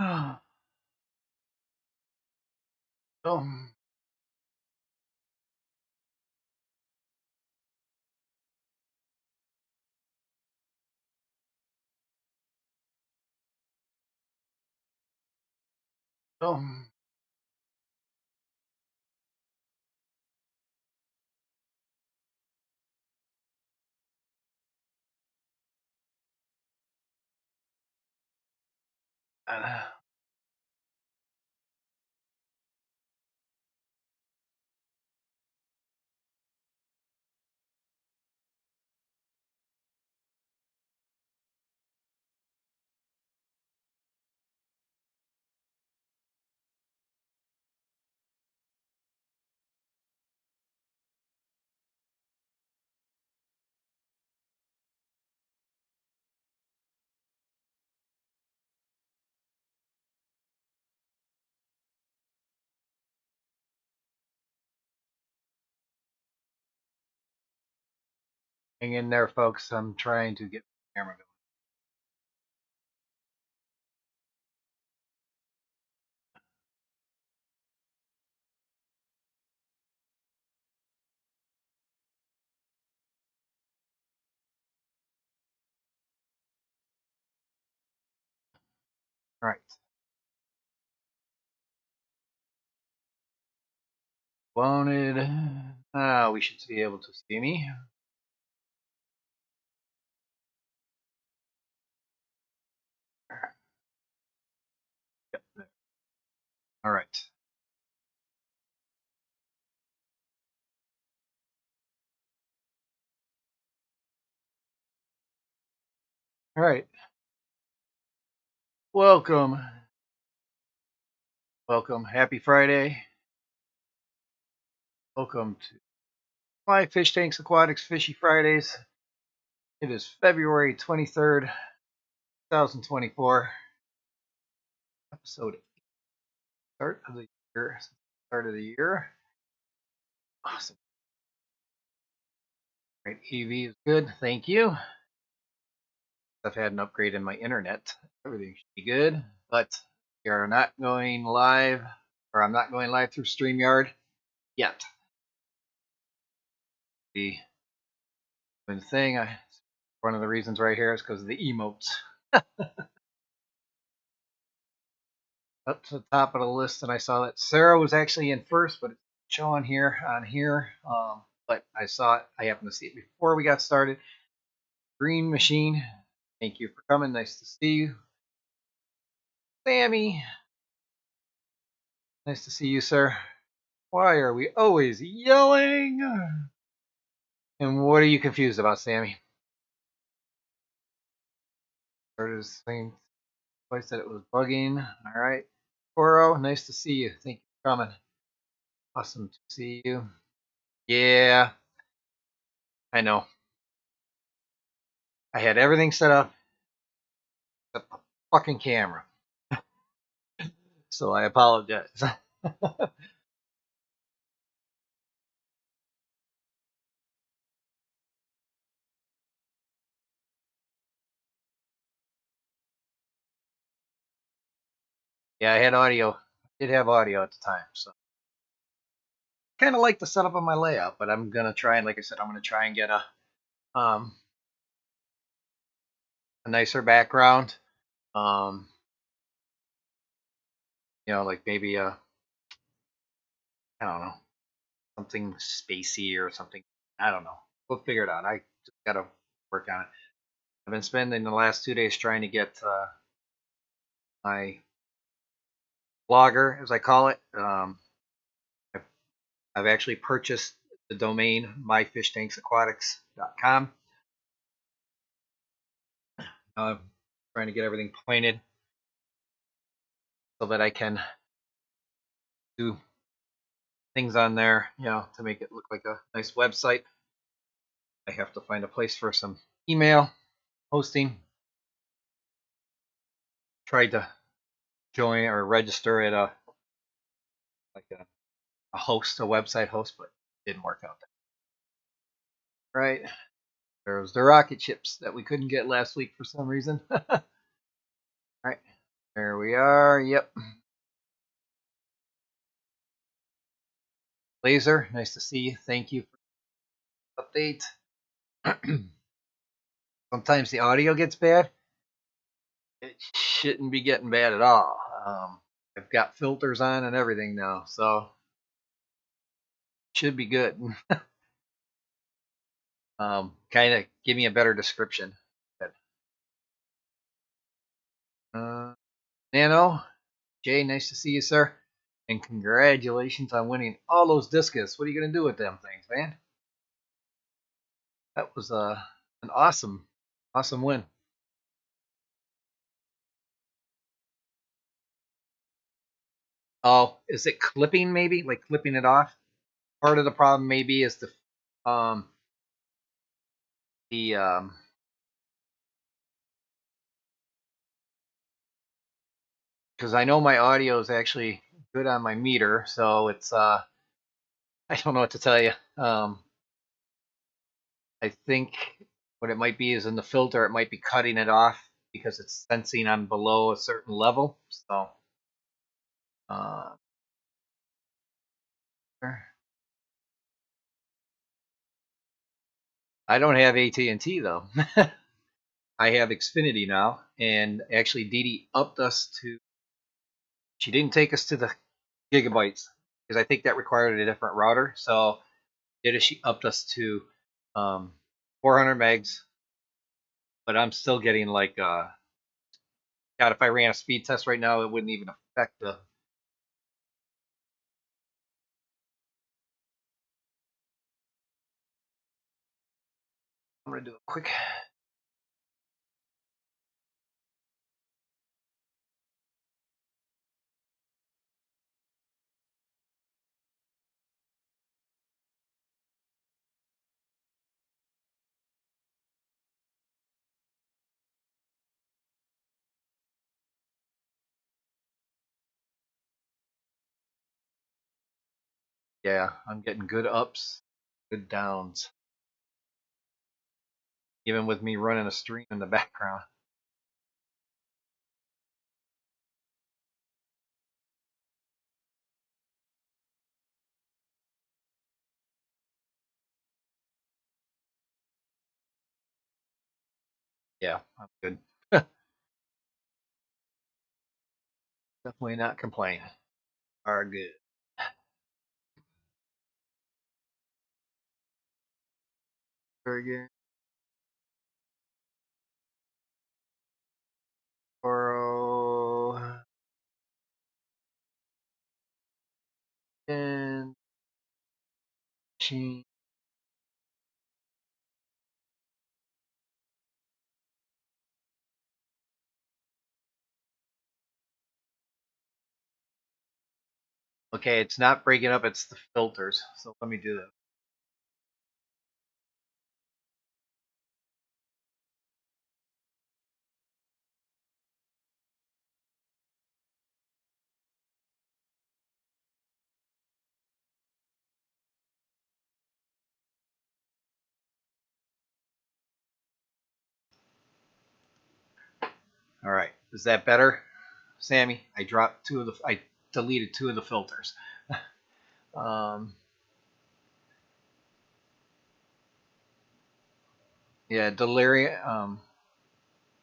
Um, um, uh, hang in there, folks. I'm trying to get the camera going. All right. Wanted. We should be able to see me. Yep. All right. All right. Welcome. Welcome. Happy Friday. Welcome to my Fish Tanks Aquatics Fishy Fridays. It is February 23rd, 2024. Episode 8. Start of the year. Start of the year. Awesome. All right. EV is good. Thank you. I've had an upgrade in my internet. Everything should be good. But we are not going live, or I'm not going live through StreamYard yet. The thing, one of the reasons right here is because of the emotes. Up to the top of the list, and I saw that Sarah was actually in first, but it's showing here on here. But I saw it. I happened to see it before we got started. Green Machine, thank you for coming. Nice to see you. Sammy, nice to see you, sir. Why are we always yelling? And what are you confused about, Sammy? Started saying twice that it was bugging. All right. Coro, nice to see you. Thank you for coming. Awesome to see you. Yeah, I know. I had everything set up except the fucking camera. So I apologize. Yeah, I had audio. I did have audio at the time, so kind of like the setup of my layout, but I'm gonna try and, like I said, I'm gonna try and get um a nicer background. Um, like maybe I don't know, something spacey or something. I don't know. We'll figure it out. I just gotta work on it. I've been spending the last 2 days trying to get my blogger, as I call it. I've, I've actually purchased the domain MyFishTanksAquatics.com. I'm trying to get everything pointed so that I can do things on there, to make it look like a nice website. I have to find a place for some email hosting. Tried to join or register at a host, a website host, but it didn't work out. Right. There's the rocket ships that we couldn't get last week for some reason. All right. There we are. Yep. Laser, nice to see you. Thank you for the update. Sometimes the audio gets bad. It shouldn't be getting bad at all. I've got filters on and everything now, so should be good. Kind of give me a better description. Nano, Jay, nice to see you, sir. And congratulations on winning all those discus. What are you going to do with them things, man? That was an awesome win. Oh, is it clipping maybe? Like clipping it off? Part of the problem maybe is um the because I know my audio is actually good on my meter, so it's I don't know what to tell you. I think what it might be is in the filter, it might be cutting it off because it's sensing I'm below a certain level. So uh, I don't have AT&T though. I have Xfinity now, and actually Dee Dee upped us to. She didn't take us to the gigabytes because I think that required a different router. So did is she upped us to 400 megs, but I'm still getting like God, if I ran a speed test right now, it wouldn't even affect the. I'm gonna do a quick. Yeah, I'm getting good ups, good downs, even with me running a stream in the background. Yeah, I'm good. Definitely not complaining. Are good. Very good. Oro and machine. Okay, it's not breaking up, it's the filters. So let me do that. All right, is that better, Sammy? I deleted two of the filters. um, yeah, delirium.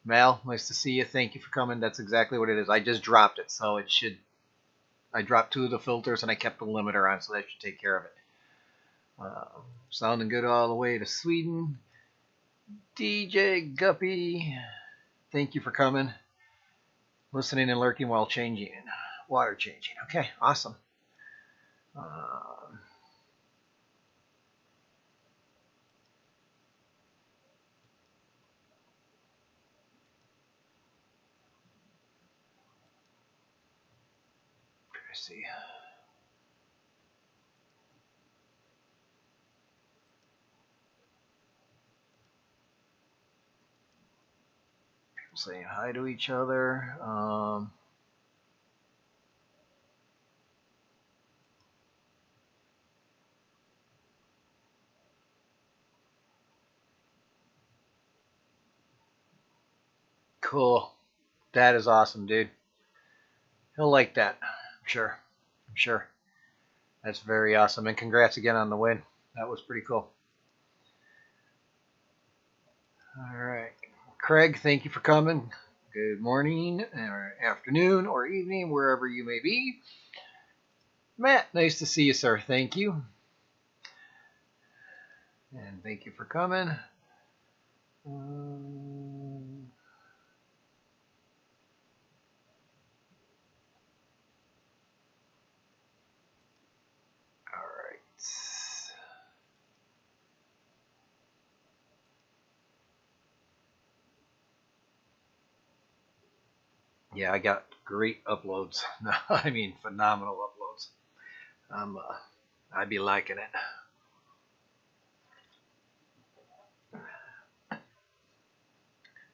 Mal, nice to see you. Thank you for coming. That's exactly what it is. I just dropped it, so it should. I dropped two of the filters and I kept the limiter on, so that should take care of it. Sounding good all the way to Sweden. DJ Guppy, thank you for coming. Listening and lurking while changing. Water changing. Okay, awesome. Um, let's see. People saying hi to each other. Cool. That is awesome, dude. He'll like that. I'm sure. I'm sure. That's very awesome. And congrats again on the win. That was pretty cool. All right. Craig, thank you for coming. Good morning, or afternoon, or evening, wherever you may be. Matt, nice to see you, sir. Thank you. And thank you for coming. All right. Yeah, I got great uploads. I mean, phenomenal uploads. I'd be liking it.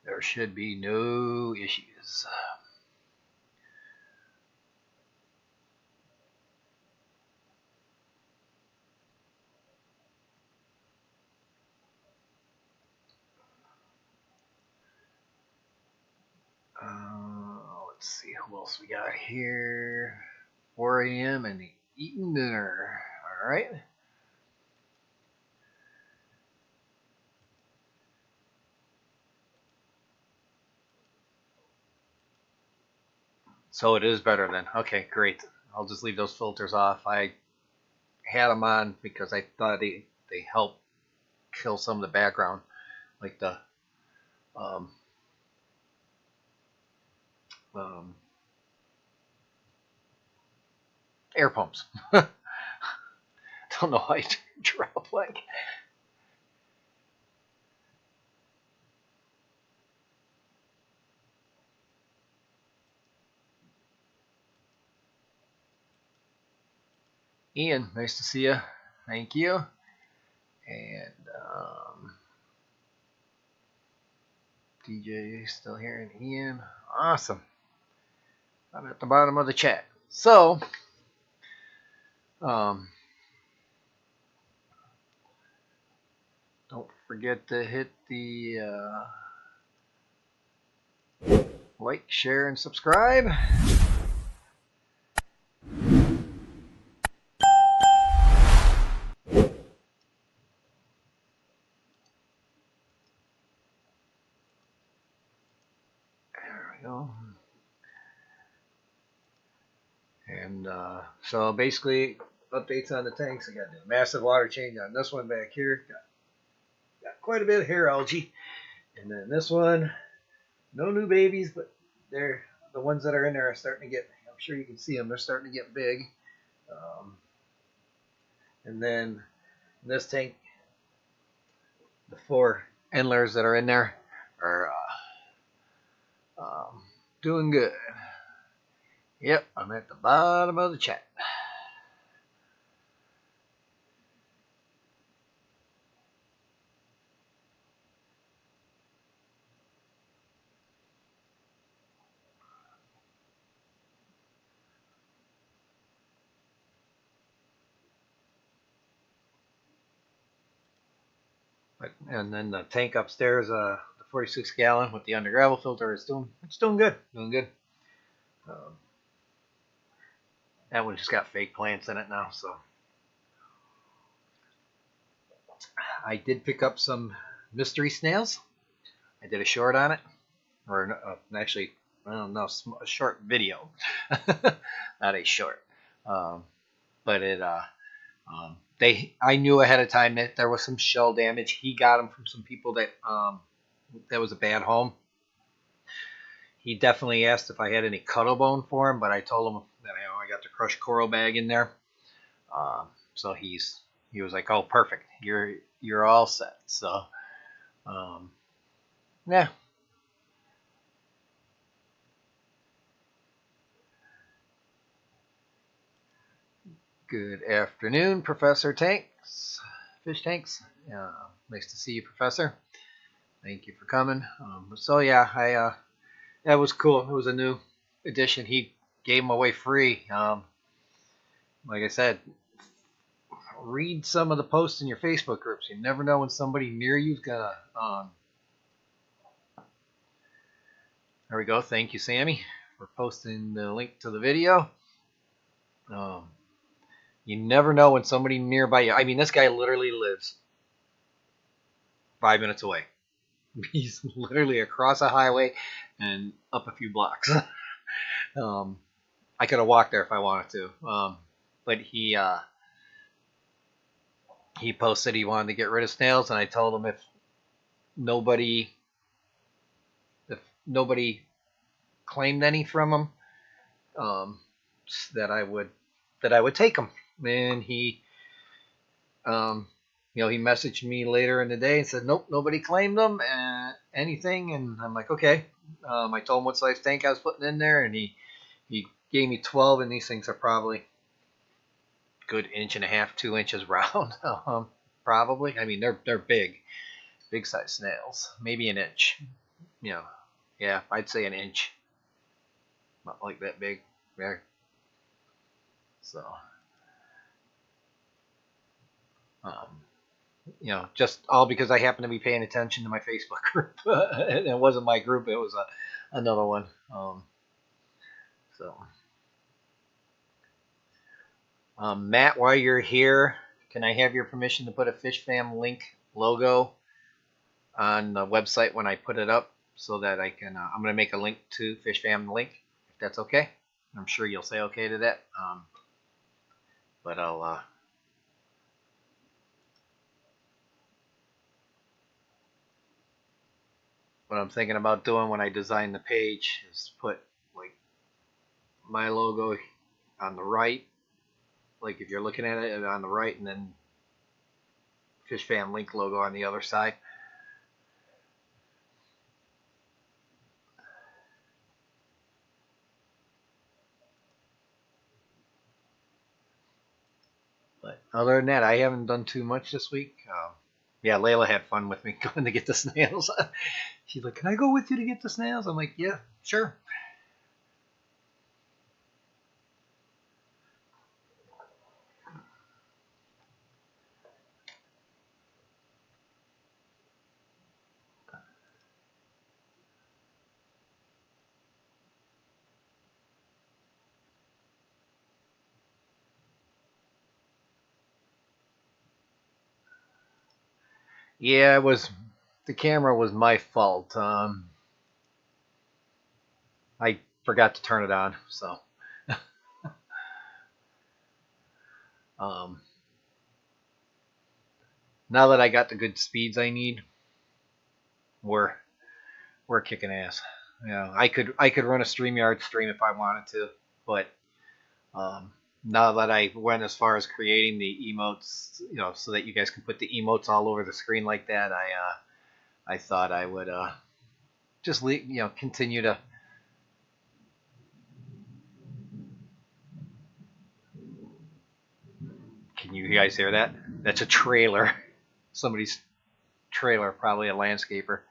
There should be no issues. Let's see who else we got here. 4 a.m. and eating dinner. All right. So it is better then. Okay, great. I'll just leave those filters off. I had them on because I thought they help kill some of the background, like the um, um, air pumps. Don't know why I drew a blank. Ian, nice to see you. Thank you. And DJ still here, and Ian. Awesome. I'm at the bottom of the chat. So, don't forget to hit the like, share, and subscribe. There we go. And so basically, updates on the tanks. I got a massive water change on this one back here. Got quite a bit of hair algae. And then this one, no new babies, but they're the ones that are in there are starting to get. I'm sure you can see them. They're starting to get big. And then in this tank, the 4 endlers that are in there are doing good. Yep, I'm at the bottom of the chat. And then the tank upstairs, the 46 gallon with the under gravel filter, it's doing good. Doing good. That one just got fake plants in it now, so I did pick up some mystery snails. I did a short on it, or actually, I don't know, a short video, not a short. But it, I knew ahead of time that there was some shell damage. He got them from some people that was a bad home. He definitely asked if I had any cuttle bone for him, but I told him that I got the crushed coral bag in there. So he was like, "Oh, perfect. You're all set." So, yeah. Good afternoon, Professor Tanks, Fish Tanks. Nice to see you, Professor. Thank you for coming. So yeah, that was cool. It was a new edition. He gave them away free. Like I said, read some of the posts in your Facebook groups. You never know when somebody near you's gonna. There we go. Thank you, Sammy, for posting the link to the video. You never know when somebody nearby you. I mean, this guy literally lives 5 minutes away. He's literally across a highway and up a few blocks. I could have walked there if I wanted to. But he posted he wanted to get rid of snails, and I told him if nobody claimed any from him, that I would take them. And he he messaged me later in the day and said, nope, nobody claimed them, anything. And I'm like, okay. I told him what size tank I was putting in there, and he gave me 12, and these things are probably good 1.5 inches, 2 inches round. Probably. I mean, they're big size snails. Maybe an inch. Yeah, I'd say an inch. Not like that big. Yeah. So, just all because I happen to be paying attention to my Facebook group. It wasn't my group, it was another one. Matt, while you're here, can I have your permission to put a Fish Fam link logo on the website when I put it up, so that I can, I'm going to make a link to Fish Fam link, if that's okay. I'm sure you'll say okay to that. But I'll, what I'm thinking about doing when I design the page is put like my logo on the right, like if you're looking at it on the right, and then Fish Fam link logo on the other side. But other than that, I haven't done too much this week. Yeah, Layla had fun with me going to get the snails. She's like, can I go with you to get the snails? I'm like, yeah, sure. Yeah, the camera was my fault. I forgot to turn it on, so. Now that I got the good speeds I need, we're kicking ass. I could run a StreamYard stream if I wanted to, but now that I went as far as creating the emotes, so that you guys can put the emotes all over the screen like that, I thought I would just continue to. Can you guys hear that? That's a trailer. Somebody's trailer, probably a landscaper.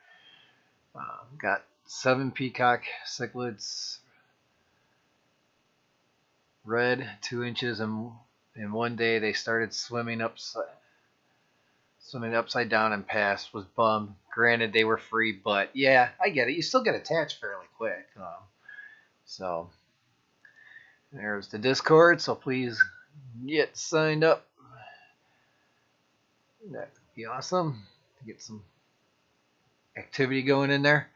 Got 7 peacock cichlids, red, 2 inches, and in one day they started swimming upside down and passed. Was bummed. Granted, they were free, but yeah, I get it. You still get attached fairly quick. So there's the Discord. So please get signed up. That'd be awesome to get some activity going in there.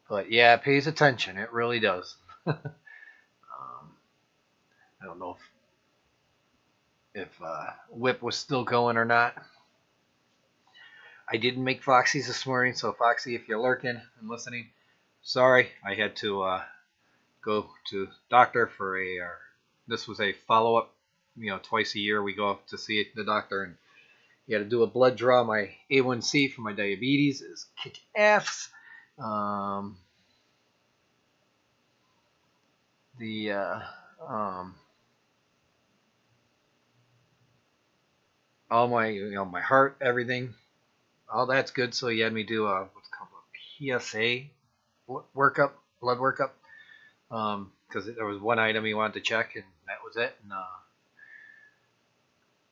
But yeah, it pays attention. It really does. I don't know if Whip was still going or not. I didn't make Foxy's this morning, so Foxy, if you're lurking and listening, sorry. I had to go to doctor for this was a follow-up. Twice a year we go up to see the doctor, and he had to do a blood draw. My A1C for my diabetes is kick ass. All my my heart, everything, all that's good. So he had me do what's called a PSA workup, blood workup, because there was one item he wanted to check, and that was it. And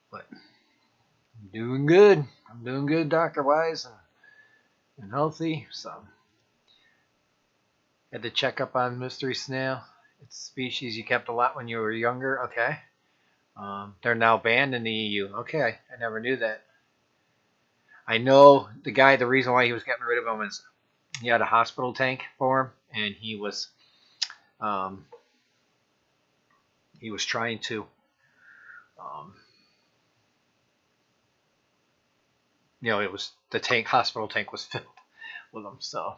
but I'm doing good. I'm doing good doctor-wise and healthy. So had to check up on mystery snail. It's a species you kept a lot when you were younger. Okay. They're now banned in the EU. Okay, I never knew that. I know the guy. The reason why he was getting rid of him is he had a hospital tank for him, and um, he was trying to, um, it was the hospital tank was filled with them. So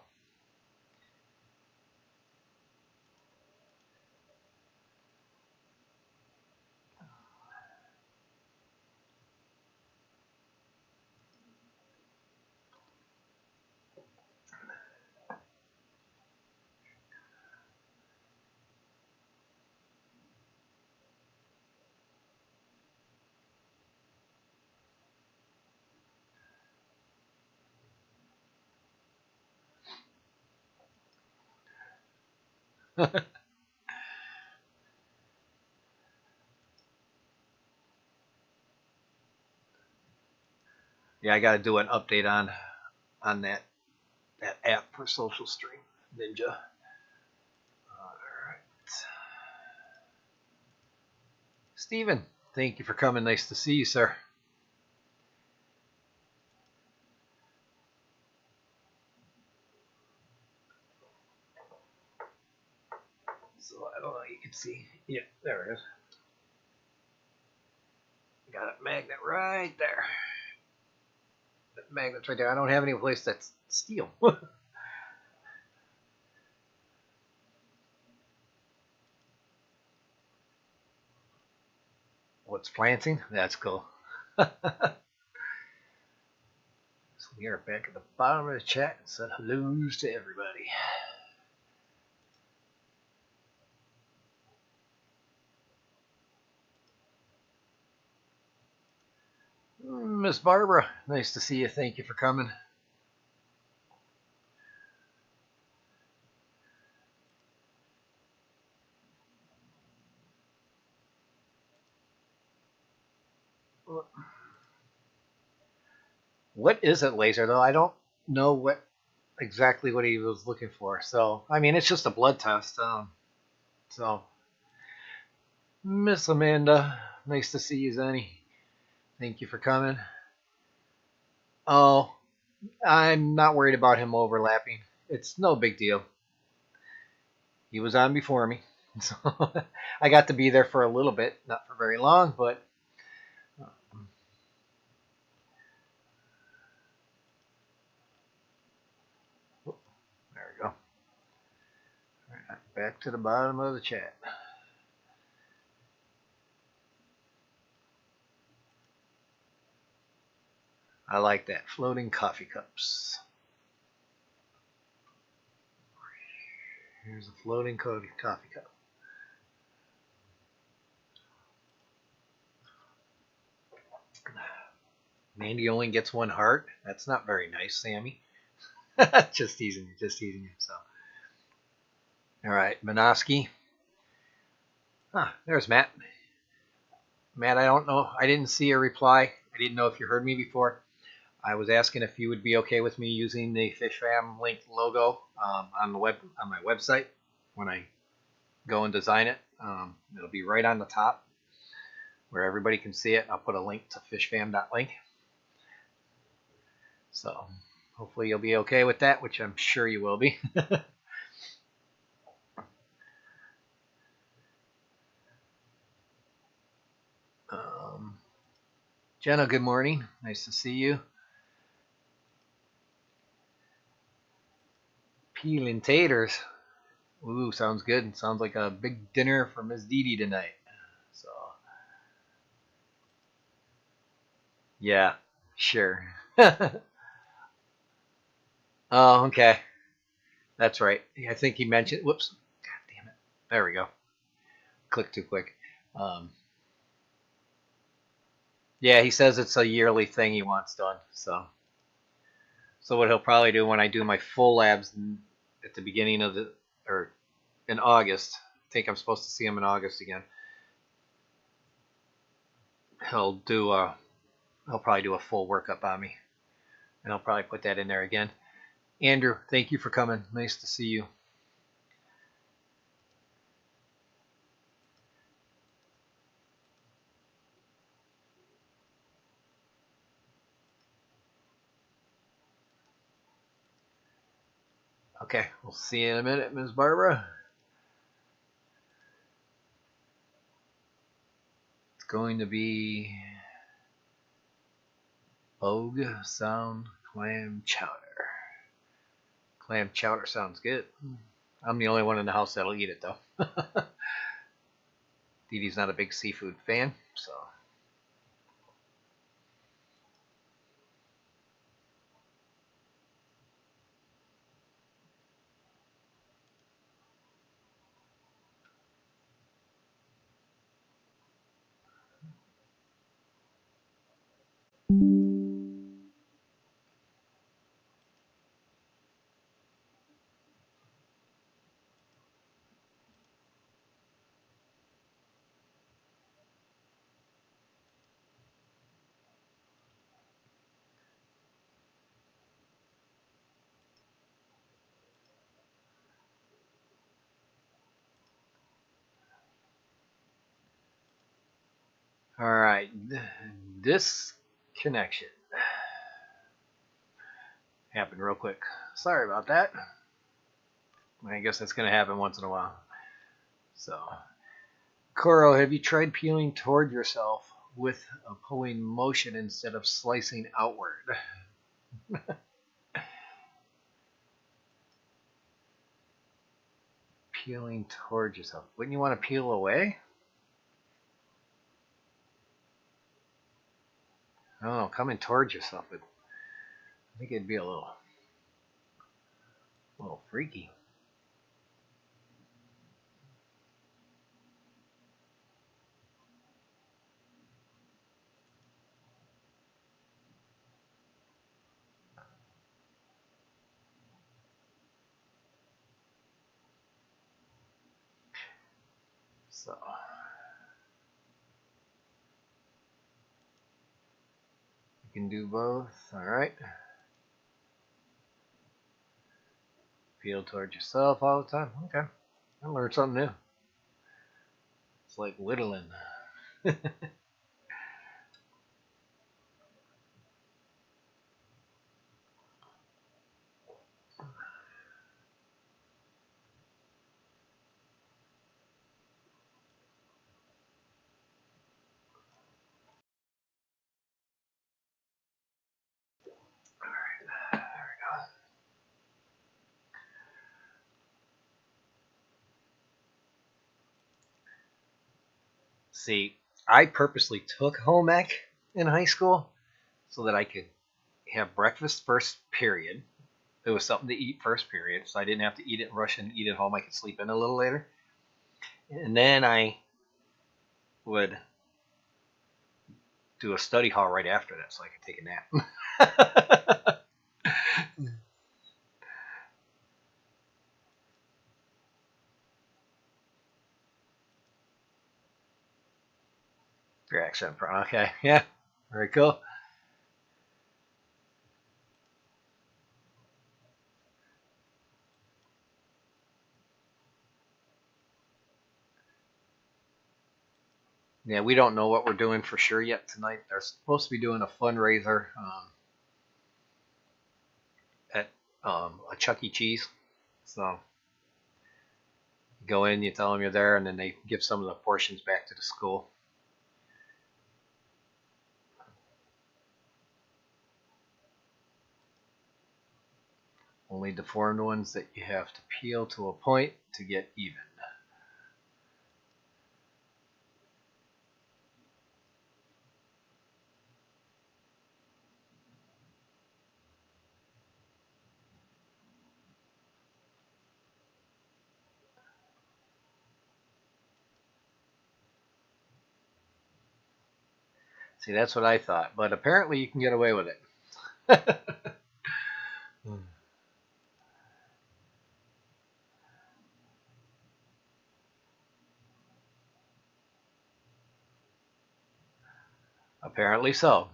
yeah, I got to do an update on that app for Social Stream Ninja. All right, Steven, thank you for coming. Nice to see you, sir. So I don't know. You can see. Yeah, there it is. Got a magnet right there. That magnet's right there. I don't have any place that's steel. What's planting? That's cool. So we are back at the bottom of the chat and said hellos to everybody. Miss Barbara, nice to see you. Thank you for coming. What is it, laser, though? I don't know exactly what he was looking for. So, I mean, it's just a blood test. So, Miss Amanda, nice to see you, Zenny. Thank you for coming. Oh, I'm not worried about him overlapping. It's no big deal. He was on before me. So I got to be there for a little bit, not for very long, but there we go. All right, back to the bottom of the chat. I like that. Floating coffee cups. Here's a floating coffee cup. Mandy only gets one heart. That's not very nice, Sammy. Just teasing you. Just teasing you. So, all right, Minoski. There's Matt. Matt, I don't know. I didn't see a reply. I didn't know if you heard me before. I was asking if you would be okay with me using the FishFam link logo on my website when I go and design it. It'll be right on the top where everybody can see it. I'll put a link to fishfam.link. So hopefully you'll be okay with that, which I'm sure you will be. Jenna, good morning. Nice to see you. Peeling taters. Ooh, sounds good. Sounds like a big dinner for Miss Dee Dee tonight. So, yeah, sure. Oh, okay. That's right. I think he mentioned. Whoops. God damn it. There we go. Click too quick. Um, yeah, he says it's a yearly thing he wants done. So what he'll probably do when I do my full labs at the beginning of or in August. I think I'm supposed to see him in August again. He'll do He'll probably do a full workup on me, and I'll probably put that in there again. Andrew, thank you for coming. Nice to see you. Okay, we'll see you in a minute, Ms. Barbara. It's going to be Bogue Sound Clam Chowder. Clam chowder sounds good. I'm the only one in the house that'll eat it, though. Dee Dee's not a big seafood fan, so. All right, disconnection happened real quick. Sorry about that. I guess that's going to happen once in a while. So, Koro, have you tried peeling toward yourself with a pulling motion instead of slicing outward? Peeling toward yourself. Wouldn't you want to peel away? I don't know, coming towards yourself. I think it'd be a little freaky. So, you can do both. All right. Peel towards yourself all the time. Okay. I learned something new. It's like whittling. There we go. See, I purposely took home ec in high school so that I could have breakfast first period. It was something to eat first period, so I didn't have to eat it and rush and eat it home. I could sleep in a little later. And then I would do a study hall right after that so I could take a nap. Your accent, okay, yeah, very cool. Yeah, we don't know what we're doing for sure yet tonight. They're supposed to be doing a fundraiser at a Chuck E. Cheese. So you go in, you tell them you're there, and then they give some of the portions back to the school. Only deformed ones that you have to peel to a point to get even. See, that's what I thought, but apparently you can get away with it. Apparently so.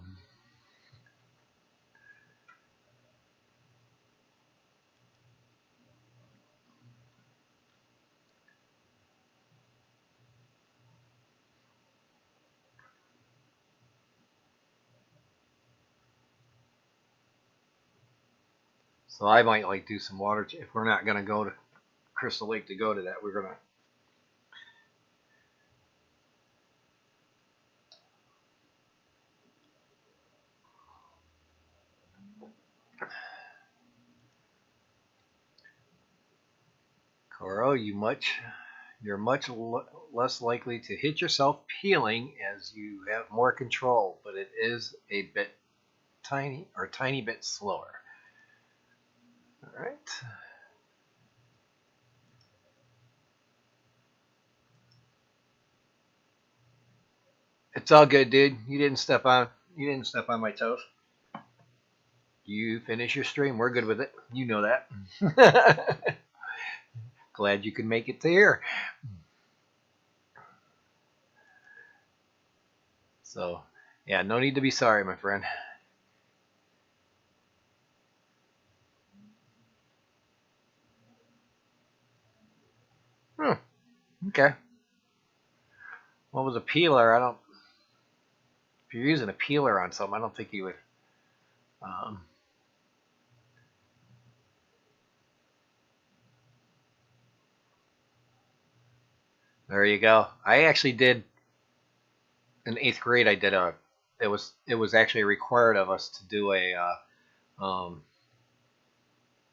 So I might like do some water if we're not gonna go to Crystal Lake to go to that. We're gonna. Coro, you're much less likely to hit yourself peeling as you have more control, but it is a bit tiny bit slower. All right. It's all good, dude. You didn't step on my toes. You finish your stream. We're good with it. You know that. Glad you could make it to here. So, yeah, no need to be sorry, my friend. Hmm. Okay. What was a peeler? I don't. If you're using a peeler on something, I don't think you would. Um, there you go. I actually did in 8th grade. I did a. It was actually required of us to do a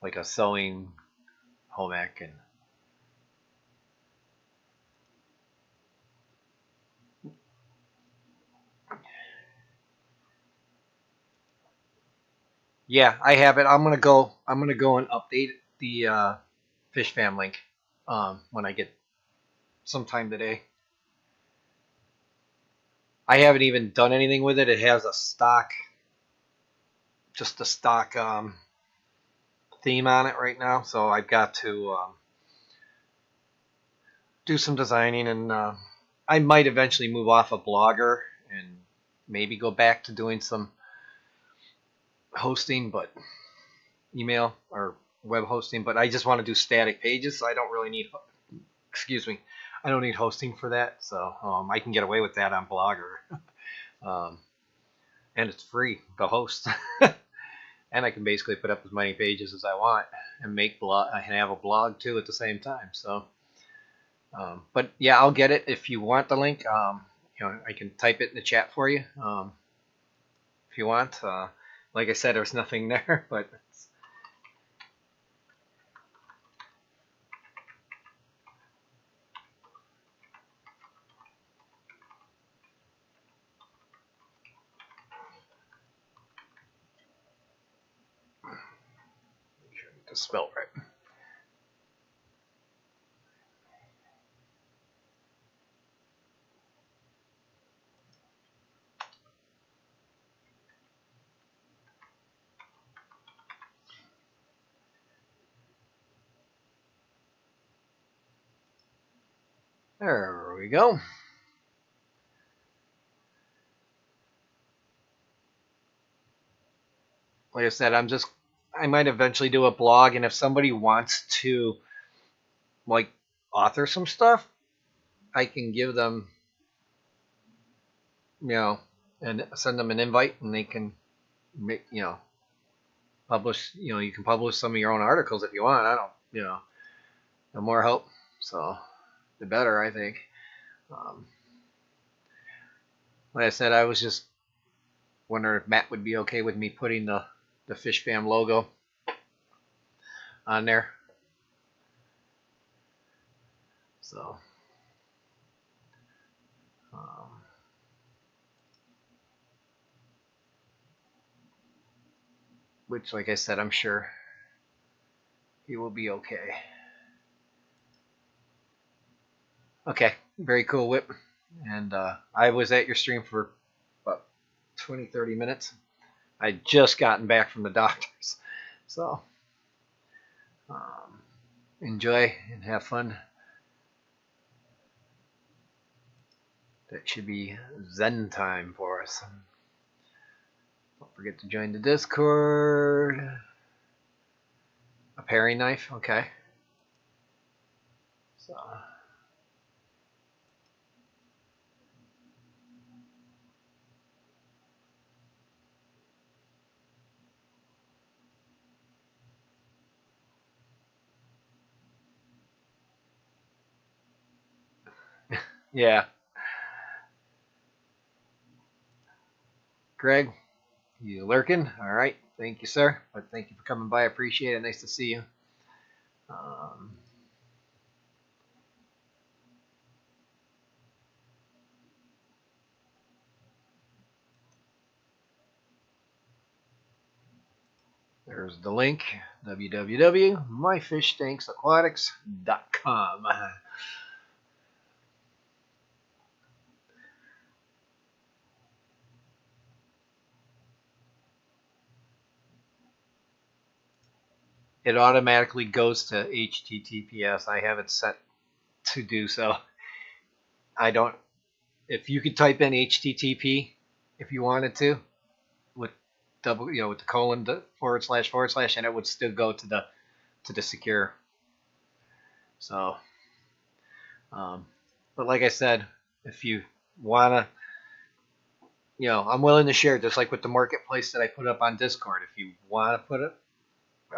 like a sewing home ec and. Yeah, I have it. I'm gonna go. I'm gonna go and update the fish fam link when I get some time today. I haven't even done anything with it. It has a stock, just a stock theme on it right now. So I've got to do some designing, and I might eventually move off of Blogger and maybe go back to doing some hosting, but email or web hosting. But I just want to do static pages, so I don't really need. Excuse me. I don't need hosting for that, so I can get away with that on Blogger, and it's free to host, and I can basically put up as many pages as I want and make blog. I can have a blog too at the same time. So, but yeah, I'll get it if you want the link. I can type it in the chat for you if you want. Like I said, there's nothing there, but. Make sure I get the spell right. There we go. Like I said, I might eventually do a blog, and if somebody wants to like author some stuff, I can give them, and send them an invite, and they can make, publish, you can publish some of your own articles if you want. I don't, the more help, so the better, I think. Um, like I said, I was just wondering if Matt would be okay with me putting the Fish Fam logo on there. So, which, like I said, I'm sure he will be okay. Okay, very cool, Whip. And I was at your stream for about 20, 30 minutes. I just gotten back from the doctors. So, enjoy and have fun. That should be Zen time for us. Don't forget to join the Discord. A paring knife, okay. So. Yeah. Greg, you lurking? All right. Thank you, sir. But thank you for coming by. I appreciate it. Nice to see you. Um, there's the link, www.myfishtanksaquatics.com. It automatically goes to HTTPS. I have it set to do so. I don't. If you could type in HTTP, if you wanted to, with double, with the colon forward slash, and it would still go to the secure. So, um, but like I said, if you wanna, I'm willing to share, just like with the marketplace that I put up on Discord. If you want to put a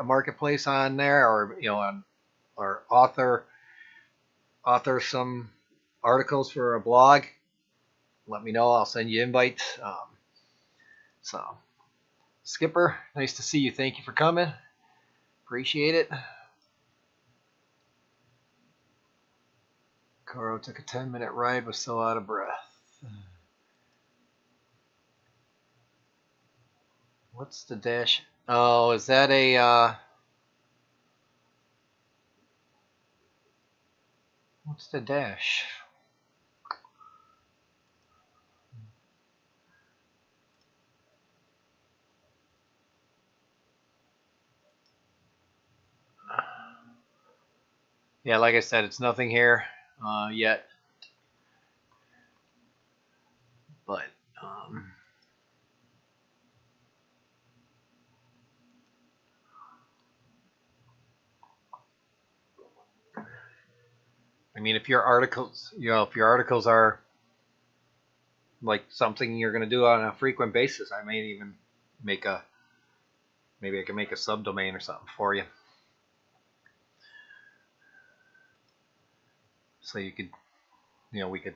marketplace on there, or or author some articles for a blog, let me know. I'll send you invites. So, Skipper, nice to see you. Thank you for coming. Appreciate it. Coro took a 10-minute ride, was so out of breath. What's the dash? Oh, is that what's the dash? Yeah, like I said, it's nothing here yet. But, I mean, if your articles are like something you're going to do on a frequent basis, I may even maybe I can make a subdomain or something for you. So you could, we could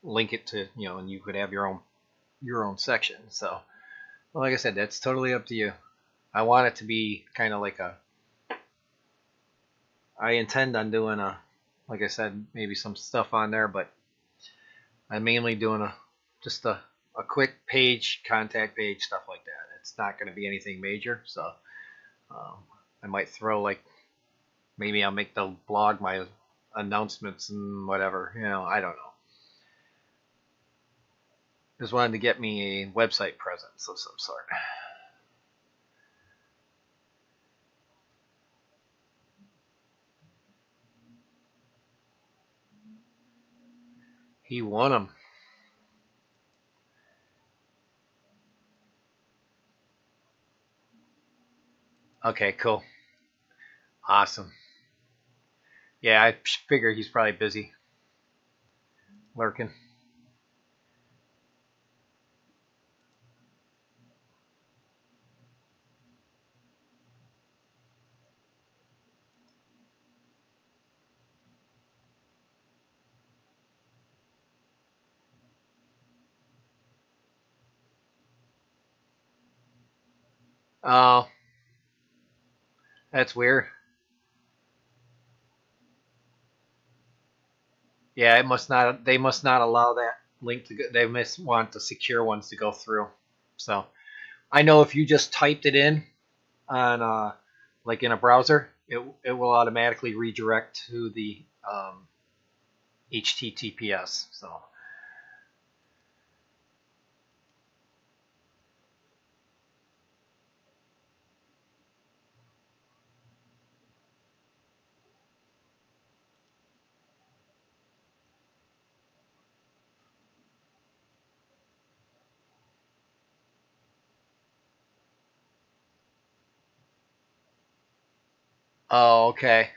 link it to, and you could have your own section. So, well, like I said, that's totally up to you. I want it to be kind of like I intend on doing like I said, maybe some stuff on there, but I'm mainly doing just a quick page, contact page, stuff like that. It's not going to be anything major, so I might throw maybe I'll make the blog my announcements and whatever. I don't know. Just wanted to get me a website presence of some sort. He won them. Okay, cool. Awesome. Yeah, I figure he's probably busy lurking. Oh, that's weird. Yeah, it must not. They must not allow that link to go. They must want the secure ones to go through. So I know if you just typed it in on like in a browser, it will automatically redirect to the HTTPS. So oh, okay.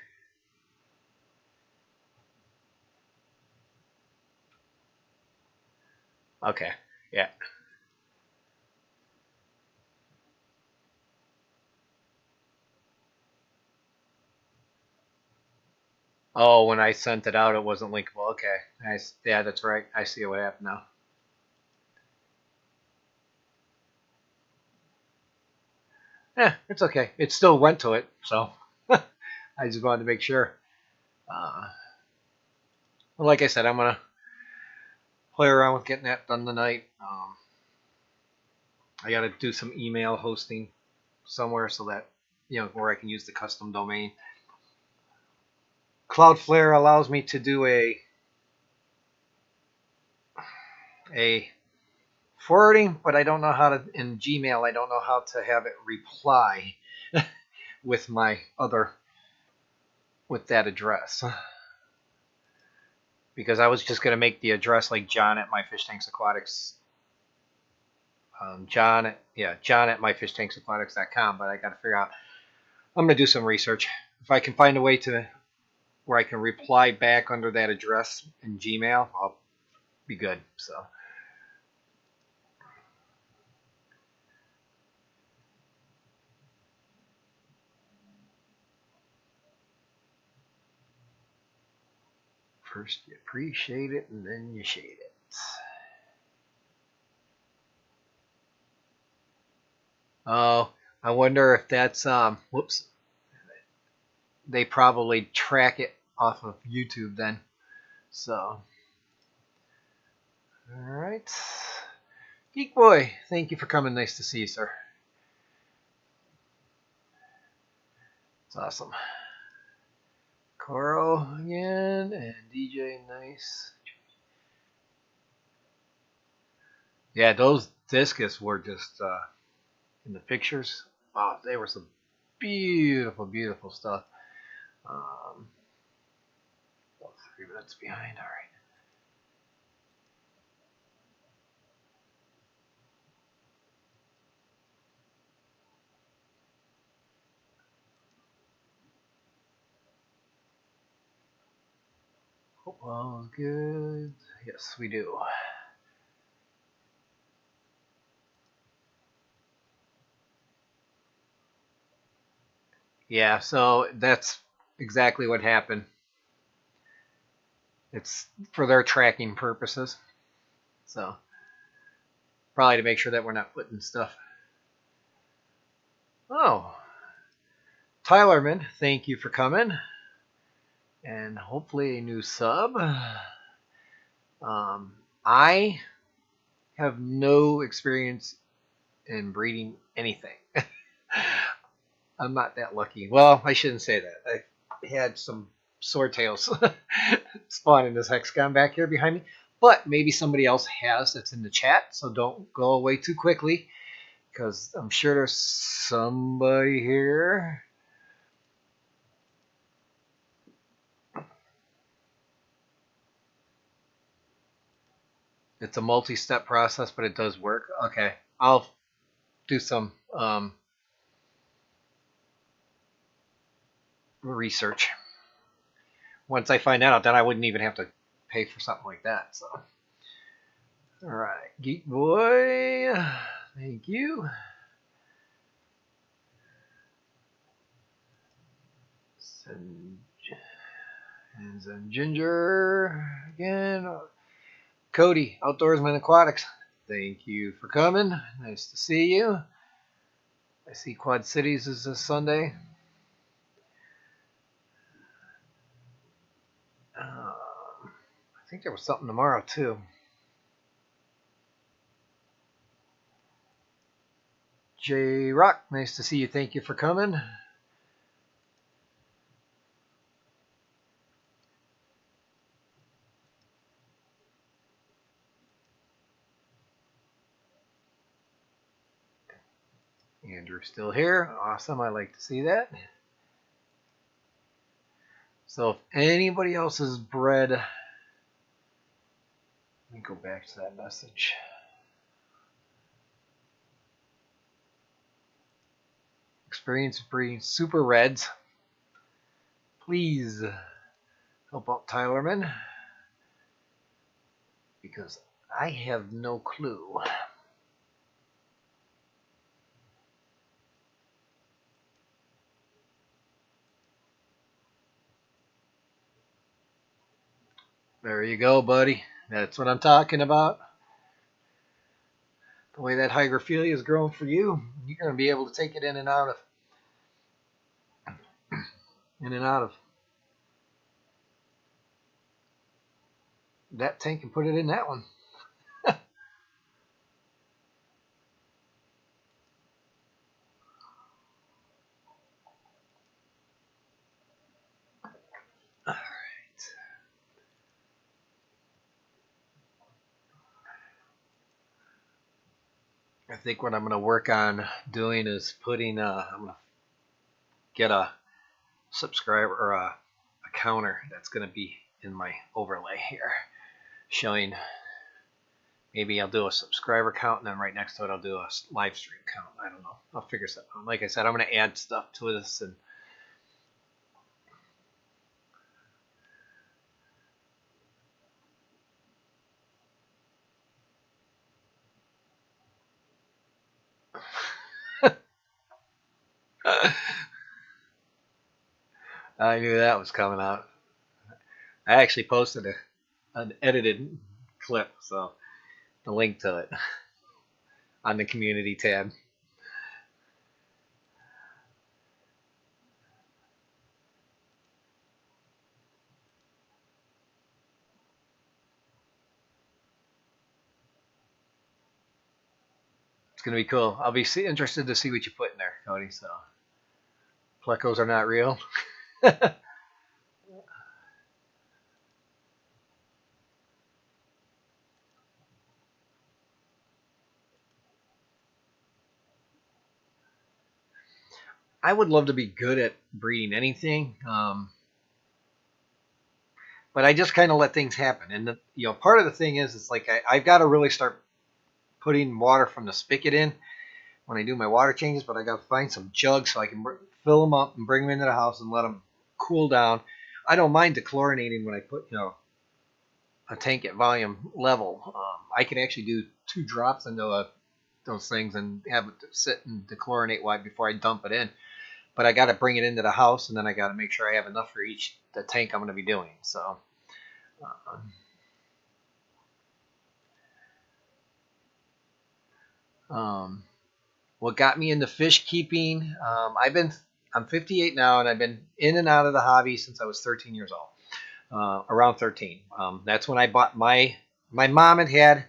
Okay. Yeah. Oh, when I sent it out, it wasn't linkable. Okay. Yeah, that's right. I see what happened now. Yeah, it's okay. It still went to it, so I just wanted to make sure. Uh, well, like I said, I'm gonna play around with getting that done tonight. I got to do some email hosting somewhere so that where I can use the custom domain. Cloudflare allows me to do a forwarding, but I don't know how to in Gmail. I don't know how to have it reply with my other with that address because I was just gonna make the address like John at MyFishTanksAquatics. John at MyFishTanksAquatics.com. But I got to figure out. I'm gonna do some research. If I can find a way to where I can reply back under that address in Gmail, I'll be good. So. First you appreciate it and then you shade it. Oh, I wonder if that's whoops. They probably track it off of YouTube then. So, all right. Geek Boy, thank you for coming. Nice to see you, sir. It's awesome. Coro again and DJ, nice. Yeah, those discus were just in the pictures. Wow, they were some beautiful, beautiful stuff. 3 minutes behind. All right. Hope all is good. Yes, we do. Yeah, so that's exactly what happened. It's for their tracking purposes. So probably to make sure that we're not putting stuff. Oh, Tylerman, thank you for coming. And hopefully a new sub. I have no experience in breeding anything. I'm not that lucky. Well, I shouldn't say that. I had some swordtails spawn in this hexagon back here behind me. But maybe somebody else has that's in the chat, so don't go away too quickly because I'm sure there's somebody here. It's a multi-step process, but it does work. Okay, I'll do some research. Once I find that out, then I wouldn't even have to pay for something like that. So, all right, Geek Boy, thank you. And then Ginger again. Cody, Outdoorsman Aquatics. Thank you for coming. Nice to see you. I see Quad Cities is this Sunday. I think there was something tomorrow too. J Rock, nice to see you. Thank you for coming. Andrew's still here. Awesome. I like to see that. So if anybody else is bred, let me go back to that message. Experience breeding super reds. Please help out Tylerman because I have no clue. There you go, buddy. That's what I'm talking about. The way that hygrophila is growing for you, you're going to be able to take it in and out of that tank and put it in that one. All right. I think what I'm going to work on doing is putting, I'm going to get a subscriber or a counter that's going to be in my overlay here, showing, maybe I'll do a subscriber count, and then right next to it I'll do a live stream count. I don't know. I'll figure something out. Like I said, I'm going to add stuff to this, and I knew that was coming out. I actually posted an edited clip, so the link to it on the community tab. It's going to be cool. I'll be interested to see what you put in there, Cody. So, plecos are not real. I would love to be good at breeding anything, but I just kind of let things happen. And part of the thing is, it's like I've got to really start putting water from the spigot in when I do my water changes. But I got to find some jugs so I can fill them up and bring them into the house and let them cool down. I don't mind dechlorinating when I put a tank at volume level. I can actually do 2 drops into those things and have it sit and dechlorinate before I dump it in. But I got to bring it into the house, and then I got to make sure I have enough for the tank I'm going to be doing. So, what got me into fish keeping? I'm 58 now, and I've been in and out of the hobby since I was 13 years old. Around 13. That's when I bought my mom had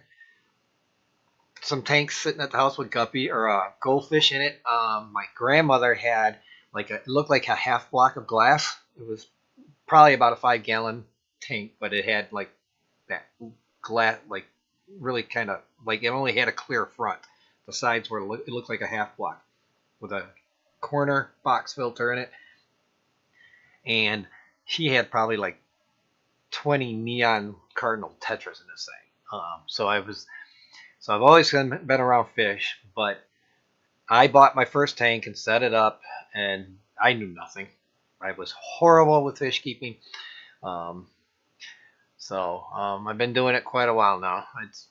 some tanks sitting at the house with guppy or goldfish in it. My grandmother had it looked like a half block of glass. It was probably about a 5-gallon tank, but it had like that glass, like really kind of like it only had a clear front. The sides it looked like a half block with a corner box filter in it, and she had probably like 20 neon cardinal tetras in this thing. So I've always been around fish, but I bought my first tank and set it up, and I knew nothing. I was horrible with fish keeping. I've been doing it quite a while now. It's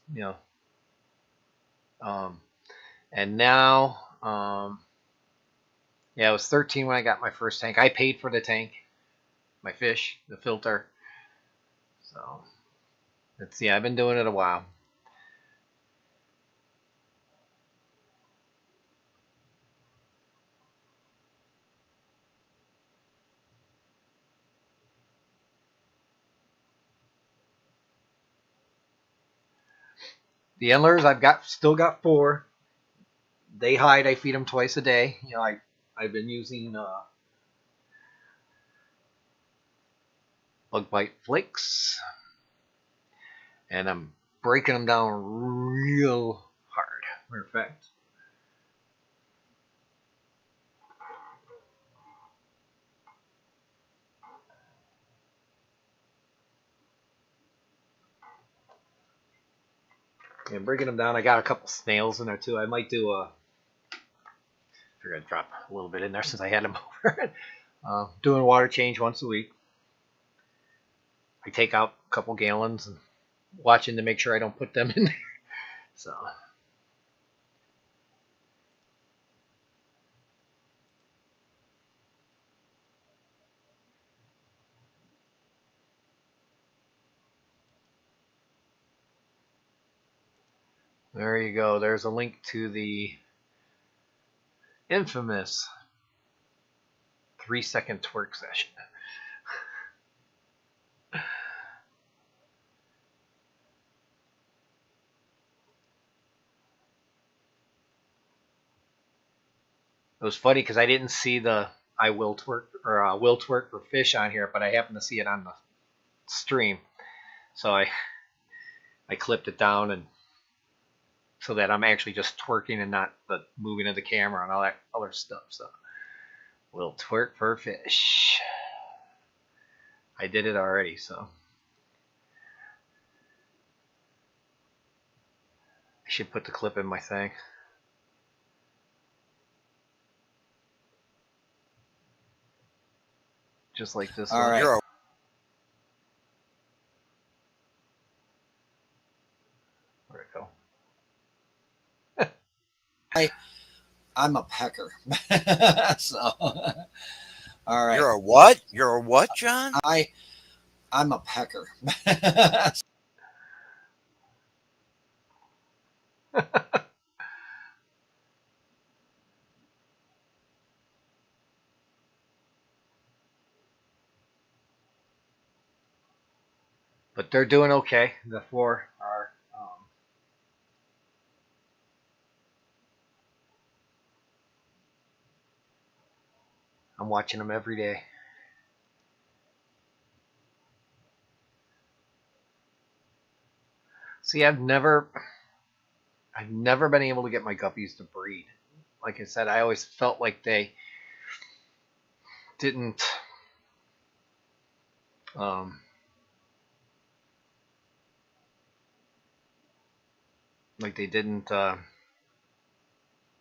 and now I was 13 when I got my first tank. I paid for the tank, my fish, the filter. So I've been doing it a while. The endlers, still got 4. They hide. I feed them twice a day. I've been using bug bite flakes, and I'm breaking them down real hard. Matter of fact, breaking them down. I got a couple snails in there too. I might do figured I'd drop a little bit in there since I had them over. Doing a water change once a week. I take out a couple gallons and watching to make sure I don't put them in there. So. There you go. There's a link to the infamous 3-second twerk session. It was funny because I didn't see the I will twerk or will twerk for fish on here, but I happened to see it on the stream, so I clipped it down and so that I'm actually just twerking and not the moving of the camera and all that other stuff. So will twerk for fish. I did it already, so I should put the clip in my thing. Just like this All one. right. Where'd it go? I'm a pecker. So, all right. You're a what? You're a what, John? I'm a pecker. But they're doing okay. The 4 are. I'm watching them every day. See, I've never been able to get my guppies to breed. Like I said, I always felt like they didn't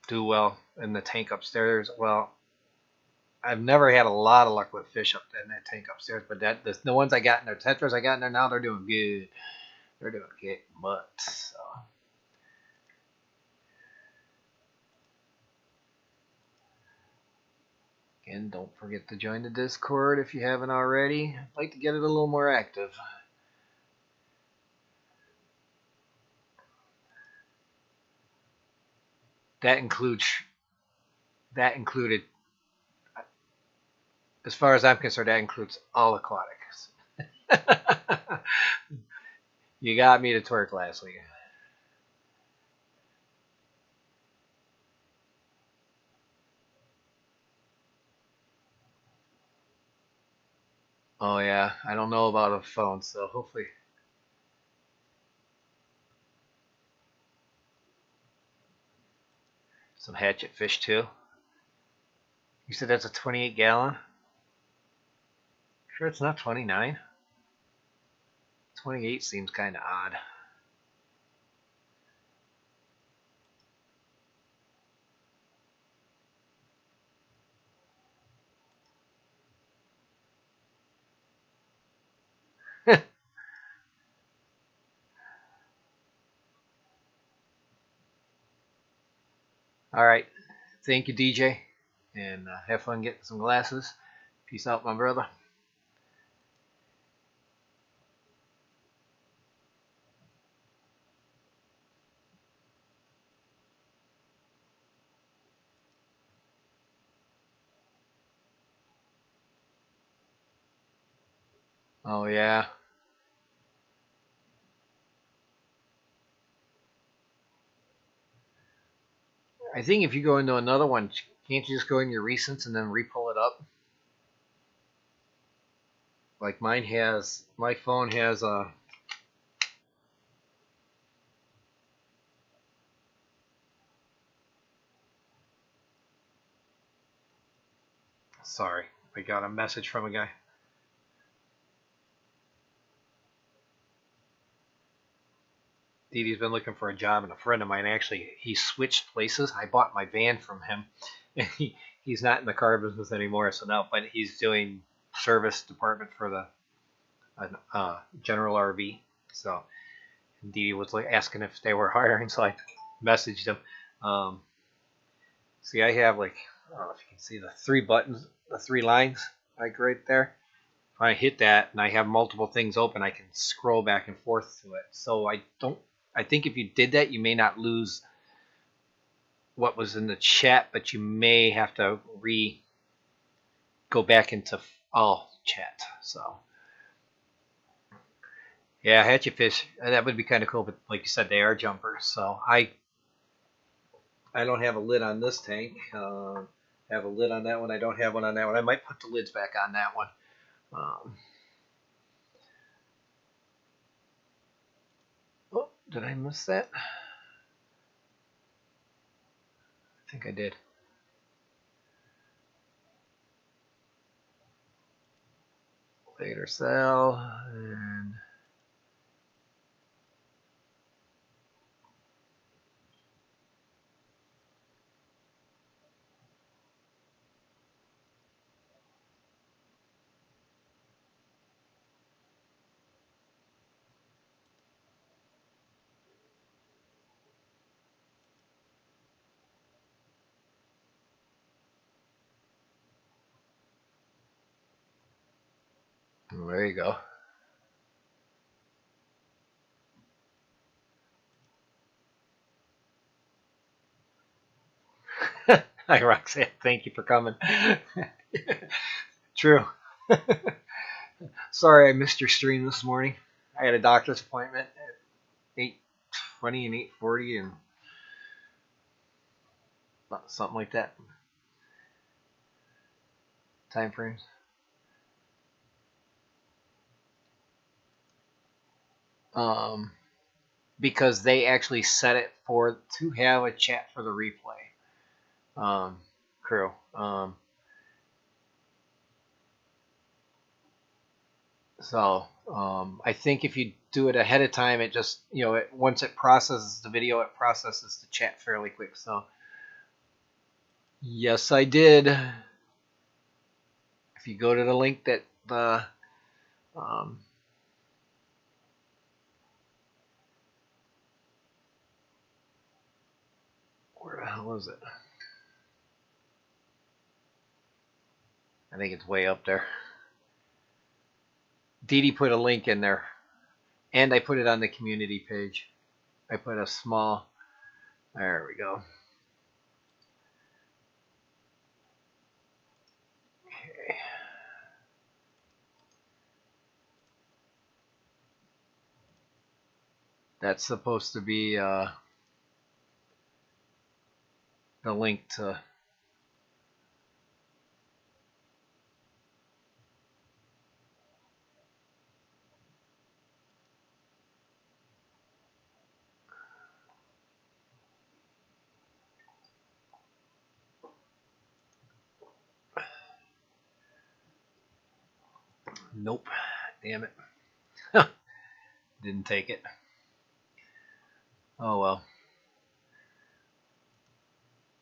do well in the tank upstairs. Well, I've never had a lot of luck with fish up in that tank upstairs, but the ones I got in there, tetras I got in there now, they're doing good. They're doing kick butt. So. Again, don't forget to join the Discord if you haven't already. I'd like to get it a little more active. That included, as far as I'm concerned, that includes all aquatics. You got me to twerk last week. Oh yeah, I don't know about a phone, so hopefully. Some hatchet fish too. You said that's a 28 gallon? Sure it's not 29? 28 seems kind of odd. All right. Thank you, DJ. And have fun getting some glasses. Peace out, my brother. Oh, yeah. I think if you go into another one, can't you just go in your recents and then re-pull it up? Like mine has, my phone has a. Sorry, I got a message from a guy. Dee Dee's been looking for a job, and a friend of mine actually, he switched places. I bought my van from him, and he's not in the car business anymore. So now, but he's doing service department for the general RV. So Dee Dee was like asking if they were hiring, so I messaged him. See, I have like, I don't know if you can see the 3 buttons, the 3 lines, like right there. If I hit that and I have multiple things open, I can scroll back and forth to it. So I don't I think if you did that, you may not lose what was in the chat, but you may have to go back into all chat. So yeah, hatchet fish, that would be kind of cool. But like you said, they are jumpers. So I don't have a lid on this tank. Have a lid on that one. I don't have one on that one. I might put the lids back on that one. Oh, did I miss that? I think I did. Later cell and there you go. Hi, Roxanne. Thank you for coming. True. Sorry I missed your stream this morning. I had a doctor's appointment at 8:20 and 8:40 and something like that. Time frames. Because they actually set it to have a chat for the replay. Crew. So I think if you do it ahead of time, it just once it processes the video, it processes the chat fairly quick. So yes, I did. If you go to the link that where the hell is it? I think it's way up there. Dee Dee put a link in there, and I put it on the community page. I put a small. There we go. Okay. That's supposed to be the link to. Nope. Damn it. Didn't take it. Oh well.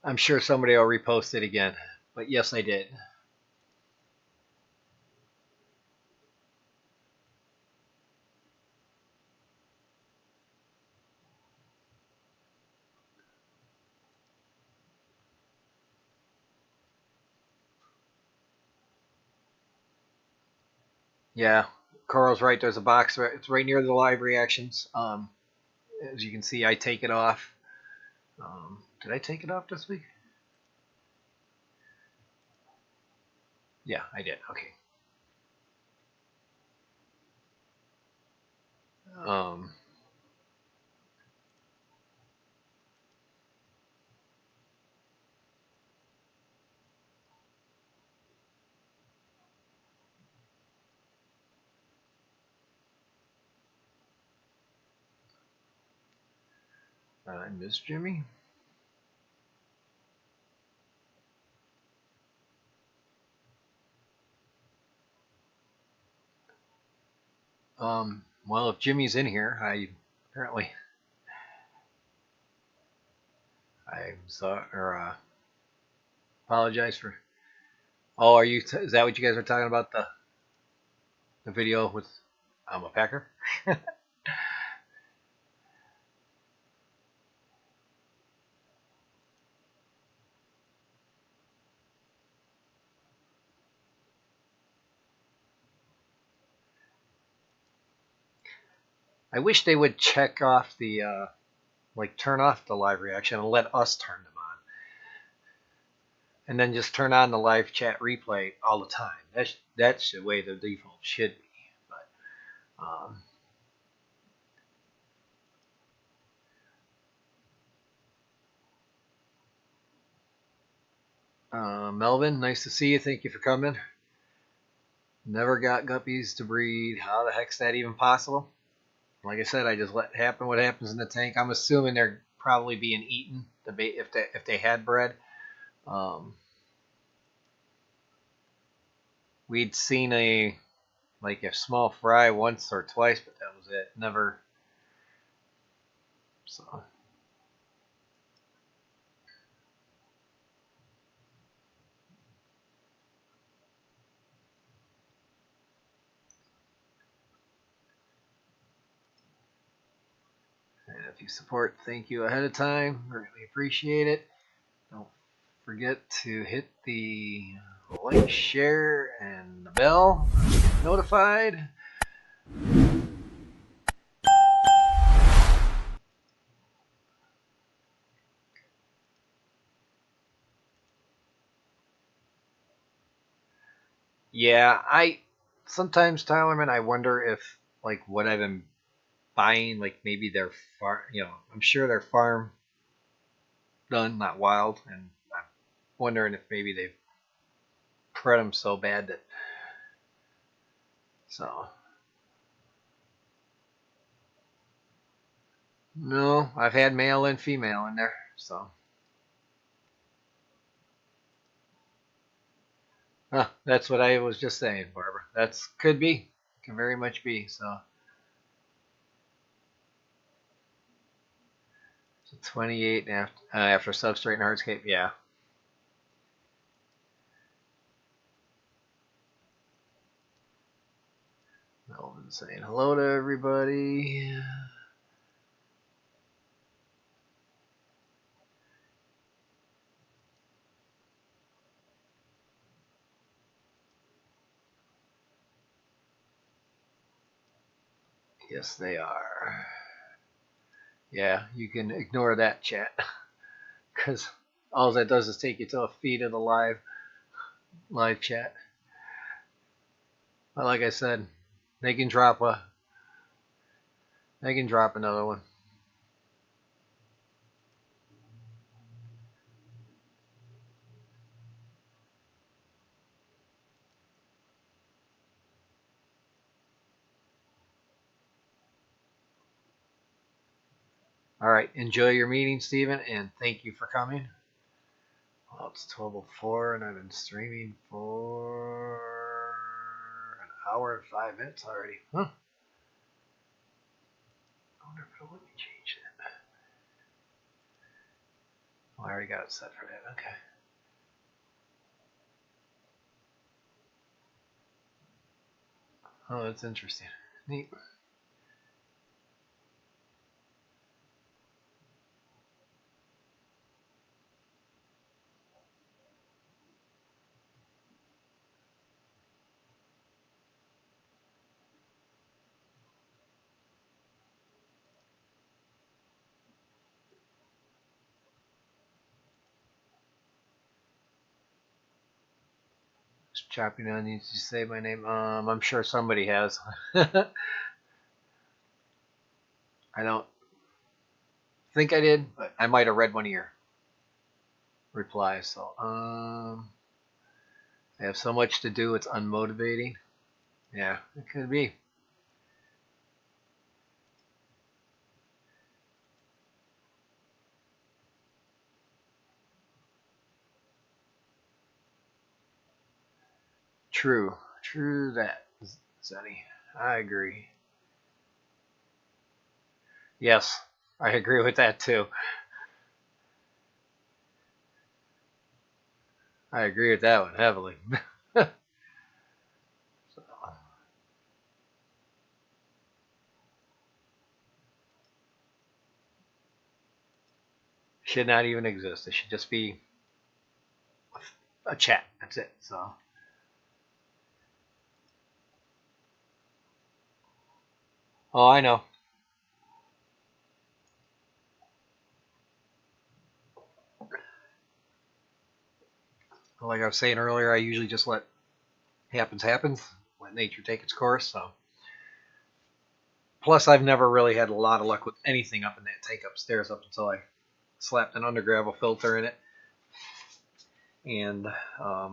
I'm sure somebody will repost it again. But yes, I did. Yeah, Carl's right. There's a box. It's right near the live reactions. As you can see, I take it off. Did I take it off this week? Yeah, I did. Okay. I miss Jimmy. Well, if Jimmy's in here, I apologize for. Oh, are you? Is that what you guys are talking about? The video with I'm a Packer. I wish they would check off the like turn off the live reaction and let us turn them on, and then just turn on the live chat replay all the time. That's the way the default should be. But Melvin, nice to see you. Thank you for coming. Never got guppies to breed. How the heck's that even possible? Like I said, I just let happen what happens in the tank. I'm assuming they're probably being eaten if they had bred. We'd seen a small fry once or twice, but that was it. Never. So. And if you support, thank you ahead of time. Greatly appreciate it. Don't forget to hit the like, share, and the bell. Get notified. Yeah, I sometimes, Tylerman, I wonder if like what I've been buying, like maybe their farm, I'm sure their farm done, not wild, and I'm wondering if maybe they've bred them so bad that so. No, I've had male and female in there, so. That's what I was just saying, Barbara. That's could be, can very much be. So 28 after substrate and hardscape, yeah. Melvin saying hello to everybody. Yes, they are. Yeah, you can ignore that chat because all that does is take you to a feed of the live chat. But like I said, they can drop another one. All right, enjoy your meeting, Stephen, and thank you for coming. Well, it's 12:04, and I've been streaming for an hour and 5 minutes already. Huh? I wonder if it'll let me change that. Oh, I already got it set for that. Okay. Oh, that's interesting. Neat. Just chopping onions. You say my name? I'm sure somebody has. I don't think I did, but I might have read one of your replies. So, I have so much to do. It's unmotivating. Yeah, it could be. True. True that, Zenny. I agree. Yes, I agree with that too. I agree with that one heavily. So, should not even exist. It should just be a chat. That's it. So, oh, I know. like I was saying earlier, I usually just let happens, let nature take its course. So, plus I've never really had a lot of luck with anything up in that tank upstairs up until I slapped an under gravel filter in it, and I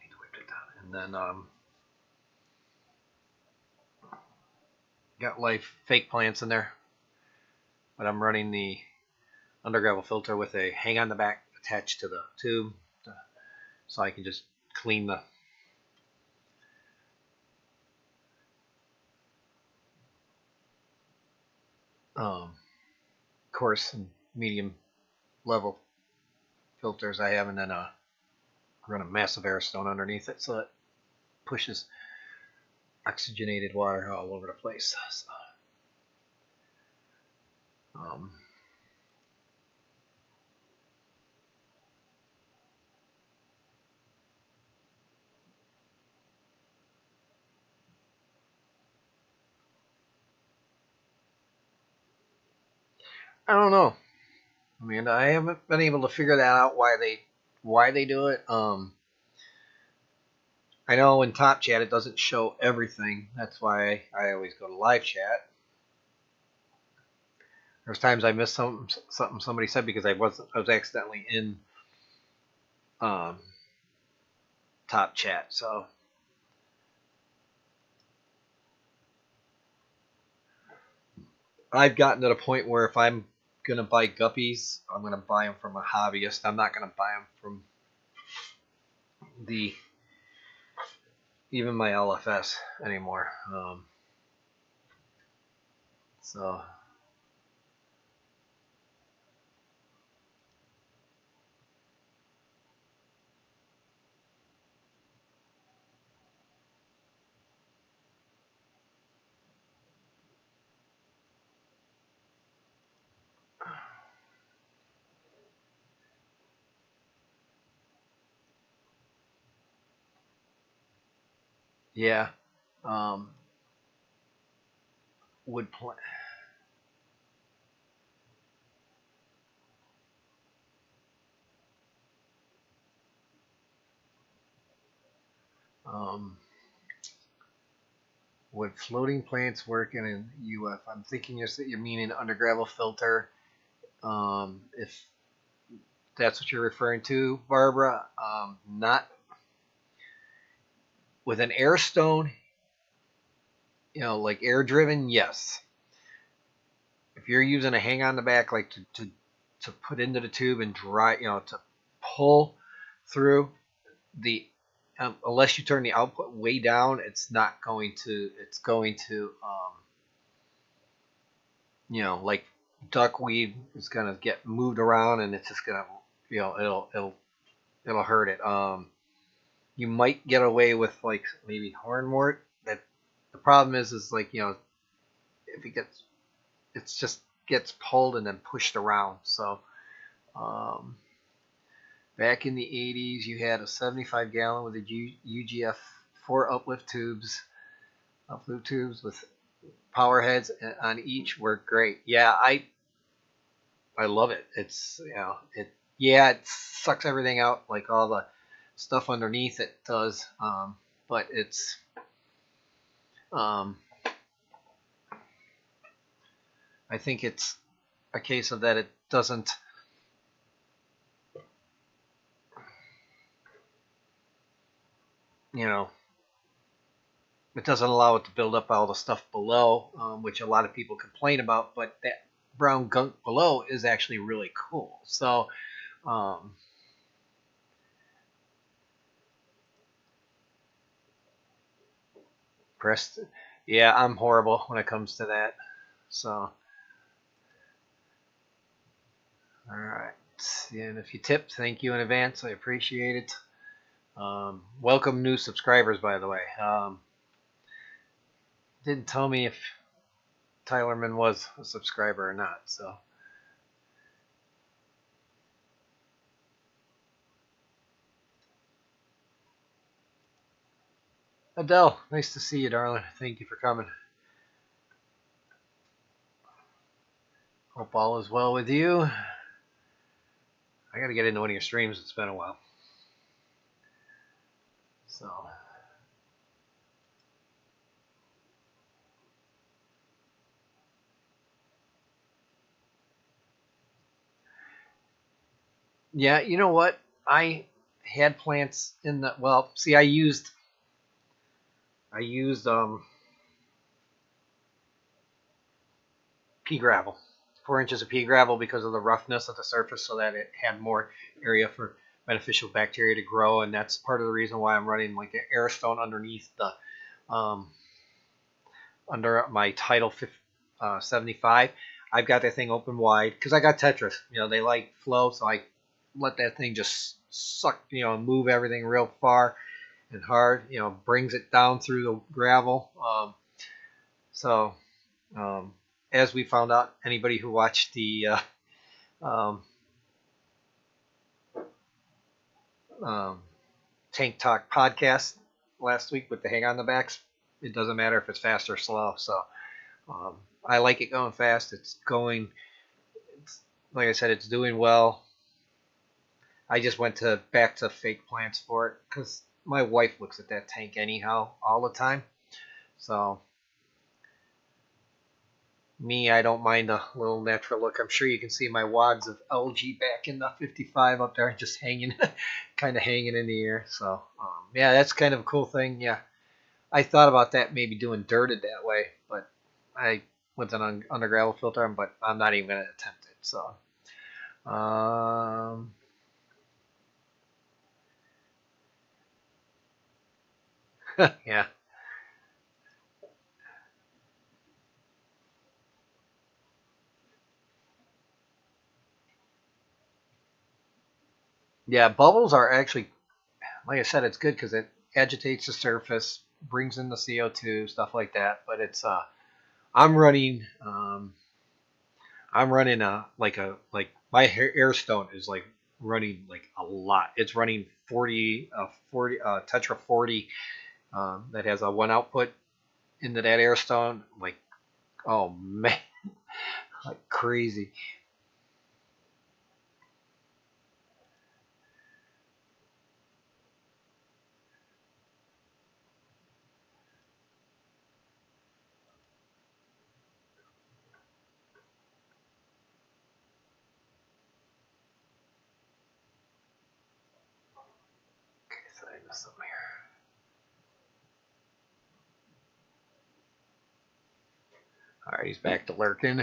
need to whip it down, and then got live fake plants in there, but I'm running the under gravel filter with a hang on the back attached to the tube, so I can just clean the coarse and medium level filters I have, and then run a massive air stone underneath it so it pushes oxygenated water all over the place. So, I don't know. I mean, I haven't been able to figure that out why they do it. I know in Top Chat it doesn't show everything. That's why I always go to live chat. There's times I missed something somebody said because I was accidentally in Top Chat. So I've gotten to the point where if I'm gonna buy guppies, I'm gonna buy them from a hobbyist. I'm not gonna buy them from the even my LFS anymore. So yeah, wood plant. Would floating plants work in an UF? I'm thinking you're meaning under gravel filter. If that's what you're referring to, Barbara, not with an air stone, like air driven, yes. If you're using a hang on the back, like to put into the tube and dry, to pull through the, unless you turn the output way down, it's not going to, it's going to, like duckweed is going to get moved around and it's just going to, it'll hurt it. You might get away with like maybe hornwort. That the problem is like if it's just gets pulled and then pushed around. So back in the 80s, you had a 75 gallon with a UGF 4 uplift tubes with power heads on each were great. Yeah, I love it. It's it sucks everything out like all the stuff underneath it does, but it's I think it's a case of that it doesn't it doesn't allow it to build up all the stuff below, which a lot of people complain about, but that brown gunk below is actually really cool. So pressed, yeah, I'm horrible when it comes to that. So all right, and if you tipped, thank you in advance. I appreciate it. Welcome new subscribers, by the way. Didn't tell me if Tylerman was a subscriber or not, so. Adele, nice to see you, darling. Thank you for coming. Hope all is well with you. I got to get into one of your streams. It's been a while. So. Yeah, you know what? I had plants in the well. See, I used pea gravel, 4 inches of pea gravel because of the roughness of the surface, so that it had more area for beneficial bacteria to grow, and that's part of the reason why I'm running like an air stone underneath the under my Title 75. I've got that thing open wide because I got tetras. They like flow, so I let that thing just suck, move everything real far and hard. Brings it down through the gravel. So as we found out, anybody who watched the um, Tank Talk podcast last week with the hang on the backs, it doesn't matter if it's fast or slow. So I like it going fast. Like I said, it's doing well. I just went back to fake plants for it because my wife looks at that tank anyhow all the time. So me, I don't mind a little natural look. I'm sure you can see my wads of algae back in the 55 up there, just hanging, kind of hanging in the air. So yeah, that's kind of a cool thing. Yeah, I thought about that, maybe doing dirted that way, but I with an under gravel filter, but I'm not even going to attempt it. So yeah. Yeah, bubbles are actually, like I said, it's good because it agitates the surface, brings in the CO2, stuff like that. But it's I'm running like my air stone is like running like a lot. It's running 40 Tetra 40 that has a one output into that air stone. Like, oh man, like crazy. Okay, so I missed something here. All right, he's back to lurking.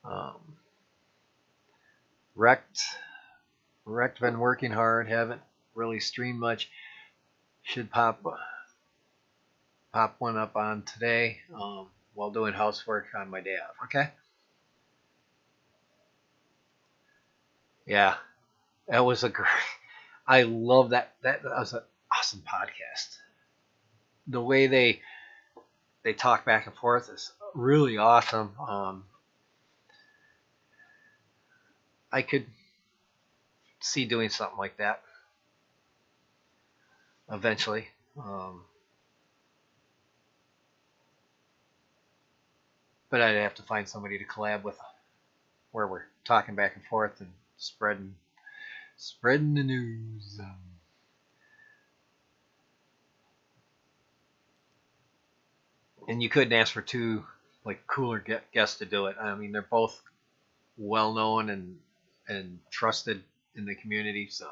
Um, wrecked. Wrecked been working hard. Haven't really streamed much. Should pop one up on today while doing housework on my day off. Okay. Yeah, that was a great. I love that. That was an awesome podcast. The way they talk back and forth is really awesome. I could see doing something like that eventually. But I'd have to find somebody to collab with where we're talking back and forth and spreading the news. And you couldn't ask for two like cooler guests to do it. I mean, they're both well known and trusted in the community. So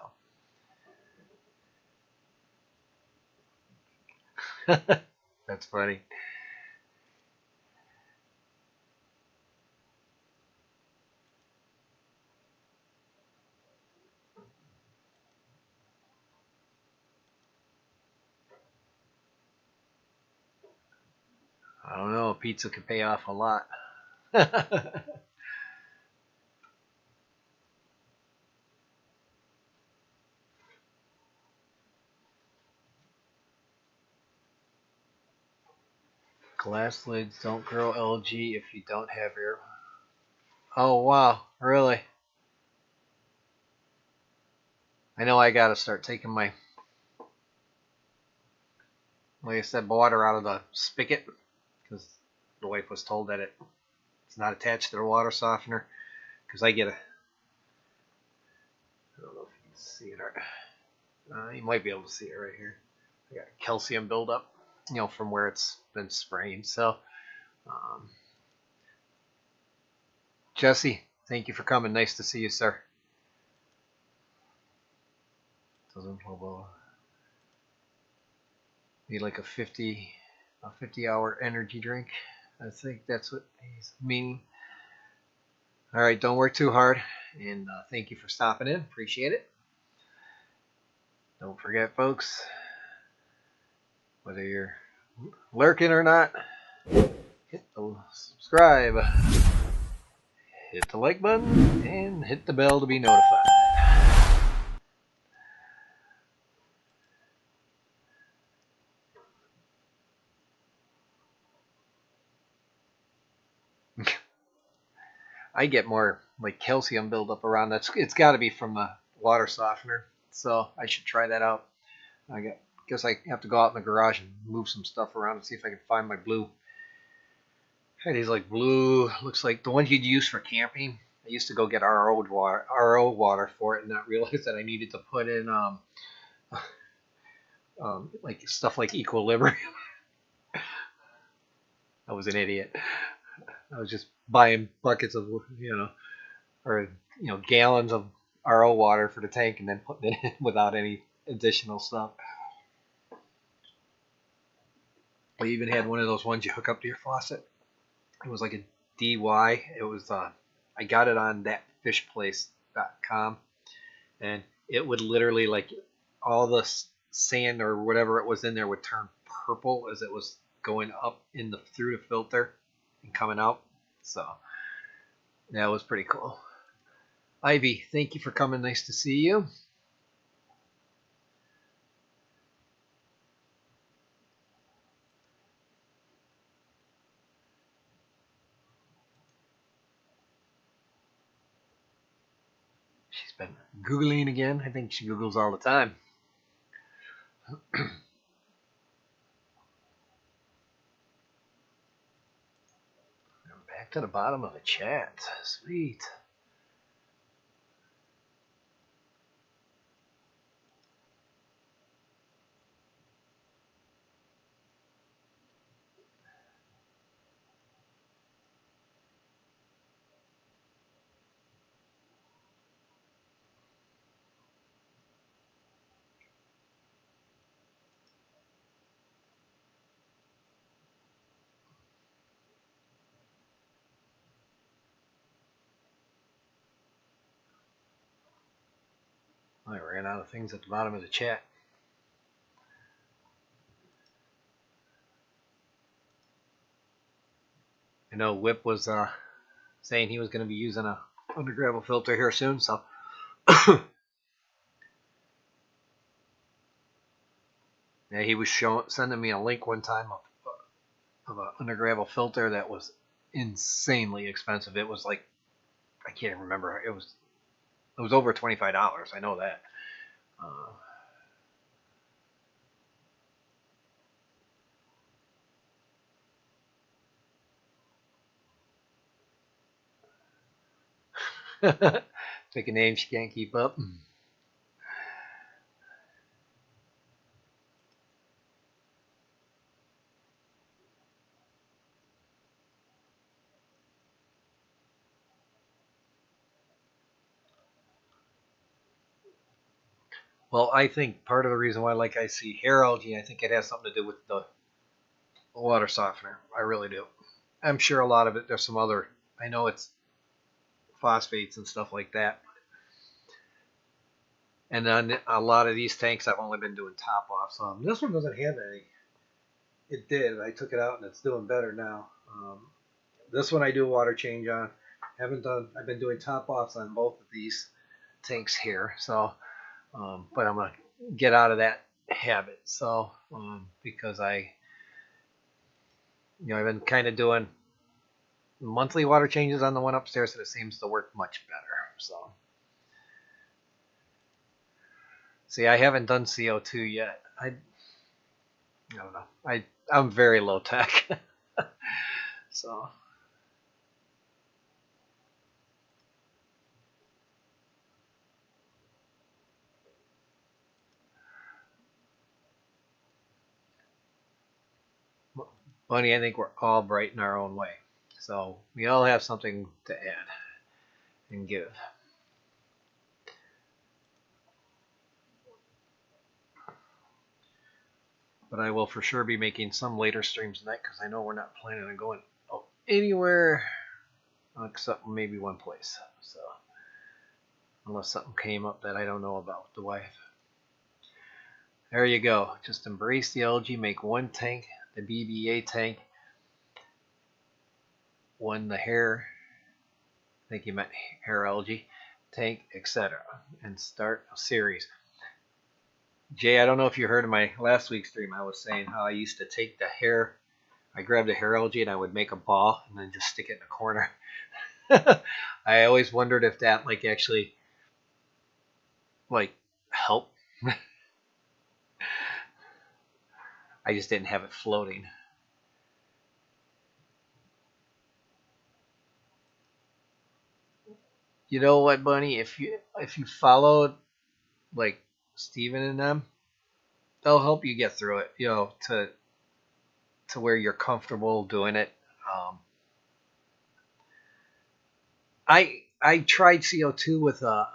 that's funny. I don't know. Pizza could pay off a lot. Glass lids don't grow algae if you don't have air. Oh wow, really? I know I gotta start taking my, like I said, water out of the spigot because the wife was told that it's not attached to the water softener. Because see it. You might be able to see it right here. I got calcium buildup, from where it's been sprayed. So, Jesse, thank you for coming. Nice to see you, sir. Doesn't need like a 50-hour energy drink. I think that's what he's meaning. All right, don't work too hard, and thank you for stopping in. Appreciate it. Don't forget, folks, whether you're lurking or not, hit the subscribe, hit the like button, and hit the bell to be notified. I get more like calcium buildup around that. It's got to be from the water softener, so I should try that out. Guess I have to go out in the garage and move some stuff around and see if I can find my blue. I had these like blue, looks like the ones you'd use for camping. I used to go get RO water for it and not realize that I needed to put in like stuff like equilibrium. I was an idiot. I was just buying buckets of, or gallons of RO water for the tank and then putting it in without any additional stuff. I even had one of those ones you hook up to your faucet. It was like a DY. It was I got it on thatfishplace.com, and it would literally, like, all the sand or whatever it was in there would turn purple as it was going up through the filter and coming out. So that was pretty cool. Ivy, thank you for coming. Nice to see you. She's been Googling again. I think she Googles all the time. Back to the bottom of the chat. Sweet. I ran out of things at the bottom of the chat. I know Whip was saying he was going to be using a under gravel filter here soon, so yeah, he was sending me a link one time of an under gravel filter that was insanely expensive. It was like, I can't even remember. It was over $25. I know that. Pick a name she can't keep up. Well, I think part of the reason why, like, I see hair algae, I think it has something to do with the water softener. I really do. I'm sure a lot of it, there's some other, I know it's phosphates and stuff like that. And then a lot of these tanks I've only been doing top offs on. This one doesn't have any. It did. I took it out and it's doing better now. This one I do a water change on. I've been doing top offs on both of these tanks here. So, but I'm gonna get out of that habit. So, because I've been kind of doing monthly water changes on the one upstairs, and it seems to work much better. So, see, I haven't done CO2 yet. I don't know. I'm very low tech. So. Bunny, I think we're all bright in our own way. So we all have something to add and give. But I will for sure be making some later streams tonight because I know we're not planning on going anywhere except maybe one place. So unless something came up that I don't know about the wife. There you go. Just embrace the algae. Make one tank, the BBA tank, one the hair. I think you meant hair algae tank, etc. And start a series. Jay, I don't know if you heard of my last week's stream. I was saying how I used to take the hair. I grabbed a hair algae and I would make a ball and then just stick it in a corner. I always wondered if that like actually like helped. I just didn't have it floating. You know what, Bunny? If you followed like Steven and them, they'll help you get through it. You know, to where you're comfortable doing it. I tried CO2 with a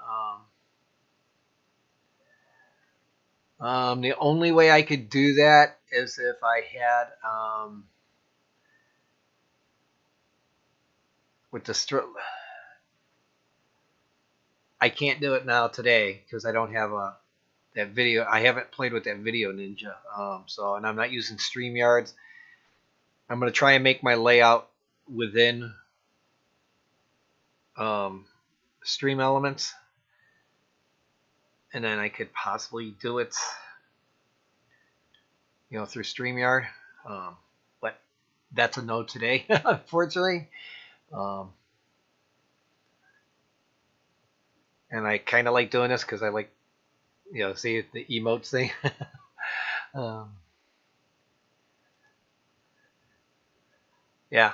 the only way I could do that is if I had with the I can't do it now today because I don't have that video. I haven't played with that Video Ninja. So and I'm not using StreamYards. I'm gonna try and make my layout within Stream Elements, and then I could possibly do it, you know, through StreamYard. But that's a no today, unfortunately. And I kind of like doing this because I like, you know, see the emotes thing. Yeah.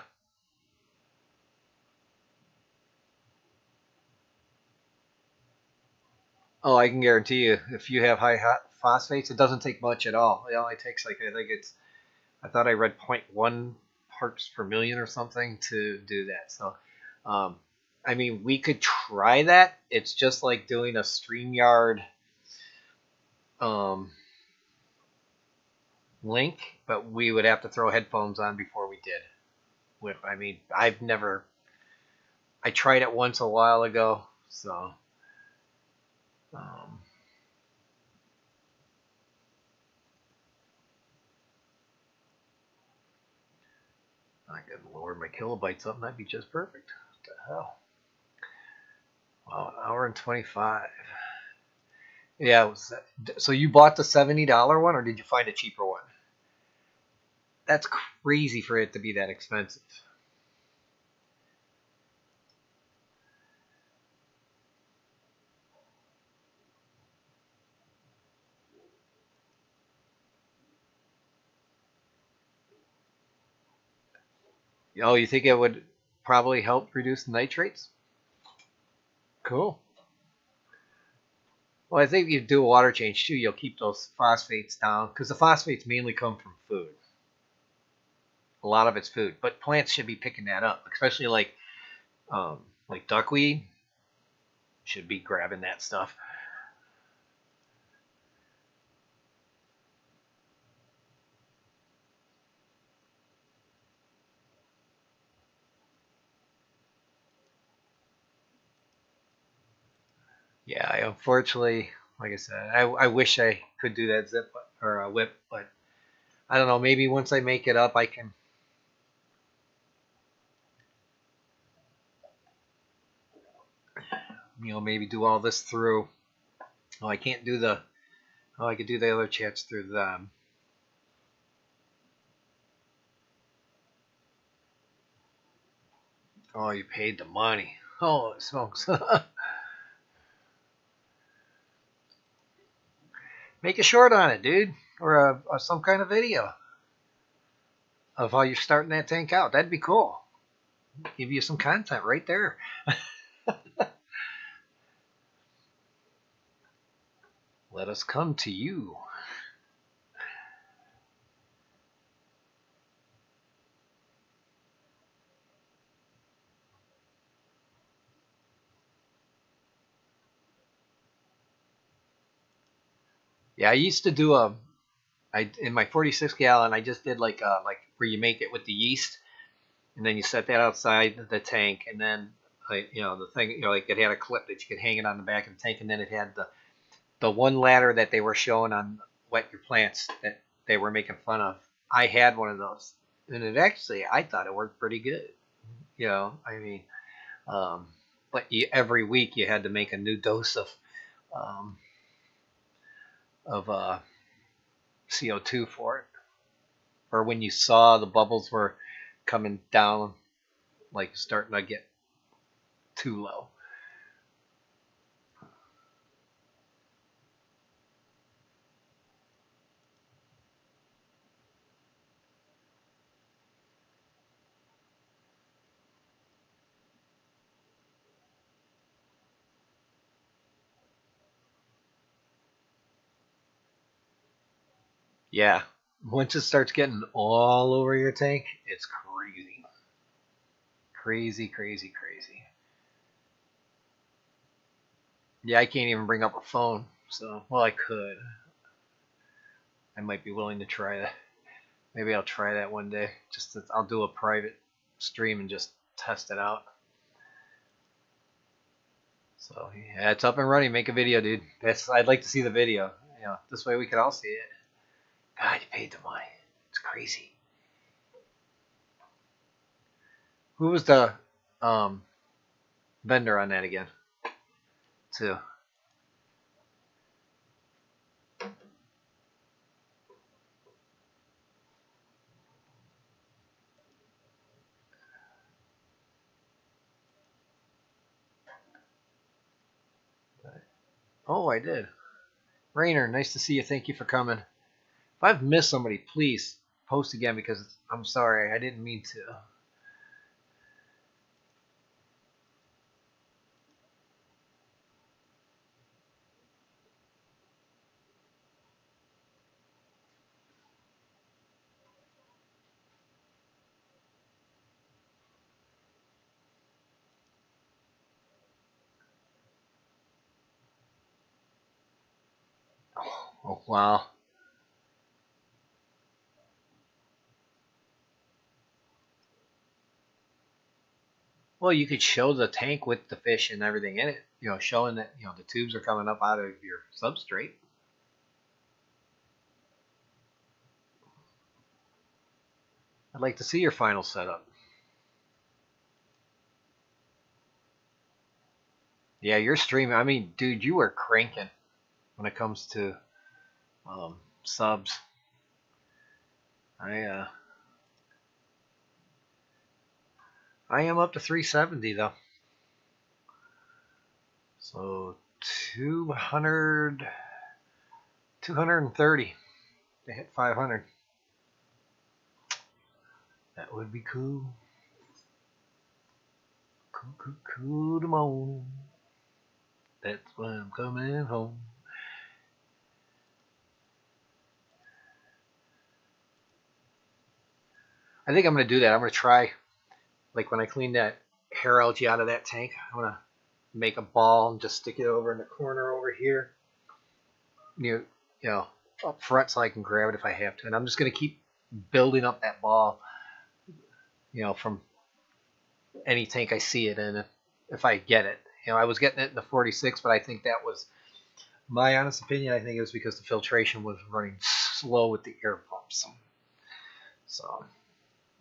Oh, I can guarantee you, if you have high phosphates, it doesn't take much at all. It only takes like I think it's I thought I read 0.1 parts per million or something to do that. So, I mean, we could try that. It's just like doing a StreamYard link, but we would have to throw headphones on before we did. I mean, I tried it once a while ago, so. I could lower my kilobytes up, and that'd be just perfect. What the hell? Wow, an hour and 25. Yeah, it was, so you bought the $70 one, or did you find a cheaper one? That's crazy for it to be that expensive. Oh, you think it would probably help reduce nitrates? Cool. Well, I think if you do a water change too, you'll keep those phosphates down because the phosphates mainly come from food. A lot of it's food, but plants should be picking that up, especially like duckweed should be grabbing that stuff. Yeah, I unfortunately, like I said, I wish I could do that zip or a whip, but I don't know. Maybe once I make it up, I can, you know, maybe do all this through. Oh, I can't do the. Oh, I could do the other chats through them. Oh, you paid the money. Oh, smokes. Make a short on it, dude, or some kind of video of how you're starting that tank out. That'd be cool. Give you some content right there. Let us come to you. Yeah, I used to do in my 46 gallon, I just did like where you make it with the yeast, and then you set that outside the tank, and then the thing, like it had a clip that you could hang it on the back of the tank, and then it had the one ladder that they were showing on Wet Your Plants that they were making fun of. I had one of those, and I thought it worked pretty good. I mean, um, but every week you had to make a new dose um, of CO2 for it, or when you saw the bubbles were coming down, like starting to get too low. Yeah, once it starts getting all over your tank, it's crazy, crazy, crazy, crazy. Yeah, I can't even bring up a phone. So, well, I could. I might be willing to try that. Maybe I'll try that one day. I'll do a private stream and just test it out. So yeah, it's up and running. Make a video, dude. I'd like to see the video. This way we could all see it. God, you paid the money. It's crazy. Who was the um, vendor on that again? Too. Oh, I did. Rainer, nice to see you. Thank you for coming. If I've missed somebody, please post again because I'm sorry. I didn't mean to. Oh, wow. Well, you could show the tank with the fish and everything in it, showing that, the tubes are coming up out of your substrate. I'd like to see your final setup. Yeah, you're streaming. I mean, dude, you are cranking when it comes to subs. I I am up to 370 though. So 200 230 to hit 500. That would be cool. Cool, cool, cool tomorrow. That's why I'm coming home. I think I'm going to do that. I'm going to try, like when I clean that hair algae out of that tank, I'm going to make a ball and just stick it over in the corner over here, you know, up front so I can grab it if I have to. And I'm just going to keep building up that ball, from any tank I see it in if I get it. I was getting it in the 46, but I think that was my honest opinion. I think it was because the filtration was running slow with the air pumps. So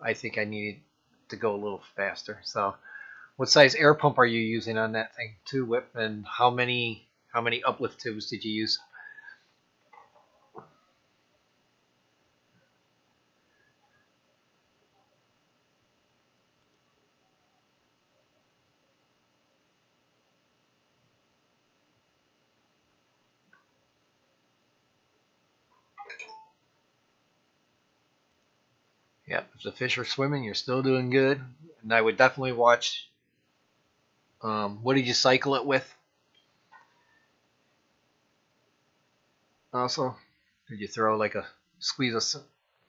I think I needed to go a little faster. So what size air pump are you using on that thing too, Whip? And how many uplift tubes did you use? Yep, if the fish are swimming, you're still doing good. And I would definitely watch. What did you cycle it with? Also, did you throw like a squeeze a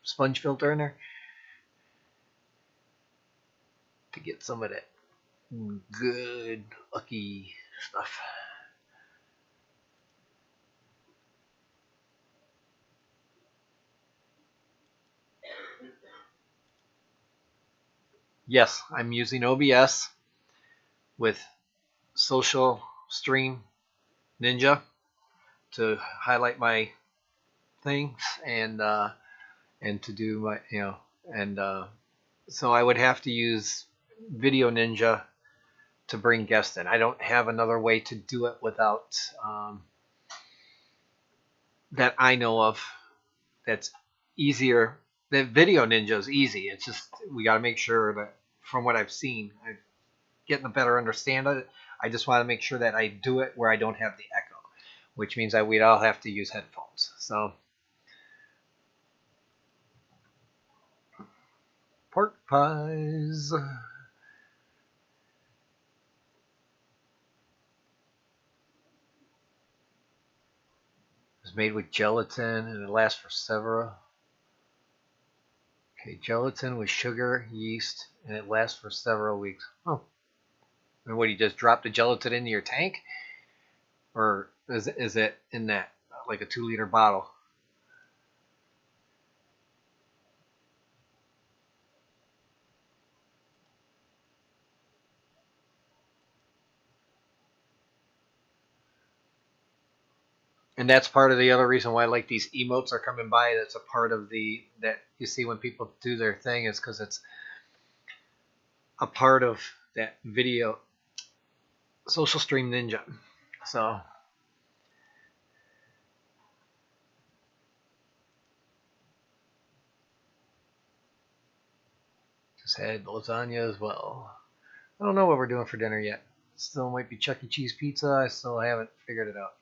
sponge filter in there to get some of that good lucky stuff? yes, I'm using OBS with Social Stream Ninja to highlight my things and to do my and so I would have to use Video Ninja to bring guests in. I don't have another way to do it without that I know of that's easier. The Video Ninja is easy. It's just we got to make sure that from what I've seen, I'm getting a better understanding of it. I just want to make sure that I do it where I don't have the echo, which means that we'd all have to use headphones. So pork pies. It's made with gelatin and it lasts for several. Okay, gelatin with sugar, yeast, and it lasts for several weeks. Oh, and what, you just drop the gelatin into your tank? Or is it in that, like a 2 liter bottle? And that's part of the other reason why like these emotes are coming by. That's a part of the that you see when people do their thing is because it's a part of that video Social Stream Ninja. So just had lasagna as well. I don't know what we're doing for dinner yet. Still might be Chuck E. Cheese pizza. I still haven't figured it out yet.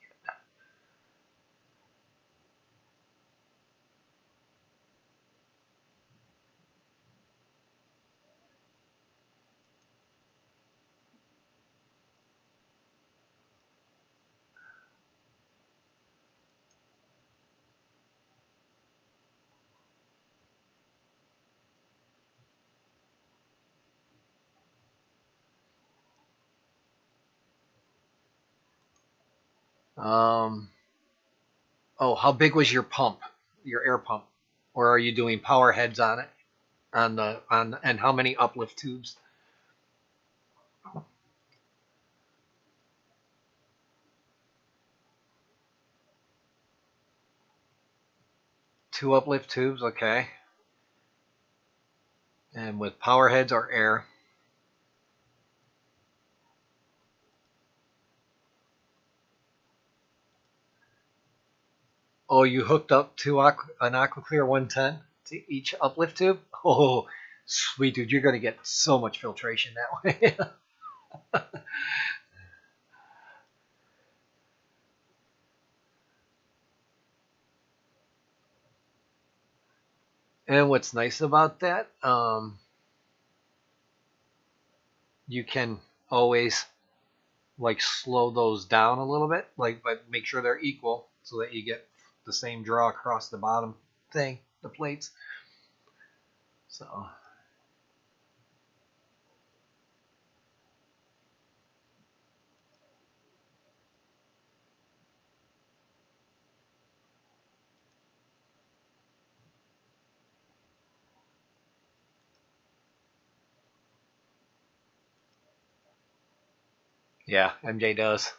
Oh, how big was your pump, your air pump, or are you doing power heads on it? And how many uplift tubes? 2 uplift tubes, okay. And with power heads or air? Oh, you hooked up to an AquaClear 110 to each uplift tube? Oh, sweet dude, you're gonna get so much filtration that way. And what's nice about that, you can always like slow those down a little bit, like but make sure they're equal so that you get the same draw across the bottom thing, the plates. So yeah, MJ does.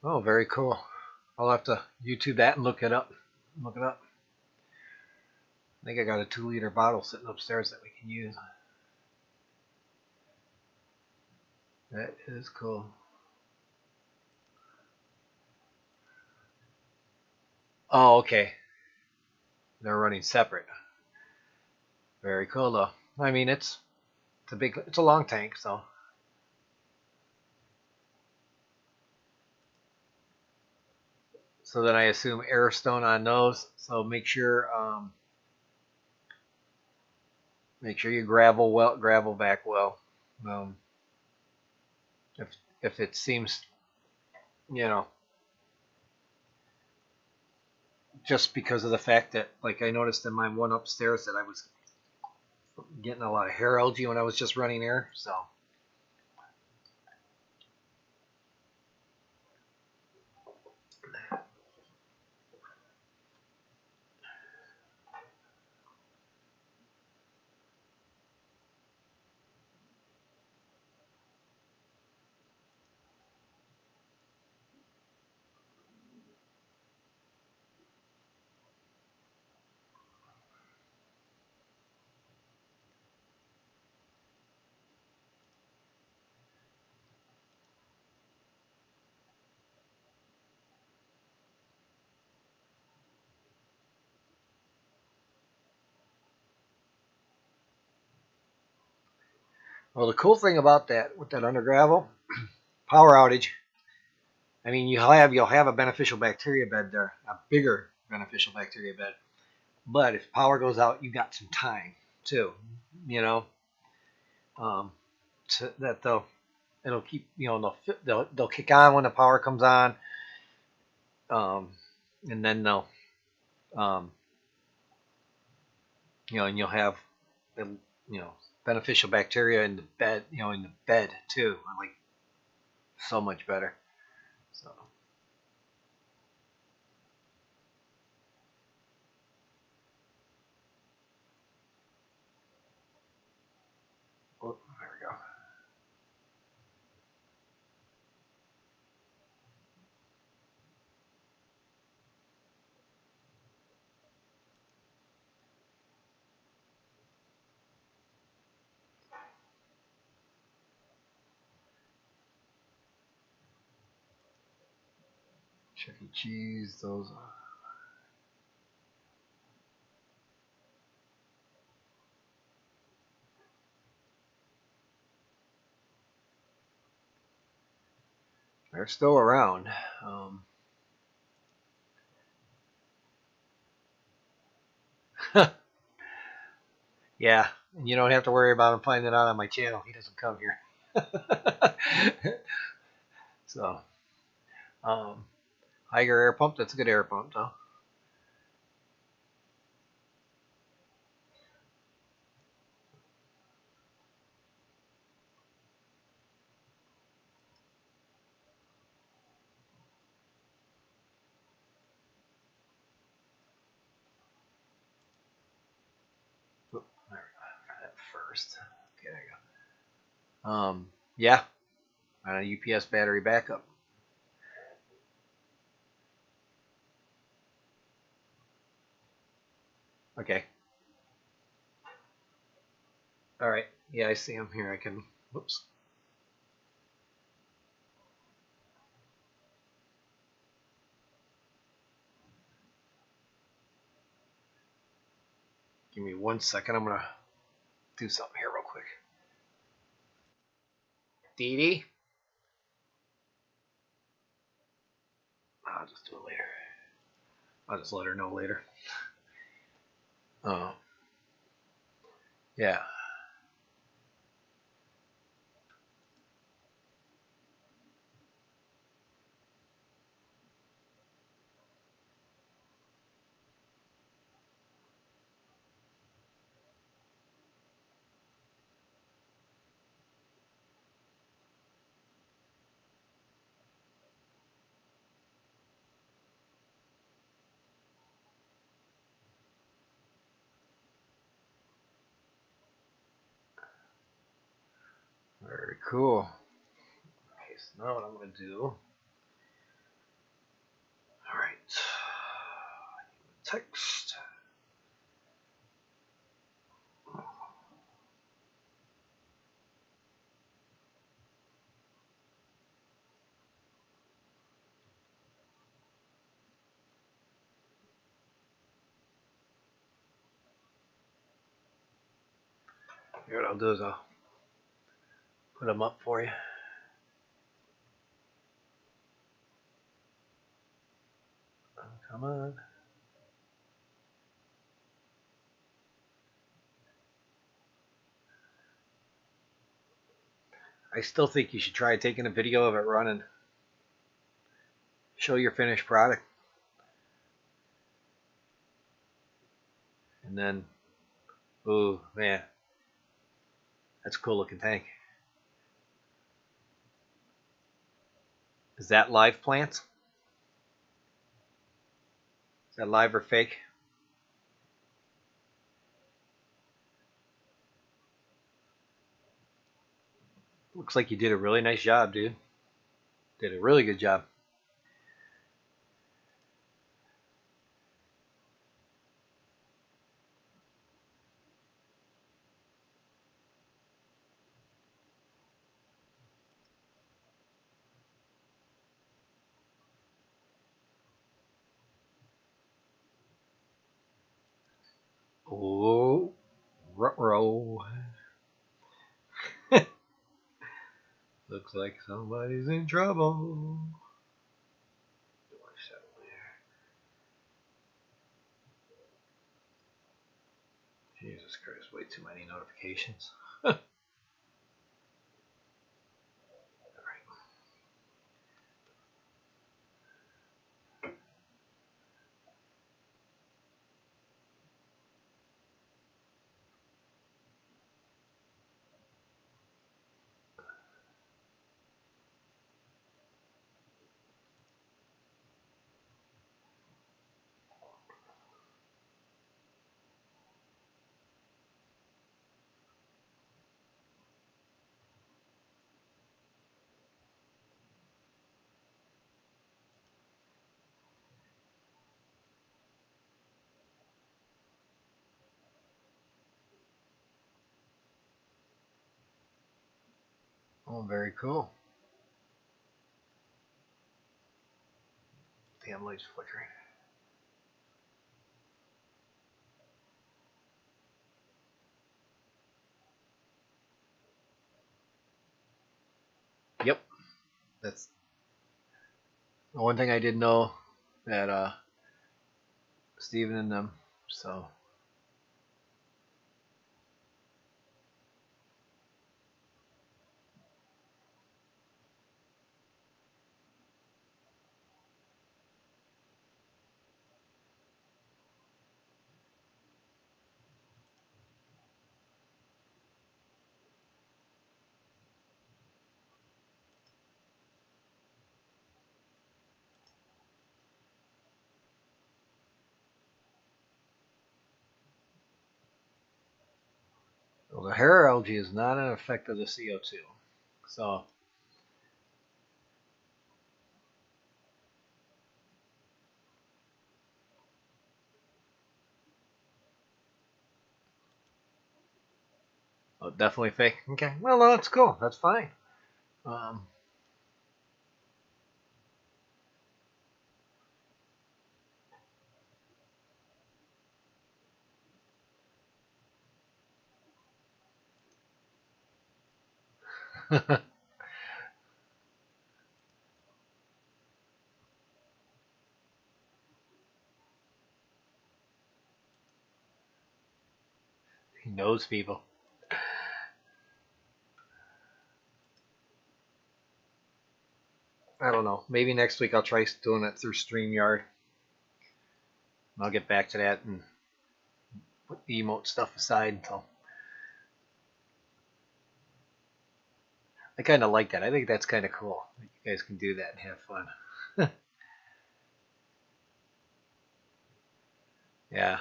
Oh, very cool. I'll have to YouTube that and look it up. Look it up. I think I got a 2 liter bottle sitting upstairs that we can use. That is cool. Oh, okay. They're running separate. Very cool though. I mean, it's a long tank, so So then I assume airstone on those. So make sure you gravel back well. Um, if it seems, you know, just because of the fact that, like, I noticed in my one upstairs that I was getting a lot of hair algae when I was just running air. So well, the cool thing about that with that under gravel power outage, I mean, you'll have a beneficial bacteria bed there, a bigger beneficial bacteria bed. But if power goes out, you got some time too, you know, um, that it'll keep, they'll kick on when the power comes on, um, and then um, and you'll have, beneficial bacteria in the bed, in the bed too, like so much better. So. Oh, there we go. Chuck E. Cheese, those. They're still around. Yeah, and you don't have to worry about him finding out on my channel. He doesn't come here. So, um, Higer air pump. That's a good air pump, though. Oop, there we go. That first. Okay, there you go. Yeah, on a UPS battery backup. Okay. All right. Yeah, I see him here. I can. Whoops. Give me 1 second. I'm gonna do something here real quick. Dee Dee. I'll just do it later. I'll just let her know later. Oh, yeah. Very cool. Okay, so now what I'm gonna do. All right. Text. Here, what I'll do is I'll put them up for you. come on. I still think you should try taking a video of it running. Show your finished product. And then, ooh, man, that's a cool looking tank. Is that live plants? Is that live or fake? Looks like you did a really nice job, dude. Did a really good job. Oh, ruh-roh. Looks like somebody's in trouble. Door shut there. Jesus Christ, way too many notifications. All right. Oh, very cool. Damn light's flickering. Yep, that's the one thing I did know that Steven and them. So well, the hair algae is not an effect of the CO2. So oh, definitely fake. Okay, well, no, that's cool. That's fine. Um, he knows people. I don't know. Maybe next week I'll try doing it through StreamYard. I'll get back to that and put the emote stuff aside until. I kind of like that. I think that's kind of cool. You guys can do that and have fun. Yeah.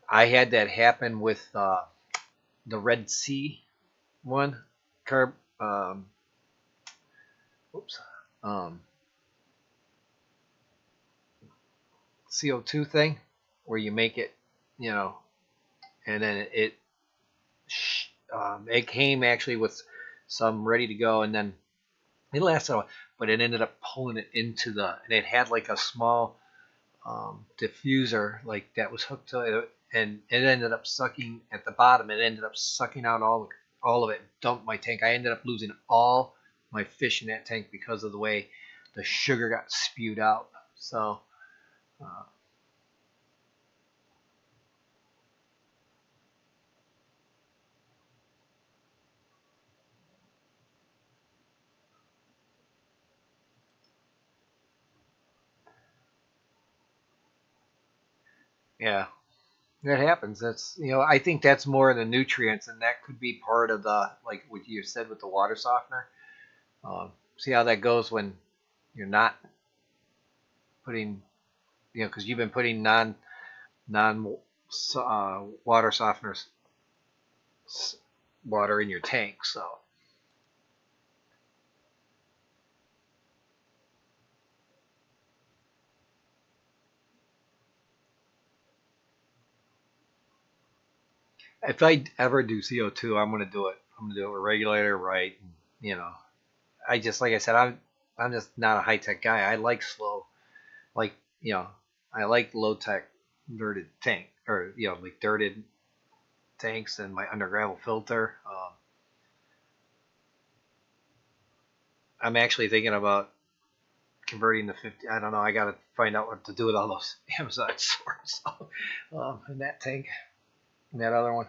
I had that happen with the Red Sea one. Carb. Oops. Um, CO2 thing where you make it, you know, and then it came actually with some ready to go, and then it lasted a while, but it ended up pulling it and it had like a small diffuser like that was hooked to it, and it ended up sucking at the bottom. It ended up sucking out all of it, dumped my tank. I ended up losing all my fish in that tank because of the way the sugar got spewed out. So uh, yeah, that happens. That's, I think that's more of the nutrients, and that could be part of the, like what you said with the water softener. See how that goes when you're not putting, because you've been putting non water softeners water in your tank. So if I ever do CO2, I'm gonna do it. I'm gonna do it with regulator, right? And, I just, like I said, I'm just not a high tech guy. I like slow, like I like low tech dirted tank, or like dirted tanks and my under gravel filter. I'm actually thinking about converting the 50. I don't know. I gotta find out what to do with all those Amazon sorts in that tank, and that other one.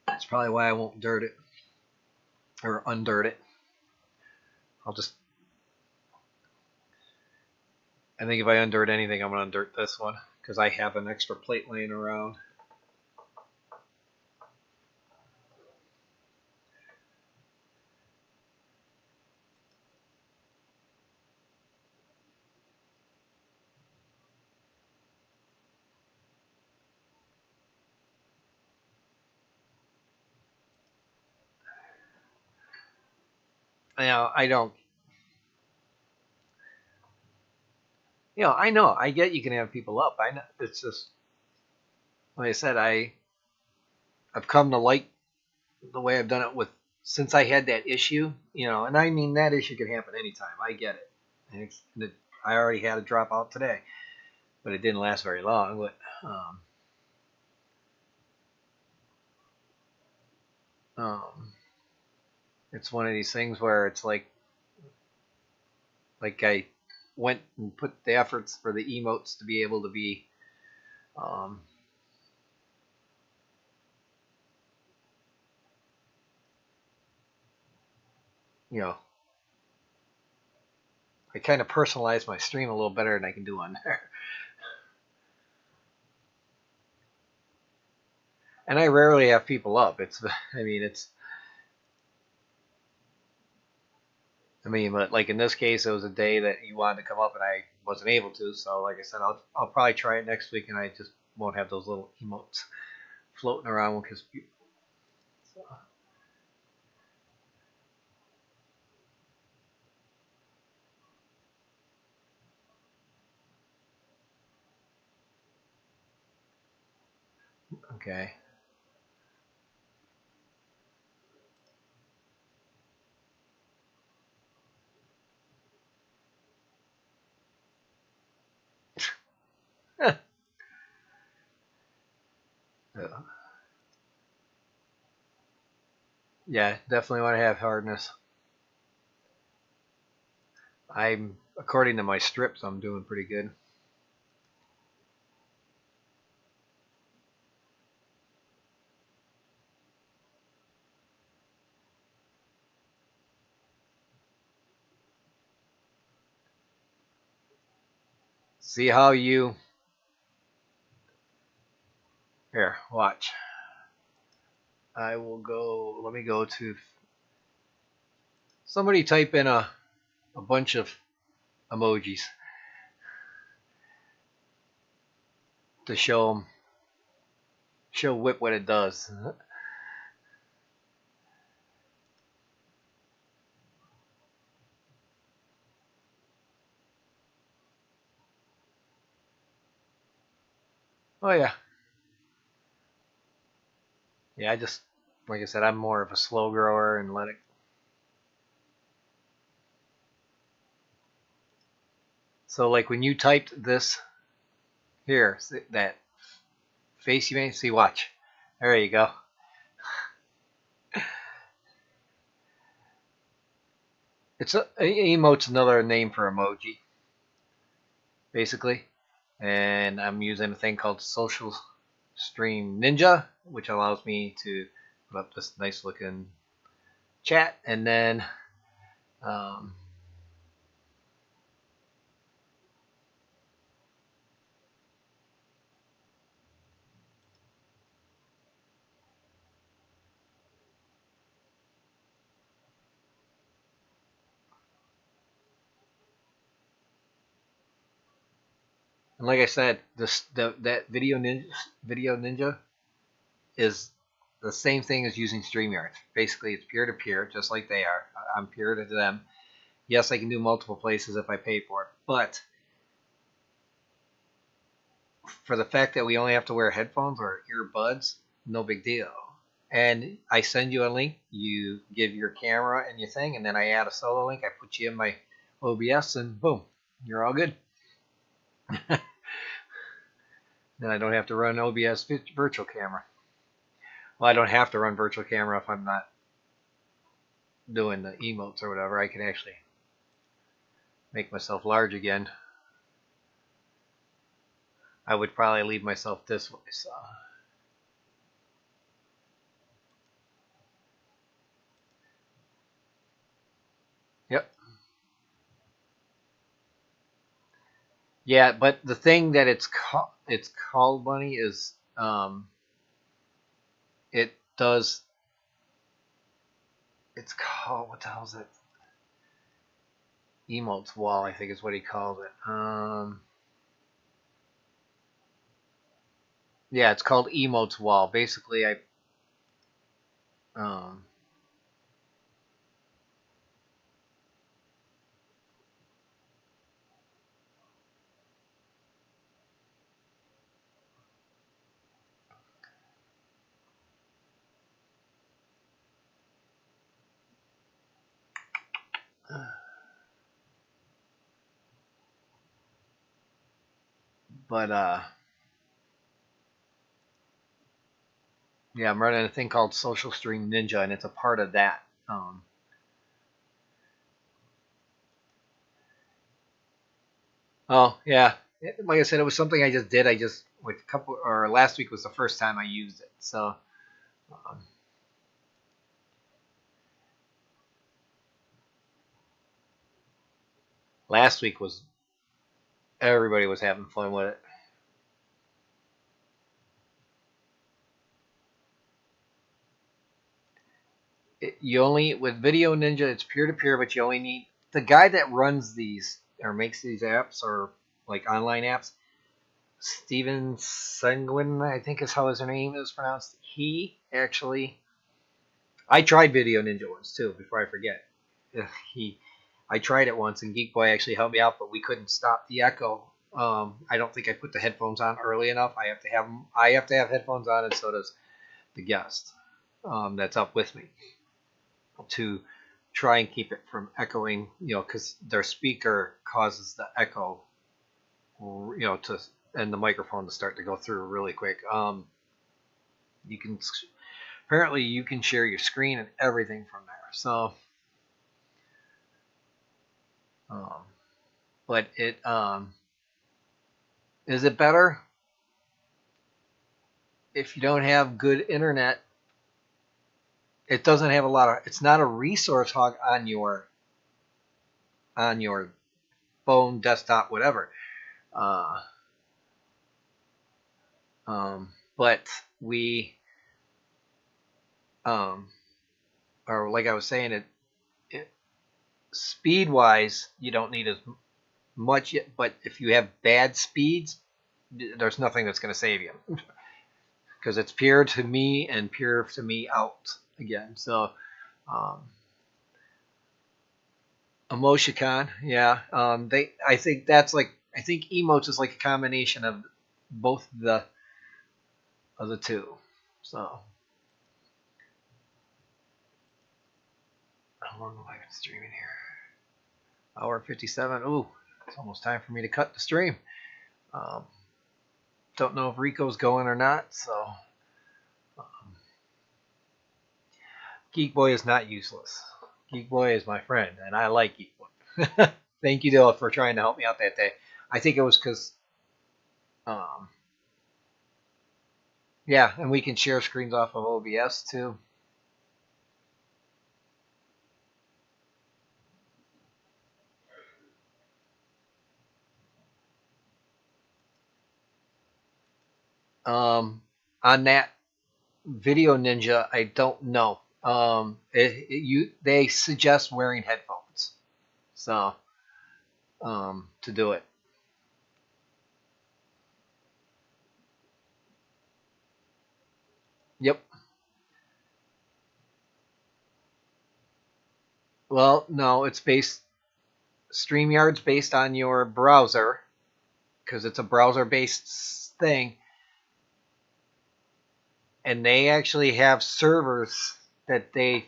That's probably why I won't dirt it or undirt it. I'll just. I think if I undirt anything, I'm gonna undirt this one because I have an extra plate laying around. I don't. I know. I get you can have people up. I know. It's just like I said. I've come to like the way I've done it with since I had that issue. And I mean that issue can happen anytime. I get it. I already had a dropout today, but it didn't last very long. But um, it's one of these things where it's like I went and put the efforts for the emotes to be able to be um, you know I kind of personalized my stream a little better than I can do on there. And I rarely have people up. But like in this case, it was a day that you wanted to come up and I wasn't able to. So like I said, I'll probably try it next week, and I just won't have those little emotes floating around because. So, okay. Yeah, definitely want to have hardness. According to my strips, I'm doing pretty good. See how you. Here, watch. I will go. Let me go to. Somebody type in a bunch of emojis to show Whip what it does. Oh yeah, yeah. I just like I said, I'm more of a slow grower and let it. So like when you typed this Here, see that face you made. See, watch. There you go. It's emote's another name for emoji, basically. And I'm using a thing called Social Stream Ninja, which allows me to put up this nice looking chat, and then um, and like I said, that video ninja is the same thing as using StreamYard. Basically, it's peer to peer, just like they are. I'm peer to them. Yes, I can do multiple places if I pay for it, but for the fact that we only have to wear headphones or earbuds, no big deal. And I send you a link, you give your camera and your thing, and then I add a solo link. I put you in my OBS, and boom, you're all good. Then I don't have to run OBS virtual camera. Well, I don't have to run virtual camera if I'm not doing the emotes or whatever. I can actually make myself large again. I would probably leave myself this way. So. Yep. Yeah, but the thing that it's called bunny is it does it's called, what the hell is it? Emotes wall, I think is what he calls it. Yeah, it's called emotes wall. Basically, um, but yeah, I'm running a thing called Social Stream Ninja, and it's a part of that. Oh yeah, like I said, it was something I just did. I just with a couple, or last week was the first time I used it. So um, last week was everybody was having fun with it. You only with Video Ninja, it's peer to peer, but you only need the guy that runs these or makes these apps or like online apps. Steven Sanguin, I think is how his name is pronounced. He actually, I tried Video Ninja once too. Before I forget, he, I tried it once, and Geek Boy actually helped me out, but we couldn't stop the echo. I don't think I put the headphones on early enough. I have to have headphones on, and so does the guest that's up with me, to try and keep it from echoing, because their speaker causes the echo, to and the microphone to start to go through really quick. You can apparently you can share your screen and everything from there. So, um, but it is it better if you don't have good internet? It doesn't have a lot of. It's not a resource hog on your phone, desktop, whatever. Uh, but we, or like I was saying, it speed wise, you don't need as much yet. But if you have bad speeds, there's nothing that's going to save you, because it's peer to me and peer to me out again. So, um, Emoticon, yeah. I think that's like, I think emotes is like a combination of both of the two. So, how long have I been streaming here? Hour 57. Ooh, it's almost time for me to cut the stream. Um, Don't know if Rico's going or not, so Geek Boy is not useless. Geek Boy is my friend, and I like Geek Boy. Thank you, Dylan, for trying to help me out that day. I think it was because, yeah, and we can share screens off of OBS too. On that Video Ninja, I don't know. They suggest wearing headphones, so to do it. Yep. Well, no, it's based. StreamYard's based on your browser because it's a browser-based thing, and they actually have servers that they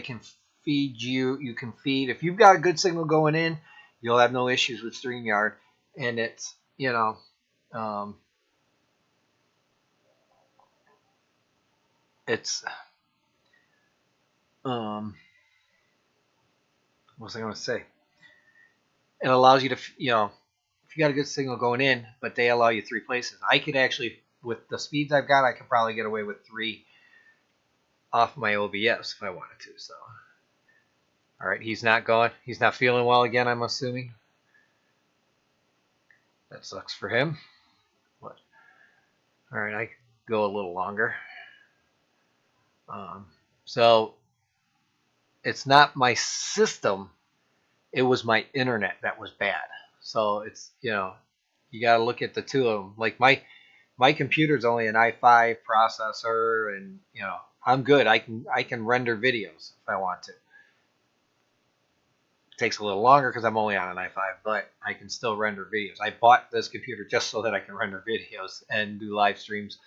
can feed you. You can feed if you've got a good signal going in, you'll have no issues with StreamYard, and it's it's what was I going to say? It allows you to if you got a good signal going in, but they allow you 3 places. I could actually, with the speeds I've got, I could probably get away with 3 off my OBS if I wanted to. So, all right, he's not going. He's not feeling well again, I'm assuming. That sucks for him. But all right, I could go a little longer. So it's not my system. It was my internet that was bad. So it's you got to look at the two of them. Like my computer's only an i5 processor, and I'm good. I can render videos if I want to. It takes a little longer because I'm only on an i5, but I can still render videos. I bought this computer just so that I can render videos and do live streams,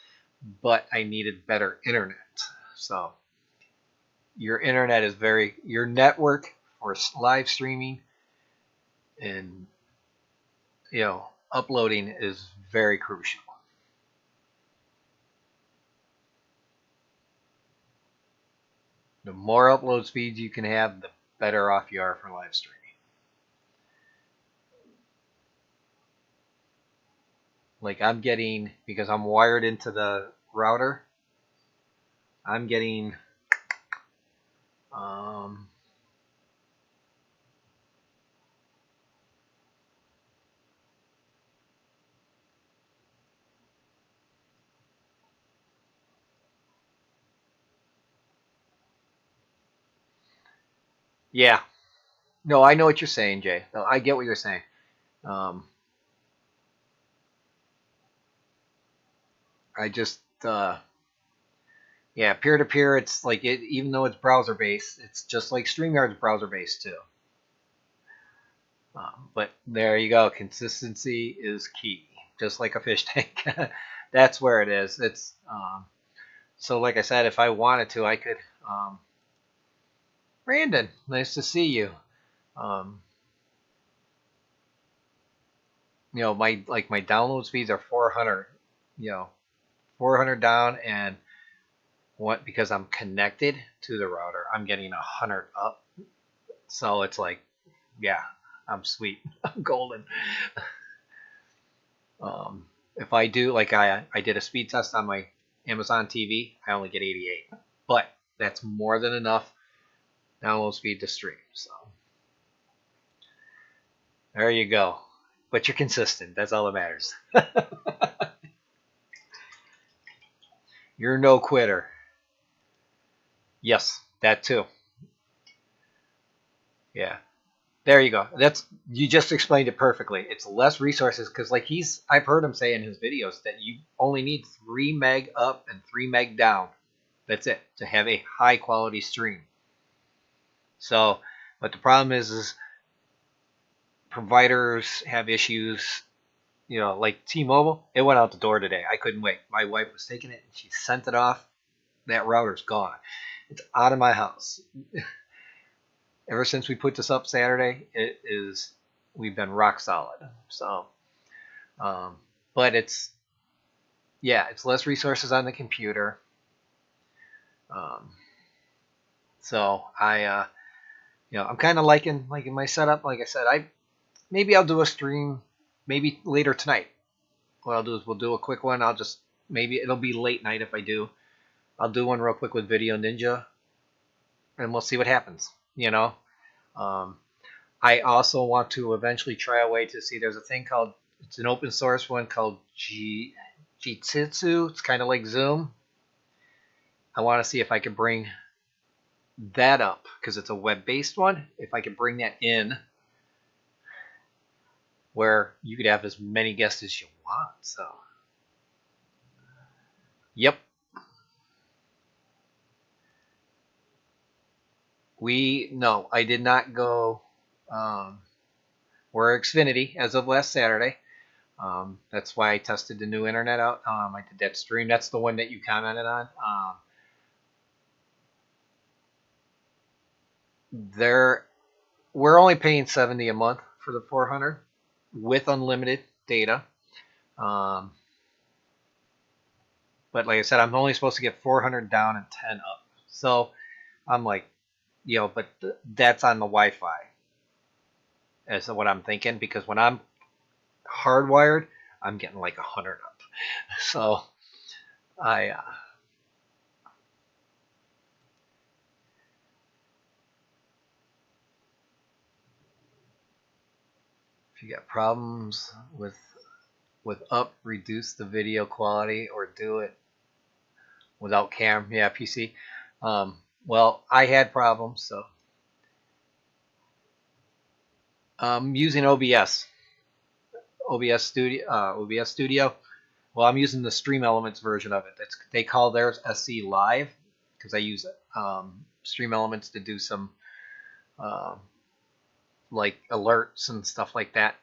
but I needed better internet. So your internet is your network for live streaming and uploading is very crucial. The more upload speeds you can have, the better off you are for live streaming. Like I'm getting, because I'm wired into the router, I'm getting yeah. No, I know what you're saying, Jay. No, I get what you're saying. I just yeah, peer to peer. It's like even though it's browser based, it's just like StreamYard's browser based too. But there you go. Consistency is key, just like a fish tank. That's where it is. It's so like I said, if I wanted to, I could. Brandon, nice to see you. My download speeds are 400. 400 down, and because I'm connected to the router, I'm getting 100 up. So it's like, yeah, I'm sweet. I'm golden. If I do, like I did a speed test on my Amazon TV, I only get 88. But that's more than enough download speed to stream. So there you go. But you're consistent. That's all that matters. You're no quitter. Yes, that too. Yeah. There you go. You just explained it perfectly. It's less resources because I've heard him say in his videos that you only need 3 meg up and 3 meg down. That's it to have a high quality stream. So, but the problem is providers have issues. Like T-Mobile, it went out the door today. I couldn't wait. My wife was taking it and she sent it off. That router's gone. It's out of my house. Ever since we put this up Saturday, we've been rock solid. So, but it's yeah, it's less resources on the computer. So I'm kind of liking my setup. Like I said, maybe I'll do a stream maybe later tonight. What I'll do is we'll do a quick one. Maybe it'll be late night if I do. I'll do one real quick with Video Ninja, and we'll see what happens. Um, I also want to eventually try a way to see. There's a thing called, it's an open source one called Jitsu. It's kind of like Zoom. I want to see if I can bring that up because it's a web-based one. If I can bring that in where you could have as many guests as you want. So, yep. No, I did not go. We're Xfinity as of last Saturday. That's why I tested the new internet out. I did that stream. That's the one that you commented on. We're only paying $70 a month for the 400 with unlimited data. But like I said, I'm only supposed to get 400 down and 10 up. So I'm like, but that's on the Wi-Fi. Is what I'm thinking, because when I'm hardwired, I'm getting like 100 up. So if you got problems with up, reduce the video quality or do it without cam. Yeah, PC. Well, I had problems, so I'm using OBS Studio. Well, I'm using the Stream Elements version of it. They call theirs SC Live because I use Stream Elements to do some like alerts and stuff like that.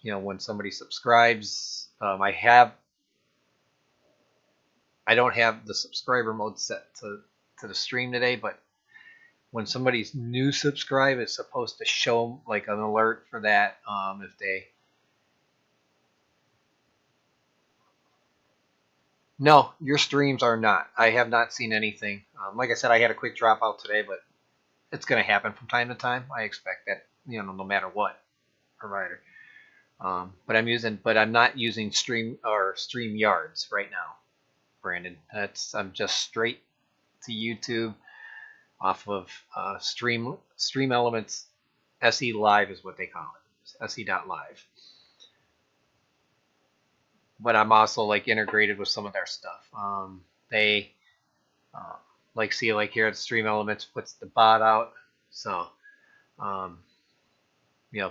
When somebody subscribes, I don't have the subscriber mode set to the stream today, but when somebody's new subscribe, it's supposed to show like an alert for that. If they No, your streams are not. I have not seen anything. Like I said, I had a quick dropout today, but it's going to happen from time to time. I expect that, no matter what provider. But I'm not using StreamYards right now, Brandon. I'm just straight to YouTube off of Stream Elements. SE Live is what they call it. SE.live. But I'm also like integrated with some of their stuff. They here at Stream Elements puts the bot out, so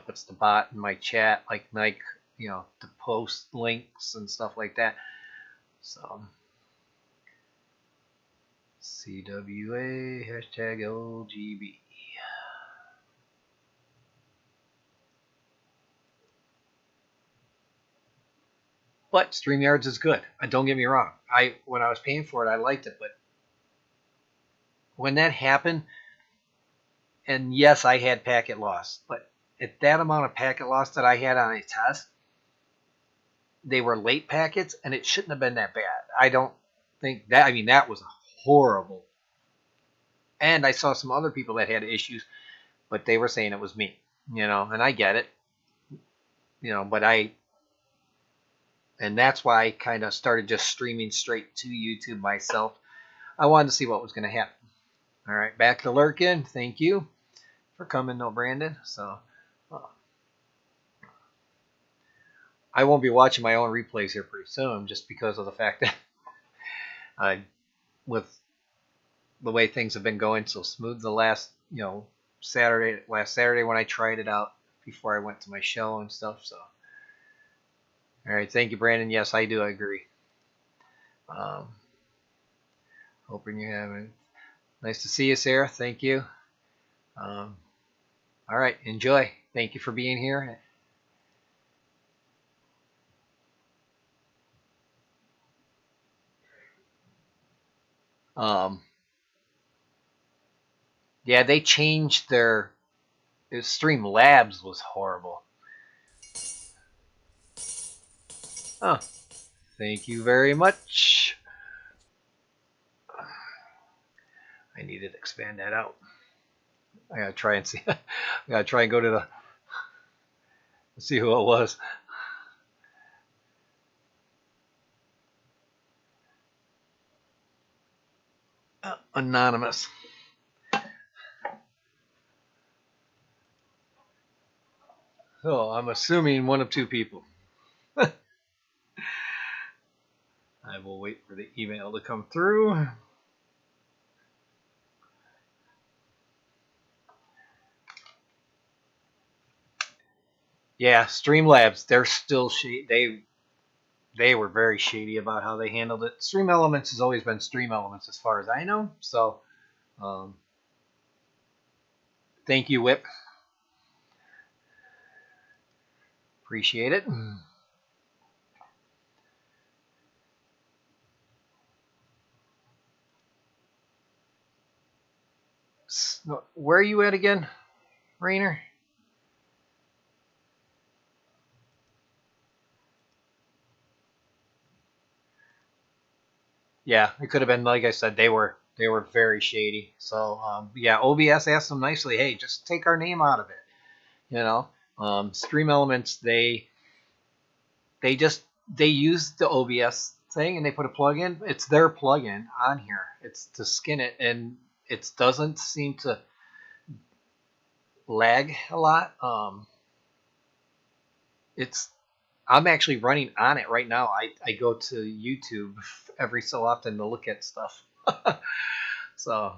puts the bot in my chat, to post links and stuff like that. So CWA #OGB. But StreamYards is good. Don't get me wrong. When I was paying for it, I liked it, but when that happened, and yes, I had packet loss, but at that amount of packet loss that I had on a test, they were late packets, and it shouldn't have been that bad. I don't think that. I mean, that was horrible. And I saw some other people that had issues, but they were saying it was me, and I get it, and that's why I kind of started just streaming straight to YouTube myself. I wanted to see what was going to happen. All right, back to Lurkin. Thank you for coming, Brandon. So I won't be watching my own replays here pretty soon, just because of the fact that with the way things have been going so smooth the last Saturday when I tried it out before I went to my show and stuff. So all right, thank you, Brandon. Yes, I do agree. Hoping you're having nice to see you, Sarah. Thank you. All right, enjoy. Thank you for being here. Yeah, they changed their Stream Labs was horrible. Oh, Thank you very much. I need to expand that out. I gotta try and see. I gotta try and go to the see who it was. Anonymous. So I'm assuming one of two people. I will wait for the email to come through. Yeah, Streamlabs, they're still they were very shady about how they handled it. Stream Elements has always been Stream Elements as far as I know. So, thank you, Whip. Appreciate it. Where are you at again, Rainer? Yeah, it could have been like I said. They were very shady. So yeah, OBS asked them nicely, hey, just take our name out of it. You know, Stream Elements they use the OBS thing and they put a plugin. It's their plugin on here. It's to skin it, and it doesn't seem to lag a lot. It's I'm actually running on it right now. I go to YouTube every so often to look at stuff. So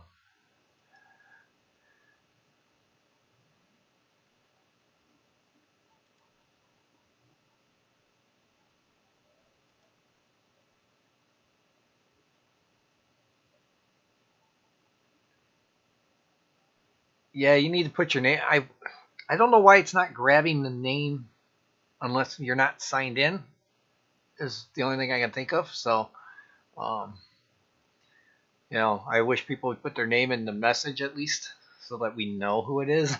yeah, you need to put your name. I don't know why it's not grabbing the name unless you're not signed in. Is the only thing I can think of. So, um, I wish people would put their name in the message at least so that we know who it is.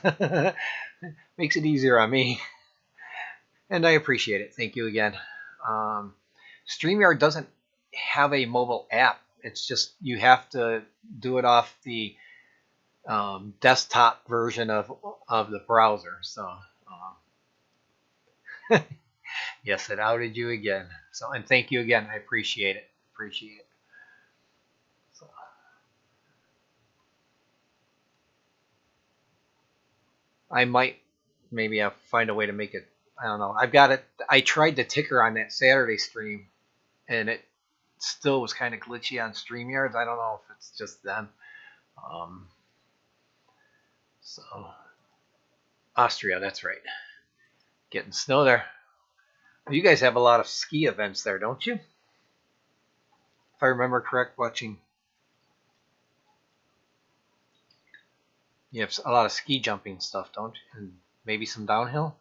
Makes it easier on me, and I appreciate it. Thank you again. StreamYard doesn't have a mobile app. It's just you have to do it off the desktop version of the browser. So yes, it outed you again. So and thank you again. I appreciate it. Appreciate it. So, I might maybe I'll find a way to make it. I don't know. I've got it. I tried the ticker on that Saturday stream, and it still was kind of glitchy on StreamYards. I don't know if it's just them. Um, so Austria, that's right. Getting snow there. You guys have a lot of ski events there, don't you? If I remember correct, watching. You have a lot of ski jumping stuff, don't you? And maybe some downhill.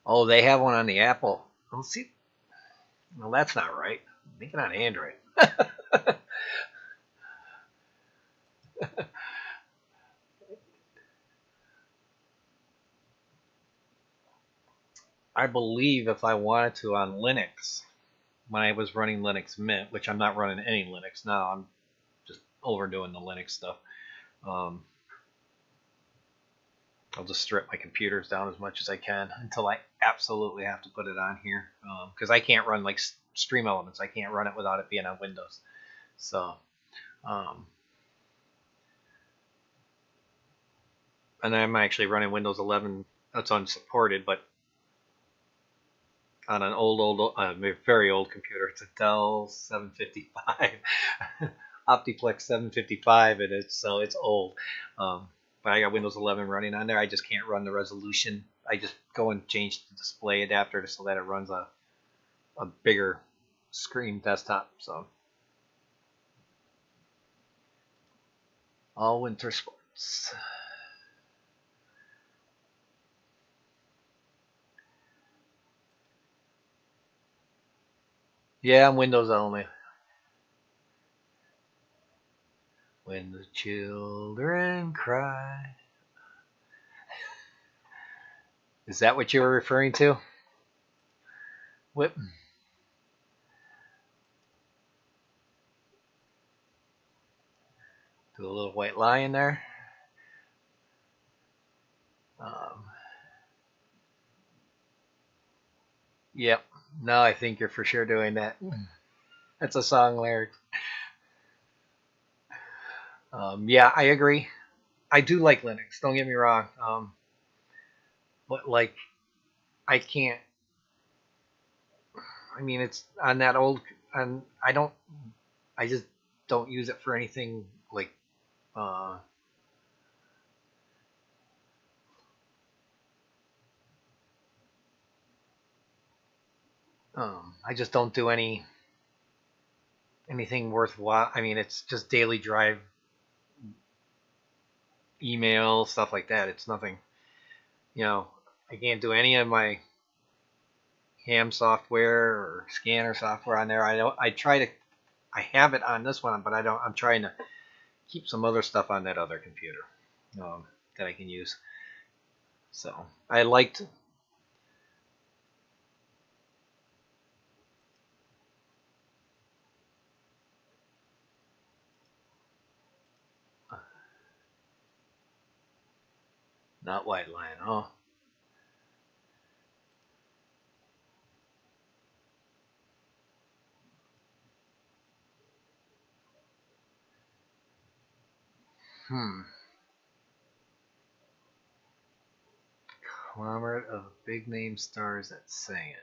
Oh, they have one on the Apple. Let's see. Well, that's not right. Make it on Android. I believe if I wanted to on Linux, when I was running Linux Mint, which I'm not running any Linux now, I'm just overdoing the Linux stuff. Um, I'll just strip my computers down as much as I can until I absolutely have to put it on here because I can't run like Stream Elements. I can't run it without it being on Windows. So, and I'm actually running Windows 11. That's unsupported, but on an very old computer. It's a Dell 755, Optiplex 755, and it's old. But I got Windows 11 running on there. I just can't run the resolution. I just go and change the display adapter so that it runs a bigger screen desktop. So all winter sports. Yeah, I'm Windows only. When the children cry. Is that what you were referring to? Whip. Do a little white lie in there. Um, yep. Now I think you're for sure doing that. That's a song lyric. Yeah, I agree. I do like Linux. Don't get me wrong. But like, I can't. I mean, it's on that old, and I don't. I just don't use it for anything like. Uh, I just don't do anything worthwhile. I mean, it's just daily drive, email, stuff like that. It's nothing. You know, I can't do any of my ham software or scanner software on there. I don't. I try to. I have it on this one, but I don't. I'm trying to keep some other stuff on that other computer that I can use. So I liked. Not white line. Oh, hmm. Conglomerate of big name stars that sang it.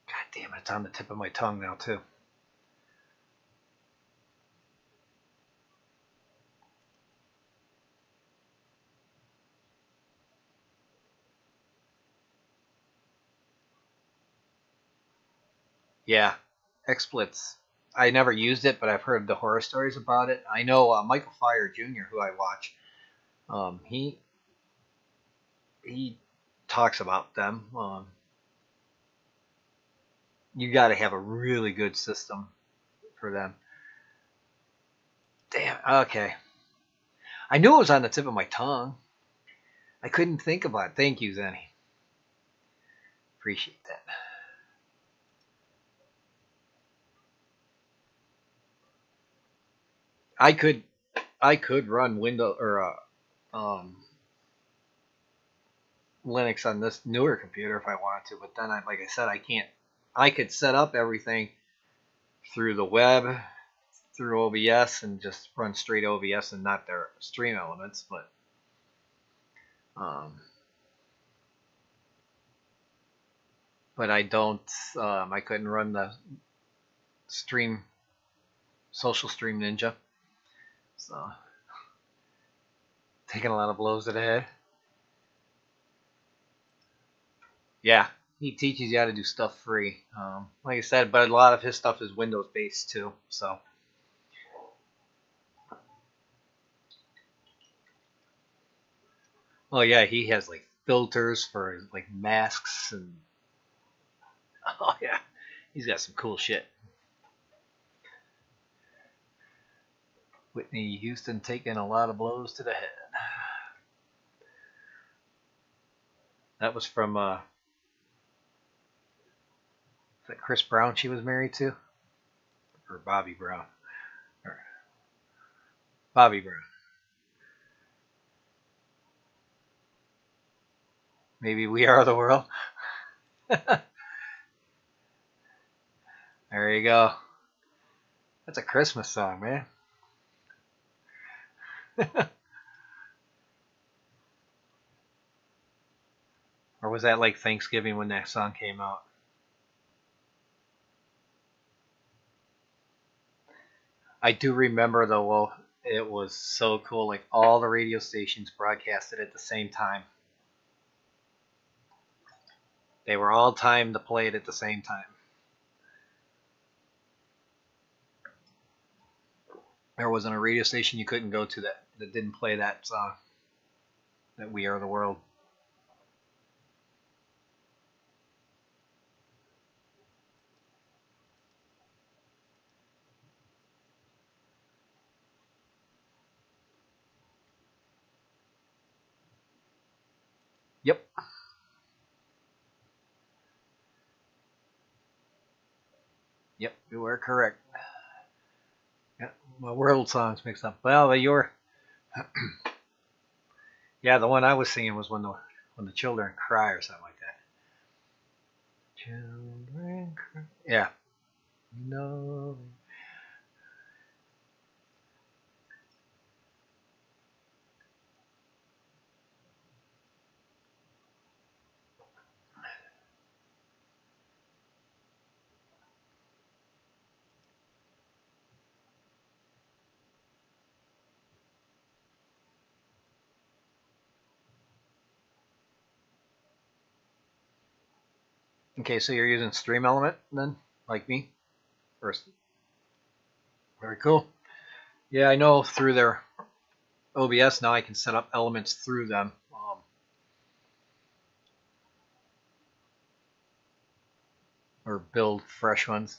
God damn it! It's on the tip of my tongue now too. Yeah, XSplits. I never used it, but I've heard the horror stories about it. I know Michael Fire Jr., who I watch. He talks about them. You got to have a really good system for them. Damn. Okay. I knew it was on the tip of my tongue. I couldn't think about it. Thank you, Zenny. Appreciate that. I could I could run Windows or Linux on this newer computer if I wanted to, but then like I said, I can't. I could set up everything through the web, through OBS, and just run straight OBS and not their stream elements. Um, but I don't. I couldn't run the stream social stream ninja. So taking a lot of blows to the head. Yeah, he teaches you how to do stuff free. Like I said, but a lot of his stuff is Windows based too. So, well, yeah, he has like filters for like masks and oh yeah, he's got some cool shit. Whitney Houston taking a lot of blows to the head. That was from is that Chris Brown she was married to, or Bobby Brown, or Bobby Brown. Maybe We Are the World. There you go. That's a Christmas song, man. Or was that like Thanksgiving when that song came out? I do remember though. Well, it was so cool. Like all the radio stations broadcasted at the same time. They were all timed to play it at the same time. There wasn't a radio station you couldn't go to that didn't play that song, that We Are the World. Yep. Yep, you are correct. Yeah, my world songs mixed up. Well, yeah, the one I was singing was when the children cry or something like that. Children cry. Yeah. No. Okay, so you're using Stream Element then, like me? First. Very cool. Yeah, I know through their OBS now I can set up elements through them. Or build fresh ones.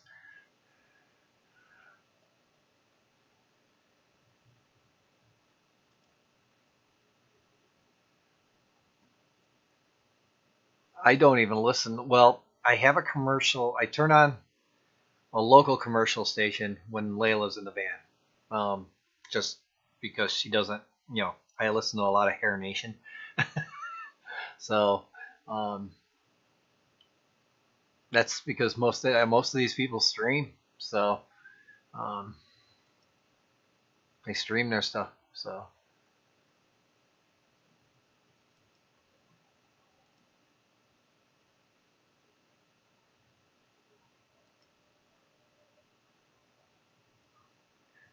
I don't even listen. Well, I have a commercial. I turn on a local commercial station when Layla's in the van. Just because she doesn't, I listen to a lot of Hair Nation. So that's because most of these people stream. So they stream their stuff. So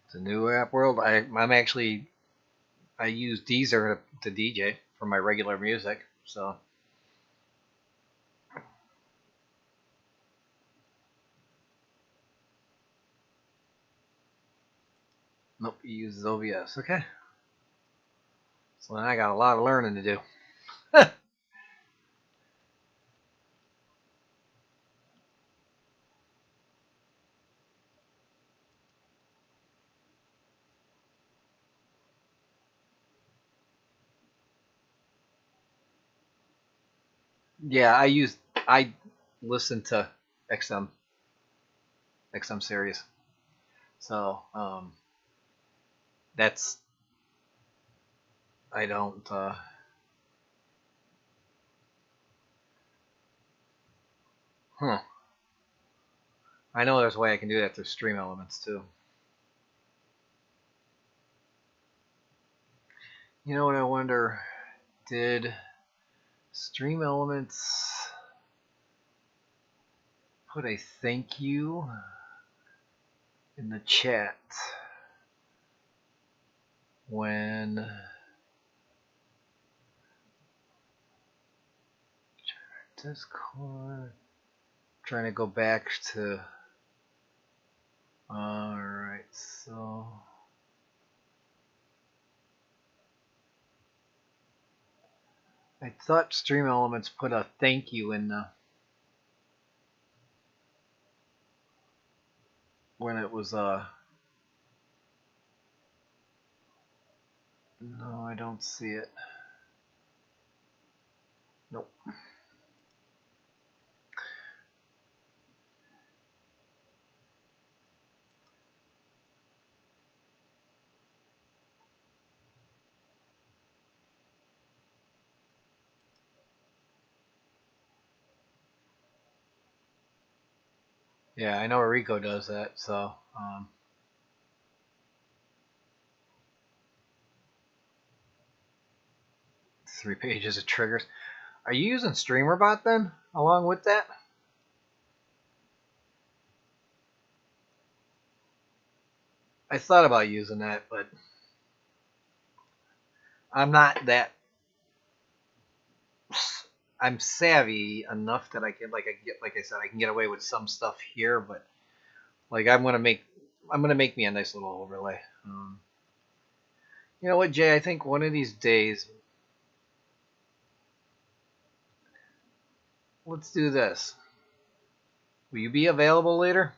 it's a new app world. I use Deezer to DJ for my regular music. So nope, he uses OBS. Okay. So then I got a lot of learning to do. Yeah, I listen to XM series. So that's I don't. Huh. I know there's a way I can do that through Stream Elements too. You know what I wonder? Did Stream Elements put a thank you in the chat when Discord? Trying to go back to. Alright, so. I thought Stream Elements put a thank you in the. When it was no, I don't see it. Nope. Yeah, I know Rico does that, so 3 pages of triggers. Are you using StreamerBot then, along with that? I thought about using that, but I'm not that. I'm savvy enough that I can, like I said, I can get away with some stuff here, but like I'm gonna make me a nice little overlay. You know what, Jay? I think one of these days, let's do this. Will you be available later?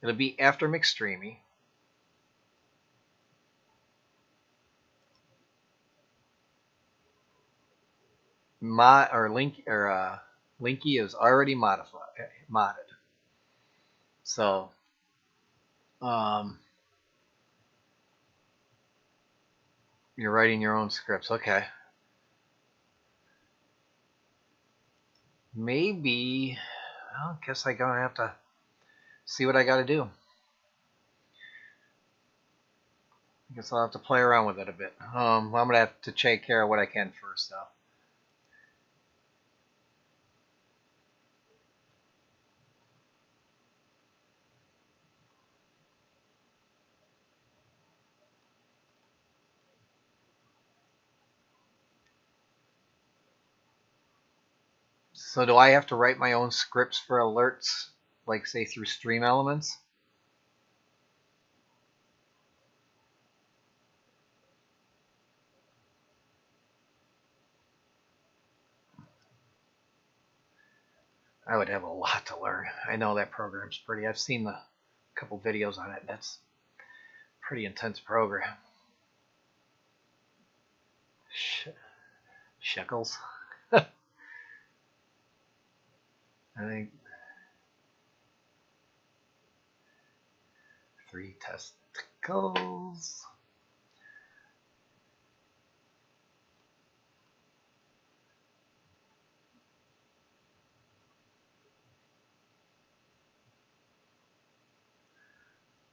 It'll be after McStreamy. Linky is already modded. So, um, you're writing your own scripts. Okay. Maybe. Well, I guess I'm gonna have to see what I got to do. I guess I'll have to play around with it a bit. I'm gonna have to take care of what I can first, though. So do I have to write my own scripts for alerts, like say through Stream Elements? I would have a lot to learn. I know that program's pretty. I've seen a couple videos on it. That's a pretty intense program. Shekels. I think 3 testicles.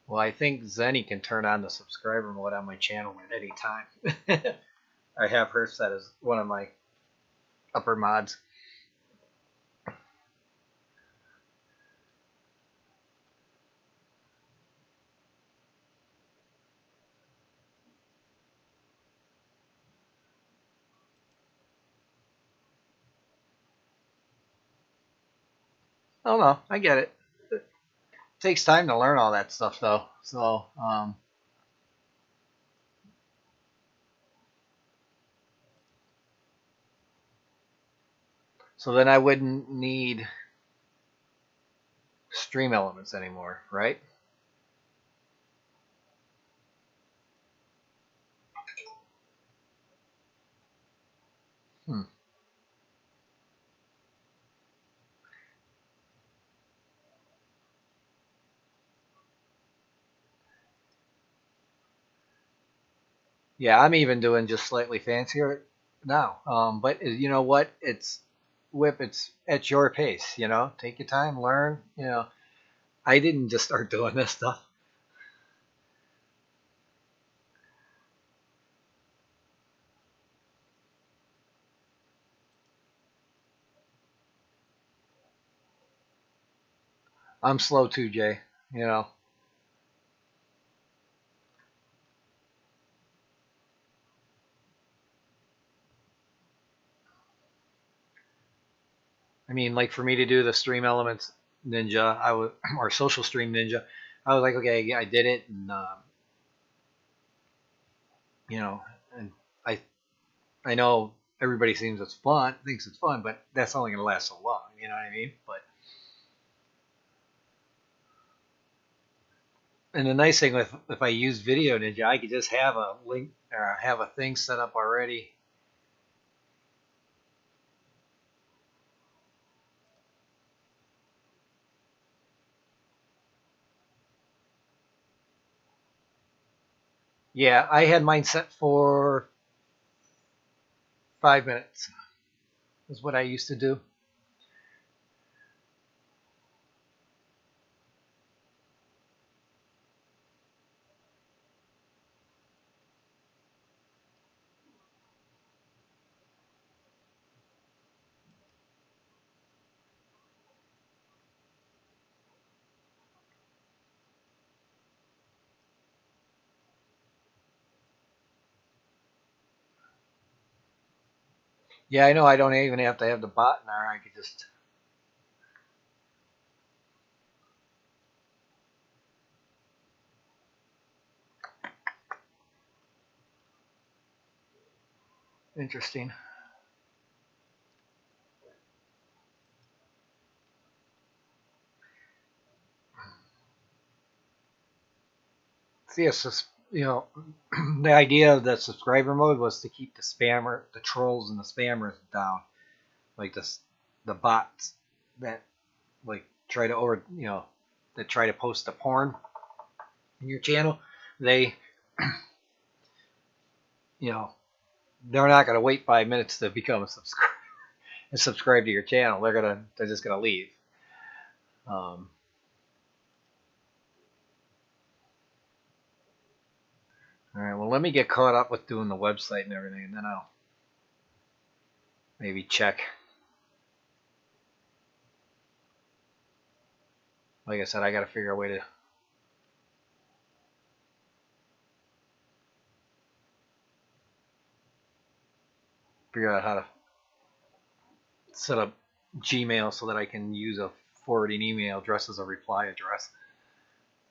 Well, I think Zenny can turn on the subscriber mode on my channel at any time. I have her set as one of my upper mods. Oh no, I get it. It takes time to learn all that stuff, though. So then I wouldn't need Stream Elements anymore, right? Hmm. Yeah, I'm even doing just slightly fancier now. But you know what? It's Whip. It's at your pace. Take your time, learn. I didn't just start doing this stuff. I'm slow too, Jay. You know. I mean, like for me to do the Stream Elements Ninja, I would or Social Stream Ninja. I was like, okay, yeah, I did it, and you know, and I I know everybody thinks it's fun, but that's only gonna last so long. You know what I mean? But and the nice thing with if I use Video Ninja, I could just have a link or have a thing set up already. Yeah, I had mine set for 5 minutes. Is what I used to do. Yeah, I know. I don't even have to have the bot in there. I could just. Interesting. See, it's just, the idea of the subscriber mode was to keep the trolls and the spammers down, like the bots that like try to that try to post the porn in your channel. They, you know, they're not gonna wait 5 minutes to become a subscriber and subscribe to your channel. They're just gonna leave. Um, all right. Well, let me get caught up with doing the website and everything, and then I'll maybe check. Like I said, I got to figure a way to figure out how to set up Gmail so that I can use a forwarding email address as a reply address,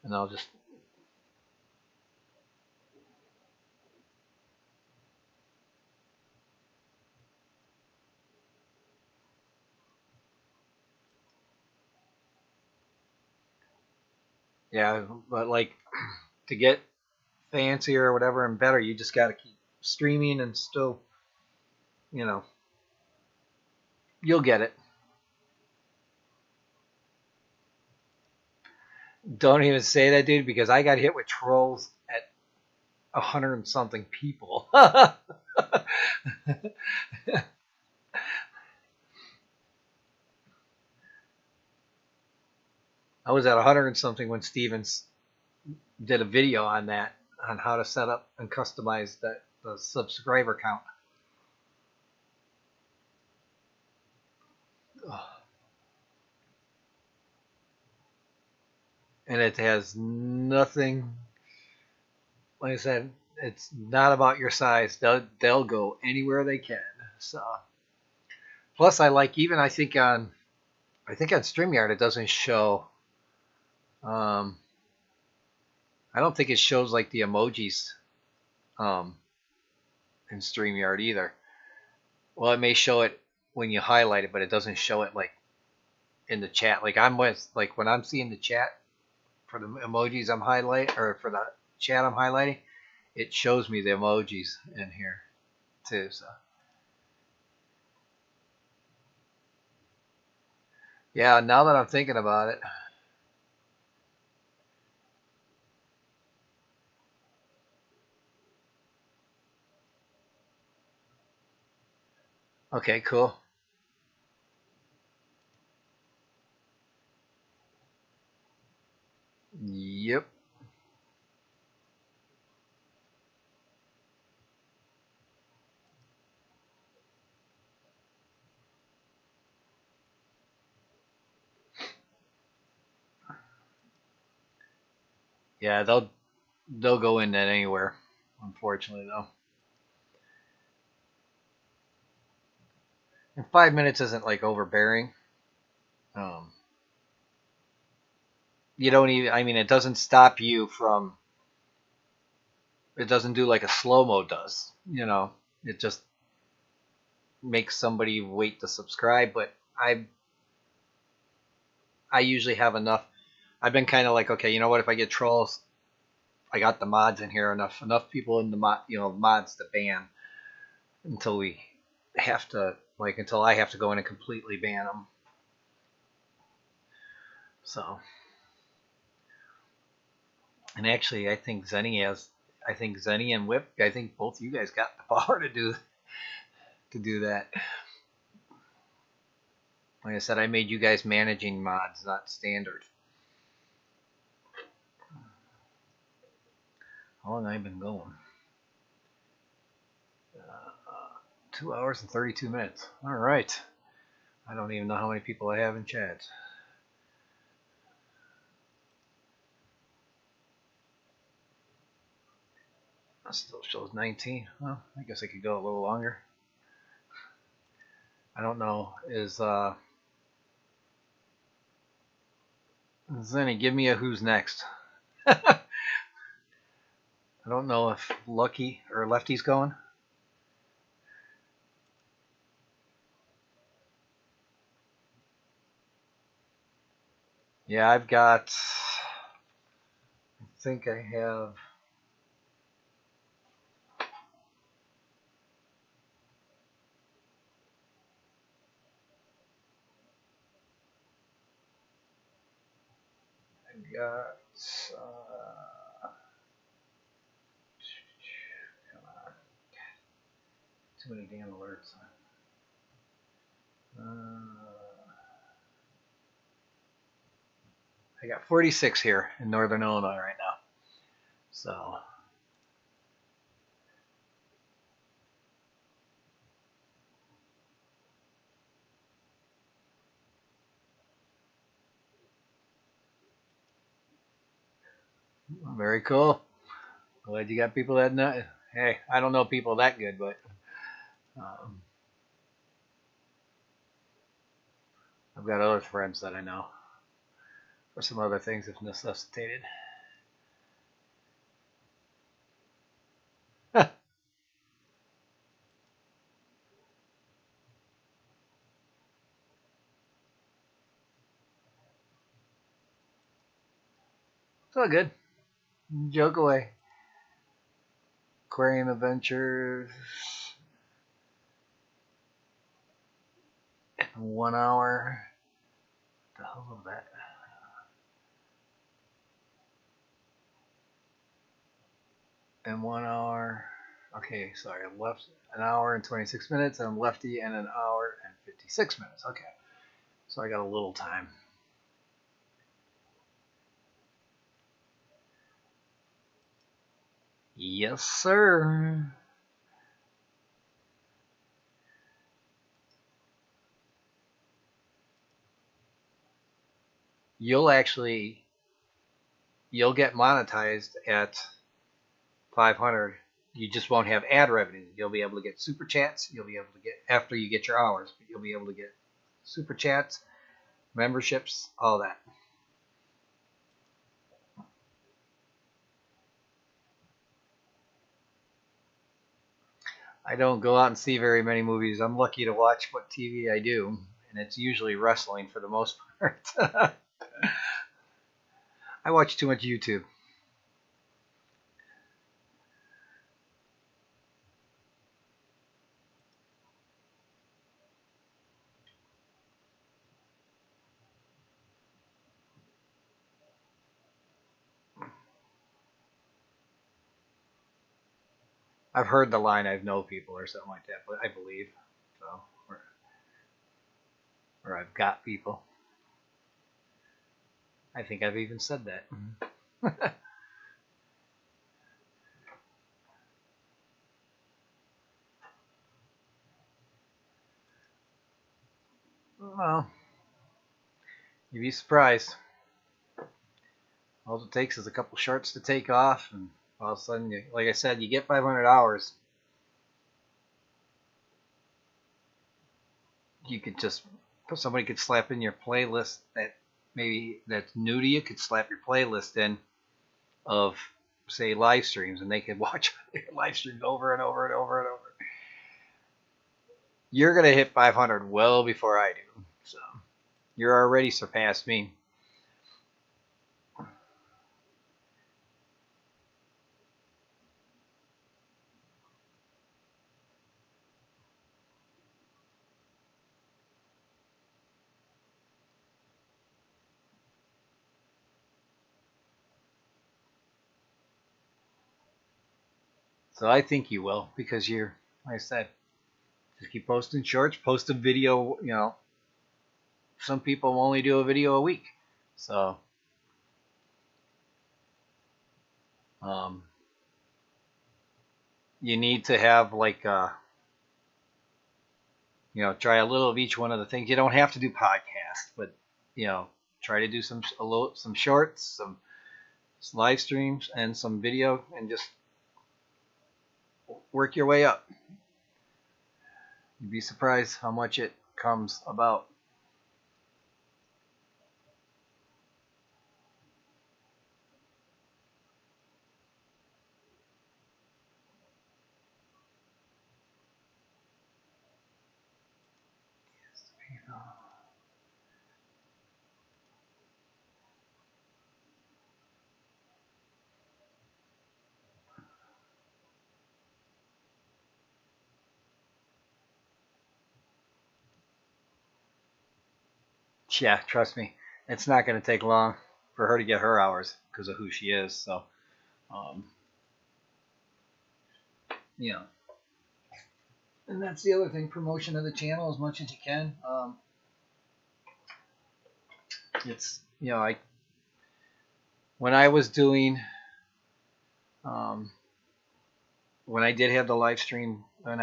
and I'll just. Yeah, but like to get fancier or whatever and better, you just got to keep streaming and still, you know, you'll get it. Don't even say that, dude, because I got hit with trolls at 100 and something people. I was at 100 and something when Stevens did a video on that, on how to set up and customize the subscriber count. And it has nothing, like I said, it's not about your size. They'll go anywhere they can. So plus I like, even I think on StreamYard it doesn't show, I don't think it shows like the emojis um, in StreamYard either. Well, it may show it when you highlight it, but it doesn't show it like in the chat. Like when I'm seeing the chat for the emojis I'm highlighting, or for the chat I'm highlighting, it shows me the emojis in here too. So yeah, now that I'm thinking about it. Okay, cool. Yep. Yeah, they'll go in that anywhere. Unfortunately, though, and 5 minutes isn't like overbearing. Um, you don't even. I mean, it doesn't stop you from. It doesn't do like a slow mo does. It just makes somebody wait to subscribe. But I usually have enough. I've been kind of like, okay, you know what? If I get trolls, I got the mods in here. Enough people in the mods to ban until we have to, like, until I have to go in and completely ban them. So, and actually, I think Zenny and Whip, I think both of you guys got the power to do that. Like I said, I made you guys managing mods, not standard. How long have I been going? 2 hours and 32 minutes. All right. I don't even know how many people I have in chat. That still shows 19. Well, I guess I could go a little longer. I don't know. Is Zenny, give me a who's next. I don't know if Lucky or Lefty's going. Yeah, I've got. I think I have. I got. Come on. Too many damn alerts. I got 46 here in Northern Illinois right now. So. Very cool. Glad you got people that know. Hey, I don't know people that good, but I've got other friends that I know for some other things if necessitated. It's all good. Joke away. Aquarium Adventures. 1 hour. What the hell was that? And 1 hour. Okay, sorry. I left an hour and 26 minutes. And I'm lefty and an hour and 56 minutes. Okay. So I got a little time. Yes, sir. You'll get monetized at 500. You just won't have ad revenue. You'll be able to get super chats. You'll be able to get after you get your hours. But you'll be able to get super chats, memberships, all that. I don't go out and see very many movies. I'm lucky to watch what TV I do, and it's usually wrestling for the most part. I watch too much YouTube. I've heard the line "I've know people" or something like that, but I believe so, or I've got people. I think I've even said that. Well, you'd be surprised. All it takes is a couple shorts to take off, and all of a sudden, like I said, you get 500 hours. You could just somebody could slap in your playlist that maybe that's new to you. Could slap your playlist in of say live streams, and they could watch your live streams over and over and over and over. You're gonna hit 500 well before I do, so you're already surpassed me. So I think you will because you're, like I said, just keep posting shorts, post a video. You know, some people only do a video a week, so um, you need to have like try a little of each one of the things. You don't have to do podcasts, but try to do some shorts, some live streams, and some video, and just work your way up. You'd be surprised how much it comes about. Yeah, trust me, it's not going to take long for her to get her hours because of who she is. So, um, you know, and that's the other thing, promotion of the channel as much as you can. It's, I when I was doing, um, when I did have the live stream, or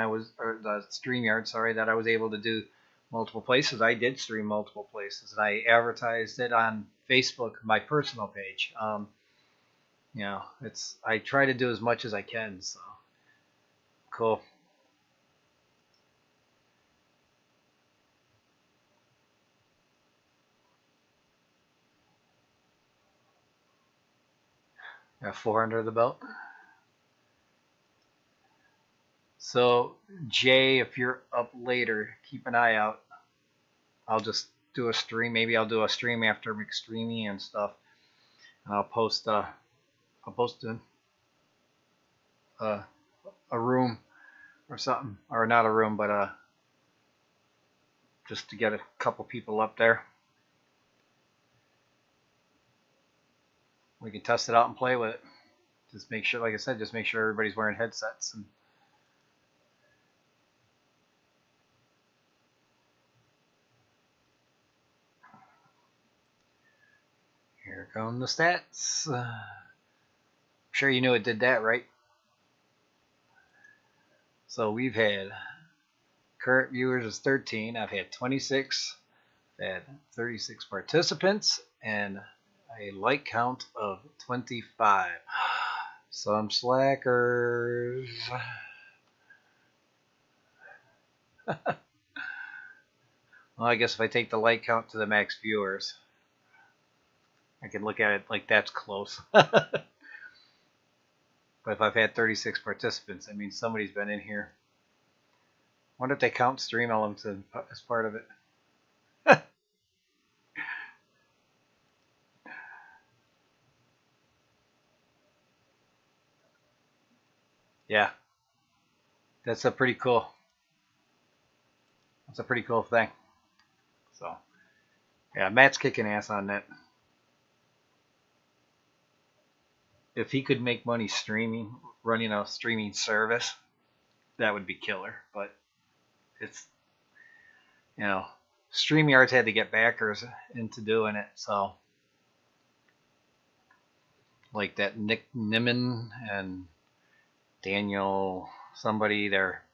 the StreamYard, sorry, that I was able to do multiple places. I did stream multiple places, and I advertised it on Facebook, my personal page. I try to do as much as I can. So cool. Got 4 under the belt. So Jay, if you're up later, keep an eye out. I'll just do a stream. Maybe I'll do a stream after McStreamy and stuff, and I'll post a room or something, or not a room, but just to get a couple people up there. We can test it out and play with it. Just make sure, like I said, just make sure everybody's wearing headsets. And here come the stats. I'm sure you knew it did that, right? So we've had current viewers is 13. I've had 26. I've had 36 participants and a like count of 25. Some slackers. Well, I guess if I take the like count to the max viewers, I can look at it like that's close. But if I've had 36 participants, that means somebody's been in here. Wonder if they count stream elements as part of it. Yeah, that's a pretty cool. That's a pretty cool thing. So, yeah, Matt's kicking ass on that. If he could make money streaming, running a streaming service, that would be killer. But it's, StreamYards had to get backers into doing it. So, like that Nick Nimmin and Daniel, somebody there,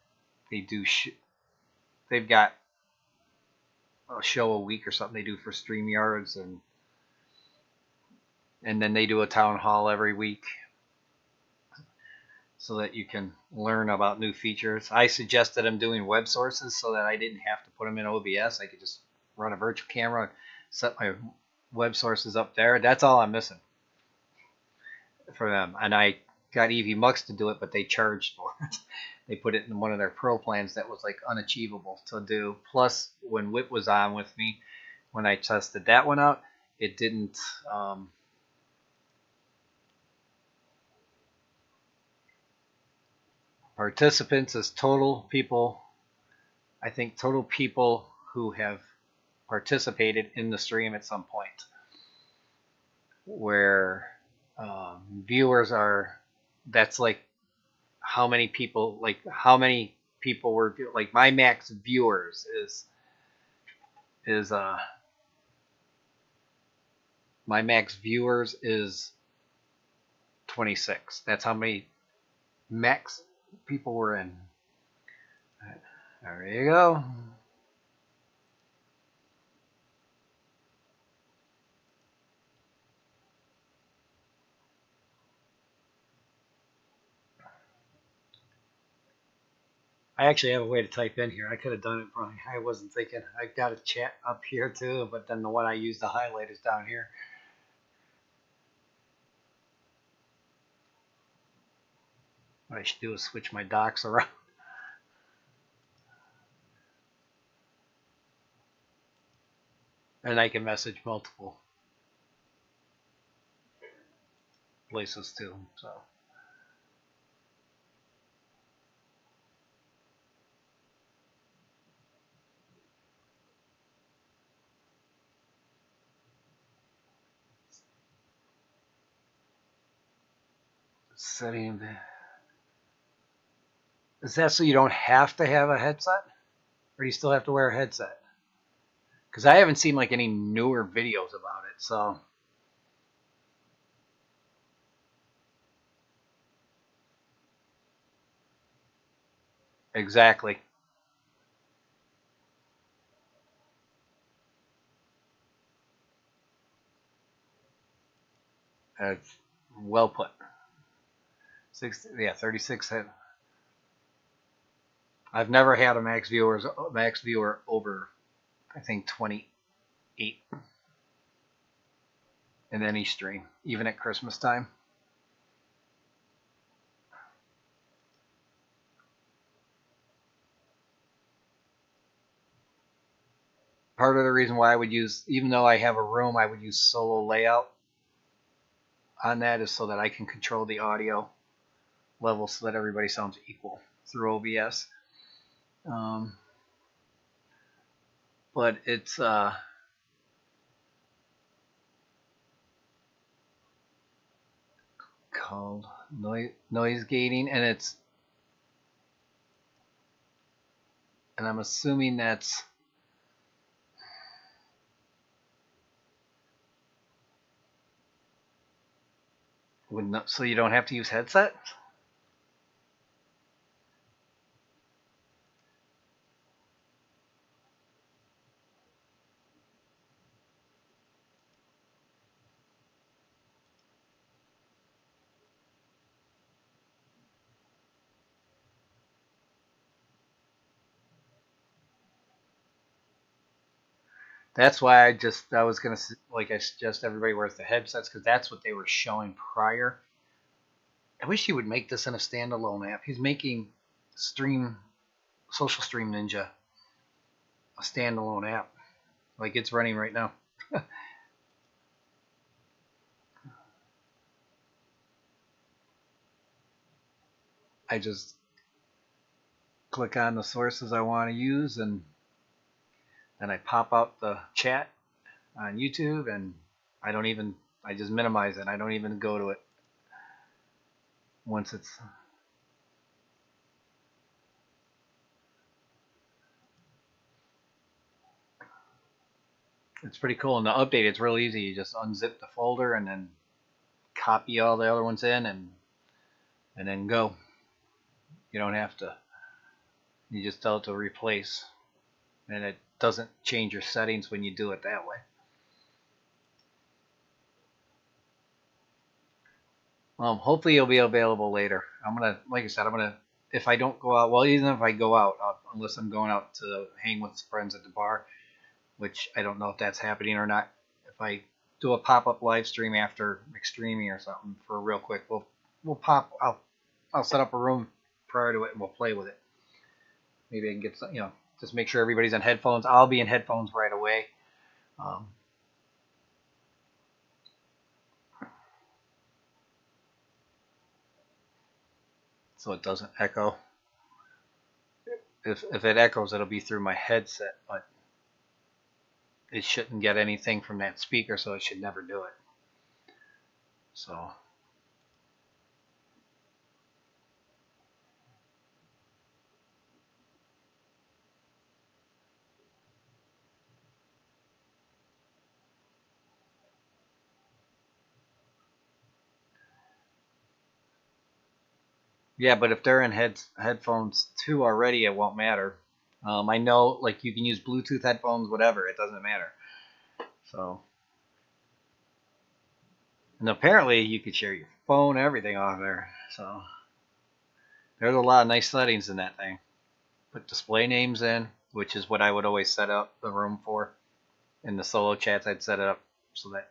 they've got a show a week or something they do for StreamYards, and then they do a town hall every week so that you can learn about new features. I suggested them doing web sources so that I didn't have to put them in OBS. I could just run a virtual camera, set my web sources up there. That's all I'm missing for them. And I got EV Mux to do it, but they charged for it. They put it in one of their pro plans that was like unachievable to do. Plus, when Whip was on with me, when I tested that one out, it didn't. Participants is total people. I think total people who have participated in the stream at some point. Where viewers are, that's like how many people were, like my max viewers is my max viewers is 26. That's how many max people were in. There you go. I actually have a way to type in here. I could have done it wrong. I wasn't thinking. I got a chat up here too, but then the one I use to highlight is down here. What I should do is switch my docs around. And I can message multiple places too. So Setting. Is that so you don't have to have a headset? Or do you still have to wear a headset? Because I haven't seen like any newer videos about it, so. Exactly. That's well put. 36 head. I've never had a max viewer over, I think, 28 in any stream, even at Christmas time. Part of the reason why I would use, even though I have a room, I would use solo layout on that is so that I can control the audio level so that everybody sounds equal through OBS. But it's called noise gating, and I'm assuming that's so you don't have to use headset. That's why I was gonna I suggest everybody wears the headsets because that's what they were showing prior. I wish he would make this in a standalone app. He's making Social Stream Ninja a standalone app, like it's running right now. I just click on the sources I want to use, and then I pop out the chat on YouTube, and I just minimize it. I don't even go to it once it's pretty cool. And the update, it's real easy. You just unzip the folder and then copy all the other ones in, and then go. You don't have to. You just tell it to replace, and it doesn't change your settings when you do it that way. Hopefully it'll be available later. Like I said, if I don't go out, well, even if I go out, unless I'm going out to hang with friends at the bar, which I don't know if that's happening or not. If I do a pop-up live stream after McStreaming or something for real quick, we'll pop. I'll set up a room prior to it and we'll play with it. Maybe I can get some, just make sure everybody's on headphones. I'll be in headphones right away. So it doesn't echo. If it echoes, it'll be through my headset, but it shouldn't get anything from that speaker, so it should never do it. So yeah, but if they're in headphones too already, it won't matter. I know, like, you can use Bluetooth headphones, whatever, it doesn't matter. So, and apparently you could share your phone, everything off there. So, there's a lot of nice settings in that thing. Put display names in, which is what I would always set up the room for. In the solo chats, I'd set it up so that,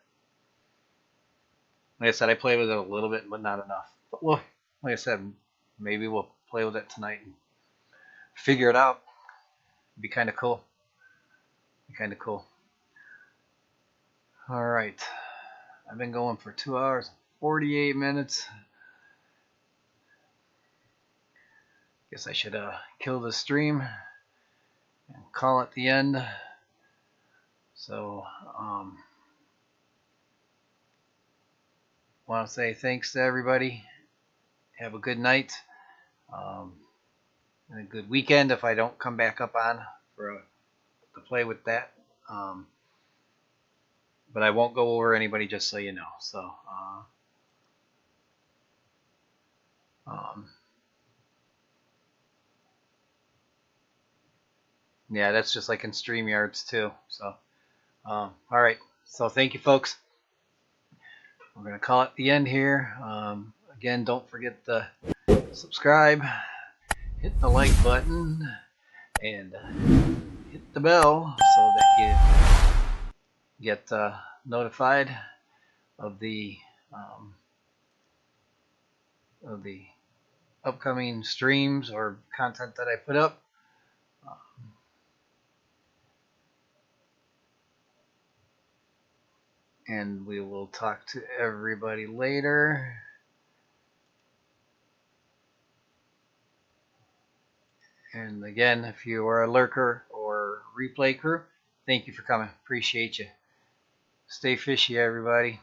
like I said, I play with it a little bit, but not enough. But well, like I said, maybe we'll play with it tonight and figure it out. It'd be kind of cool. All right. I've been going for 2 hours, 48 minutes. Guess I should kill the stream and call it the end. So, want to say thanks to everybody have a good night and a good weekend if I don't come back up on to play with that. But I won't go over anybody, just so you know. So, yeah, that's just like in StreamYards too. So, all right. So thank you, folks. We're going to call it the end here. Again, don't forget to subscribe, hit the like button, and hit the bell so that you get notified of the upcoming streams or content that I put up. And we will talk to everybody later. And again, if you are a lurker or replay crew, thank you for coming. Appreciate you. Stay fishy, everybody.